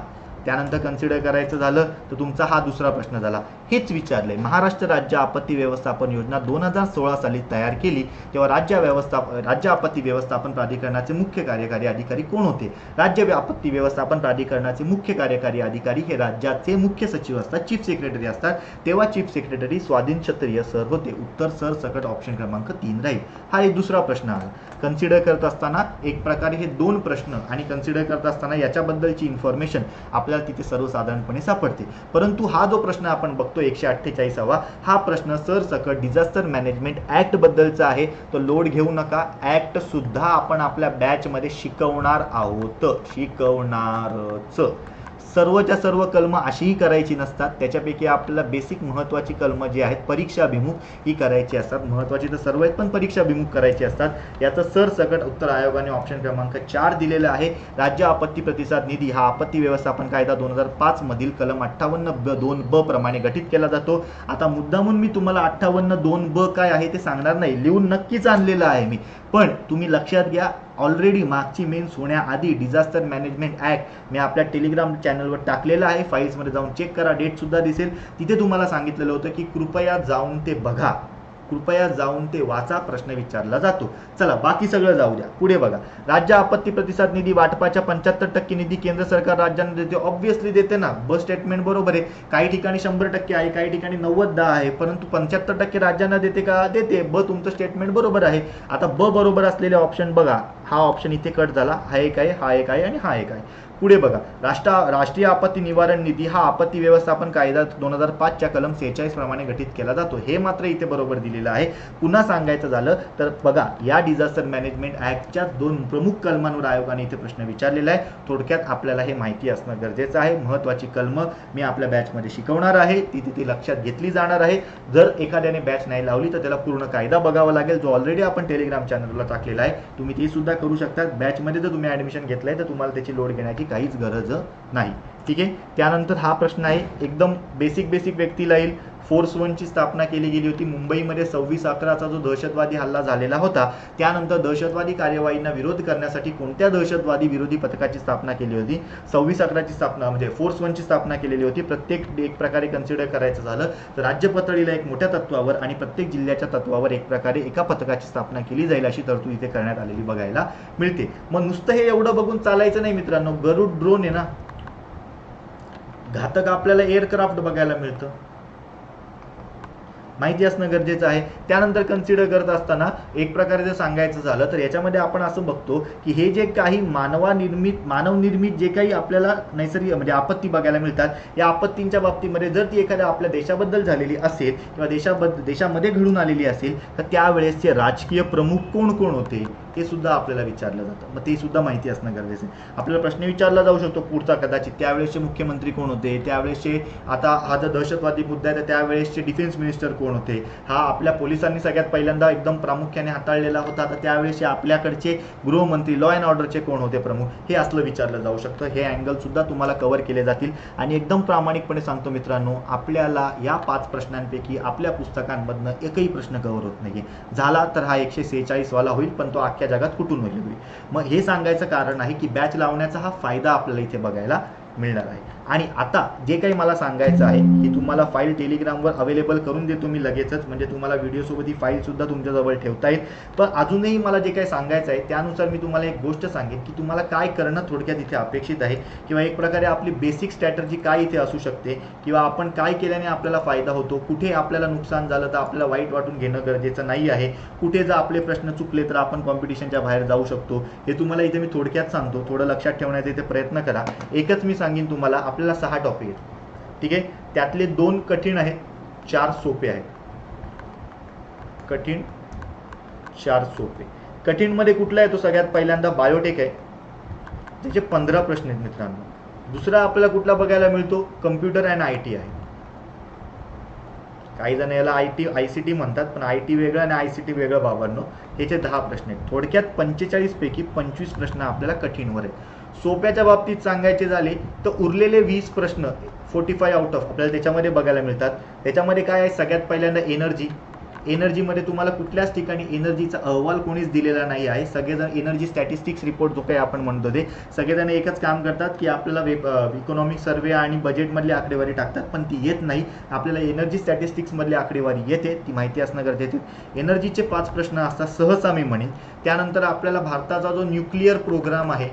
त्यानंतर कन्सिडर करायचं झालं तर तुमचा हा दुसरा प्रश्न झाला. हेच विचारलंय, महाराष्ट्र राज्य आपत्ती व्यवस्थापन योजना 2016 साली तयार केली तेव्हा राज्य आपत्ती व्यवस्थापन प्राधिकरणाचे मुख्य कार्यकारी अधिकारी कोण होते? राज्य आपत्ती व्यवस्थापन प्राधिकरणाचे मुख्य कार्यकारी अधिकारी हे राज्याचे मुख्य सचिव असतात, चीफ सेक्रेटरी असतात. तेव्हा चीफ सेक्रेटरी स्वाधीन क्षत्रिय सर होते. उत्तर सर सकट ऑप्शन क्रमांक 3 राहील. हा एक दुसरा प्रश्न आला. कन्सिडर करत असताना एक प्रकारे हे 2 प्रश्न आणि कन्सिडर करत असताना याच्याबद्दलची इन्फॉर्मेशन आपल्याला तिथे सर्वसाधारणपणे सापडते. परंतु हा जो प्रश्न आपण बघतो 148वा, हा प्रश्न सरसकट डिझास्टर मॅनेजमेंट ऍक्ट बद्दलचा आहे. तो लोड घेऊ नका, ऍक्ट सुद्धा आपण आपल्या बॅच मध्ये शिकवणार आहोत, शिकवणारच. सर्वच्या सर्व कलम अशीही करायची नसतात, त्याच्यापैकी आपल्याला बेसिक महत्त्वाची कलम जी आहेत परीक्षाभिमुख ही करायची असतात. महत्त्वाची तर सर्व आहेत पण परीक्षाभिमुख करायची असतात. याचं सरसकट उत्तर आयोगाने ऑप्शन क्रमांक 4 दिलेलं आहे. राज्य आपत्ती प्रतिसाद निधी हा आपत्ती व्यवस्थापन कायदा 2005 मधील कलम 58(2)(ब) प्रमाणे गठीत केला जातो. आता मुद्दामून मी तुम्हाला 58(2)(ब) काय आहे ते सांगणार नाही, लिहून नक्कीच आणलेलं आहे मी, पण तुम्ही लक्षात घ्या, ऑलरेडी मागची मेन्स होण्याआधी डिझास्टर मॅनेजमेंट ऍक्ट मी आपल्या टेलिग्राम चॅनलवर टाकलेला आहे. फाईल्समध्ये जाऊन चेक करा, डेट सुद्धा दिसेल. तिथे तुम्हाला सांगितलेलं होतं की कृपया जाऊन ते बघा, कृपया जाऊन ते वाचा, प्रश्न विचारला जातो. चला बाकी सगळं जाऊ द्या, पुढे बघा. राज्य आपत्ती प्रतिसाद निधी वाटपाच्या 75% निधी केंद्र सरकार राज्यांना देते. ऑब्व्हियसली देते ना, ब स्टेटमेंट बरोबर आहे. काही ठिकाणी 100% आहे, काही ठिकाणी 90-10 आहे, परंतु 75% राज्यांना देते का? देते. ब तुमचं स्टेटमेंट बरोबर आहे. आता ब बरोबर असलेले ऑप्शन बघा, हा ऑप्शन इथे कट झाला, हा एक आहे, हा एक आहे आणि हा एक आहे. पुढे बघा, राष्ट्रीय आपत्ती निवारण निधी हा आपत्ती व्यवस्थापन कायदा 2005 च्या कलम 46 प्रमाणे गठीत केला जातो. हे मात्र इथे बरोबर दिलेलं आहे. पुन्हा सांगायचं झालं तर बघा, या डिझास्टर मॅनेजमेंट ऍक्टच्या 2 प्रमुख कलमांवर आयोगाने इथे प्रश्न विचारलेला आहे. थोडक्यात आपल्याला हे माहिती असणं गरजेचं आहे. महत्त्वाची कलम मी आपल्या बॅचमध्ये शिकवणार आहे, ती तिथे लक्षात घेतली जाणार आहे. जर एखाद्याने बॅच नाही लावली तर त्याला पूर्ण कायदा बघावा लागेल, जो ऑलरेडी आपण टेलिग्राम चॅनलला टाकलेला आहे. तुम्ही ते सुद्धा करू शकता. बॅचमध्ये जर तुम्ही ऍडमिशन घेतलंय तर तुम्हाला त्याची लोड घेण्याची काहीच गरज नाही. ठीक आहे. त्यानंतर हा प्रश्न आहे, एकदम बेसिक व्यक्तीला येईल. फोर्स 1 ची स्थापना केली गेली होती. मुंबईमध्ये 26/11चा जो दहशतवादी हल्ला झालेला होता, त्यानंतर दहशतवादी कार्यवाहींना विरोध करण्यासाठी कोणत्या दहशतवादी विरोधी पथकाची स्थापना केली होती? 26/11ची स्थापना म्हणजे फोर्स 1 ची स्थापना केलेली होती. प्रत्येक एक प्रकारे कन्सिडर करायचं झालं तर राज्य पातळीला एक मोठ्या तत्वावर आणि प्रत्येक जिल्ह्याच्या तत्वावर एक प्रकारे एका पथकाची स्थापना केली जाईल अशी तरतूद इथे करण्यात आलेली बघायला मिळते. मग नुसतं हे एवढं बघून चालायचं नाही मित्रांनो. गरुड ड्रोन आहे ना, घातक आपल्याला एअरक्राफ्ट बघायला मिळतं, माहिती असणं गरजेचं आहे. त्यानंतर कन्सिडर करत असताना एक प्रकारे जर सांगायचं झालं तर याच्यामध्ये आपण असं बघतो की हे जे काही मानवनिर्मित जे काही आपल्याला नैसर्गिक म्हणजे आपत्ती बघायला मिळतात, या आपत्तींच्या बाबतीमध्ये जर ती एखाद्या आपल्या देशाबद्दल झालेली असेल किंवा देशामध्ये घडून आलेली असेल तर त्यावेळेसचे राजकीय प्रमुख कोण कोण होते ते सुद्धा आपल्याला विचारलं जातं. मग ते सुद्धा माहिती असणं गरजेचं आहे. आपल्याला प्रश्न विचारला जाऊ शकतो पुढचा कदाचित, त्यावेळेसचे मुख्यमंत्री कोण होते, त्यावेळेसचे, आता हा जर दहशतवादी मुद्दा आहे तर त्यावेळेसचे डिफेन्स मिनिस्टर कोण होते, हा आपल्या पोलिसांनी सगळ्यात पहिल्यांदा एकदम प्रामुख्याने हाताळलेला होता, तर त्यावेळेसचे आपल्याकडचे गृहमंत्री लॉ अँड ऑर्डरचे कोण होते प्रमुख, हे असलं विचारलं जाऊ शकतं. हे अँगल सुद्धा तुम्हाला कव्हर केले जातील. आणि एकदम प्रामाणिकपणे सांगतो मित्रांनो, आपल्याला या 5 प्रश्नांपैकी आपल्या पुस्तकांमधनं एकही प्रश्न कव्हर होत नाही. झाला तर हा 146 वाला होईल, पण तो अख्ख्या जगात कुठून होईल. मग हे सांगायचं कारण आहे की बॅच लावण्याचा हा फायदा आपल्याला इथे बघायला मिळणार आहे. आणि आता जे काही मला सांगायचं आहे की तुम्हाला फाईल टेलिग्रामवर अवेलेबल करून देतो मी लगेचच, म्हणजे तुम्हाला व्हिडिओसोबत ही फाईल सुद्धा तुमच्याजवळ ठेवता येईल. पण अजूनही मला जे काही सांगायचं आहे त्यानुसार मी तुम्हाला एक गोष्ट सांगेन की तुम्हाला काय करणं थोडक्यात इथे अपेक्षित आहे, किंवा एक प्रकारे आपली बेसिक स्ट्रॅटर्जी काय इथे असू शकते, किंवा आपण काय केल्याने आपल्याला फायदा होतो, कुठे आपल्याला नुकसान झालं तर आपल्याला वाईट वाटून घेणं गरजेचं नाही आहे, कुठे जर आपले प्रश्न चुकले तर आपण कॉम्पिटिशनच्या बाहेर जाऊ शकतो, हे तुम्हाला इथे मी थोडक्यात सांगतो. थोडं लक्षात ठेवण्याचा इथे प्रयत्न करा. एकच मी सांगेन तुम्हाला, आपल्याला 6 टॉपिक आहेत. ठीक आहे. त्यातले 2 कठीण आहेत, 4 सोपे आहेत. कठीण, 4 सोपे. कठीण मध्ये कुठला आहे तो सगळ्यात पहिल्यांदा बायोटेक आहे, त्याचे 15 प्रश्न आहेत मित्रांनो. दुसरा आपल्याला कुठला बघायला मिळतो, कम्प्युटर अँड आयटी आहे. काही जण याला आयसीटी म्हणतात, पण आयटी वेगळं आणि आयसीटी वेगळं बाबांनो. ह्याचे 10 प्रश्न आहेत. थोडक्यात 45 पैकी 25 प्रश्न आपल्याला कठीणवर आहेत. सोप्याच्या बाबतीत सांगायचे झाले तर उरलेले 20 प्रश्न 45 आउट ऑफ आपल्याला त्याच्यामध्ये बघायला मिळतात. त्याच्यामध्ये काय आहे, सगळ्यात पहिल्यांदा एनर्जी, एनर्जीमध्ये तुम्हाला कुठल्याच ठिकाणी एनर्जीचा अहवाल कोणीच दिलेला नाही आहे. सगळेजण एनर्जी स्टॅटिस्टिक्स रिपोर्ट जो काही आपण म्हणतो ते सगळेजण एकच काम करतात की आपल्याला इकॉनॉमिक सर्वे आणि बजेटमधली आकडेवारी टाकतात, पण ती येत नाही. आपल्याला एनर्जी स्टॅटिस्टिक्समधली आकडेवारी येते, ती माहिती असणं गरजेचं आहे. एनर्जीचे 5 प्रश्न असतात सहसा मी म्हणेन. त्यानंतर आपल्याला भारताचा जो न्यूक्लिअर प्रोग्राम आहे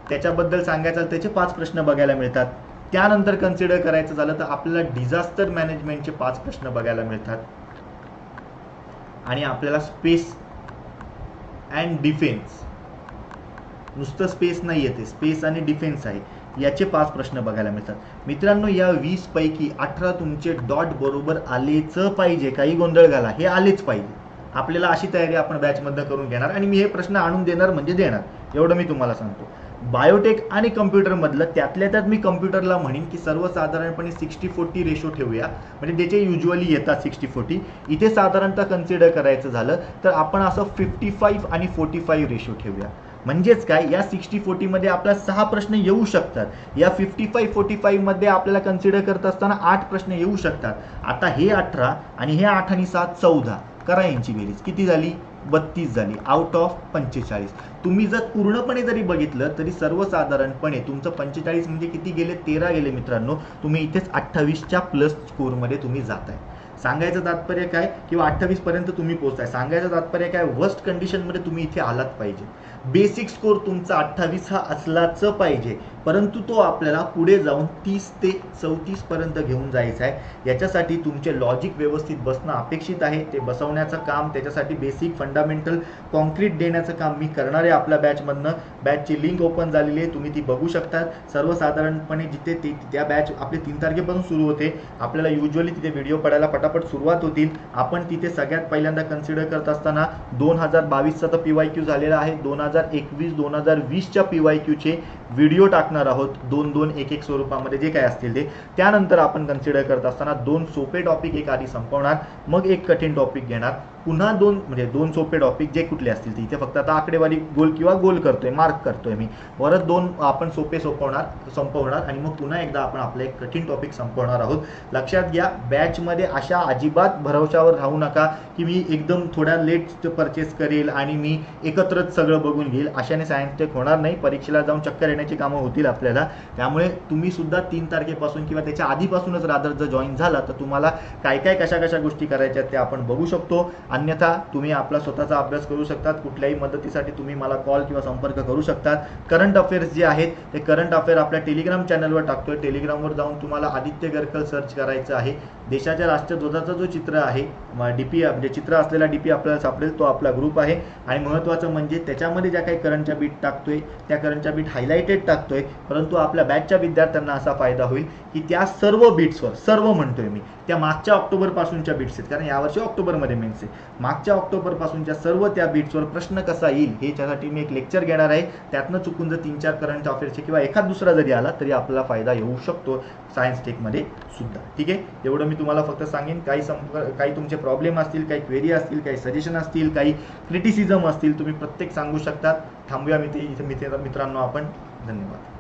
त्याच्याबद्दल सांगायचं त्याचे 5 प्रश्न बघायला मिळतात. त्यानंतर कन्सिडर करायचं झालं तर आपल्याला डिझास्टर मॅनेजमेंटचे 5 प्रश्न बघायला मिळतात. आणि आपल्याला स्पेस अँड डिफेन्स, नुसतं स्पेस नाही येते, स्पेस आणि डिफेन्स आहे, याचे 5 प्रश्न बघायला मिळतात. मित्रांनो, या 20 पैकी 18 तुमचे डॉट बरोबर आलेच पाहिजे. काही गोंधळ घाला, हे आलेच पाहिजे. आपल्याला अशी तयारी आपण बॅचमध्ये करून घेणार आणि मी हे प्रश्न आणून देणार म्हणजे देणार, एवढं मी तुम्हाला सांगतो. बायोटेक आणि कम्प्युटरमधलं त्यातल्या त्यात मी कम्प्युटरला म्हणेन की सर्वसाधारणपणे 60-40 रेशो ठेवूया, म्हणजे त्याचे युजली येतात 60-40. इथे साधारणतः कन्सिडर करायचं झालं तर आपण असं 55 आणि 45 रेशो ठेवूया. म्हणजेच काय, या 60-40 मध्ये आपल्याला 6 प्रश्न येऊ शकतात. या 55-45 मध्ये आपल्याला कन्सिडर करत असताना 8 प्रश्न येऊ शकतात. आता हे 18 आणि हे 8 आणि 7 14, करा यांची बेरीज, किती झाली? 32 झाली आउट ऑफ 45. तुम्ही जर पूर्णपणे जरी बघितलं तरी सर्वसाधारणपणे तुमचं 45 म्हणजे किती गेले? 13 गेले मित्रांनो. तुम्ही इथेच 28च्या प्लस स्कोरमध्ये तुम्ही जाताय. सांगायचं तात्पर्य काय, किंवा 28 पर्यंत तुम्ही पोहोचताय. सांगायचं तात्पर्य काय, वर्स्ट कंडिशनमध्ये तुम्ही इथे आलात पाहिजे. बेसिक स्कोर तुमचा 28 हा असलाच पाहिजे, परंतु तो आपल्याला पुढे जाऊन 30 ते 34 पर्यंत घेऊन जायचा आहे. याच्यासाठी तुमचे लॉजिक व्यवस्थित बसणं अपेक्षित आहे. ते बसवण्याचं काम, त्याच्यासाठी बेसिक फंडामेंटल कॉन्क्रीट देण्याचं काम मी करणार आहे आपल्या बॅचमधनं. बॅचची लिंक ओपन झालेली आहे, तुम्ही ती बघू शकता. सर्वसाधारणपणे जिथे त्या बॅच आपली 3 तारखेपासून सुरू होते, आपल्याला युजली तिथे व्हिडिओ पडायला पटापट सुरुवात होतील. आपण तिथे सगळ्यात पहिल्यांदा कन्सिडर करत असताना 2022चा तर PYQ झालेला आहे, 2021-2020च्या PYQचे व्हिडिओ टाकणार आहोत, 2-2 1-1 स्वरूपामध्ये जे काय असतील ते. त्यानंतर आपण कन्सिडर करत असताना 2 सोपे टॉपिक एक आधी संपवणार, मग एक कठीण टॉपिक घेणार, पुन्हा 2 सोपे टॉपिक जे कुठले असतील ते. इथे फक्त आता आकडेवारी गोल करतोय, मार्क करतोय मी. परत 2 आपण सोपे संपवणार आणि मग पुन्हा एकदा आपण आपलं एक कठीण टॉपिक संपवणार आहोत. लक्षात घ्या, बॅचमध्ये अशा अजिबात भरवशावर राहू नका की मी एकदम थोड्या लेट परचेस करेल आणि मी एकत्रच सगळं बघून घेईल. अशाने सायन्स टेक होणार नाही. परीक्षेला जाऊन चक्कर येण्याची कामं होतील आपल्याला. त्यामुळे तुम्ही सुद्धा 3 तारखेपासून किंवा त्याच्या आधीपासूनच रादर जर जॉईन झाला तर तुम्हाला काय कशा गोष्टी करायच्या ते आपण बघू शकतो. अन्यथा तुम्ही आपला स्वतःचा अभ्यास करू शकतात. कुठल्याही मदतीसाठी तुम्ही मला कॉल किंवा संपर्क करू शकतात. करंट अफेअर्स जे आहेत ते करंट अफेअर आपल्या टेलिग्राम चॅनलवर टाकतोय. टेलिग्रामवर जाऊन तुम्हाला आदित्य गरकल सर्च करायचं आहे. देशाच्या राष्ट्रध्वजाचा जो चित्र आहे, डीपी म्हणजे चित्र असलेला डीपी आपल्याला सापडेल, तो आपला ग्रुप आहे. आणि महत्त्वाचं म्हणजे त्याच्यामध्ये ज्या काही करंटच्या बीट टाकतोय त्या करंटच्या बीट हायलाइटेड टाकतोय. परंतु आपल्या बॅचच्या विद्यार्थ्यांना असा फायदा होईल की त्या सर्व बीट्सवर, सर्व म्हणतोय मी, त्या मागच्या ऑक्टोबरपासूनच्या बीट्स आहेत, कारण यावर्षी ऑक्टोबरमध्ये मेन्स आहे, मागच्या ऑक्टोबरपासूनच्या सर्व त्या बीट्सवर प्रश्न कसा येईल ह्याच्यासाठी मी एक लेक्चर घेणार आहे. त्यातनं चुकून जर 3-4 करंट अफेअर्सचे किंवा एखाद दुसरा जरी आला तरी आपल्याला फायदा येऊ शकतो सायन्स टेकमध्ये सुद्धा. ठीक आहे, एवढं मी तुम्हाला फक्त सांगेन. काही तुमचे प्रॉब्लेम असतील, काही क्वेरी असतील, काही सजेशन असतील, काही क्रिटिसिझम असतील, तुम्ही प्रत्येक सांगू शकता. थांबूया मित्रांनो आपण. धन्यवाद.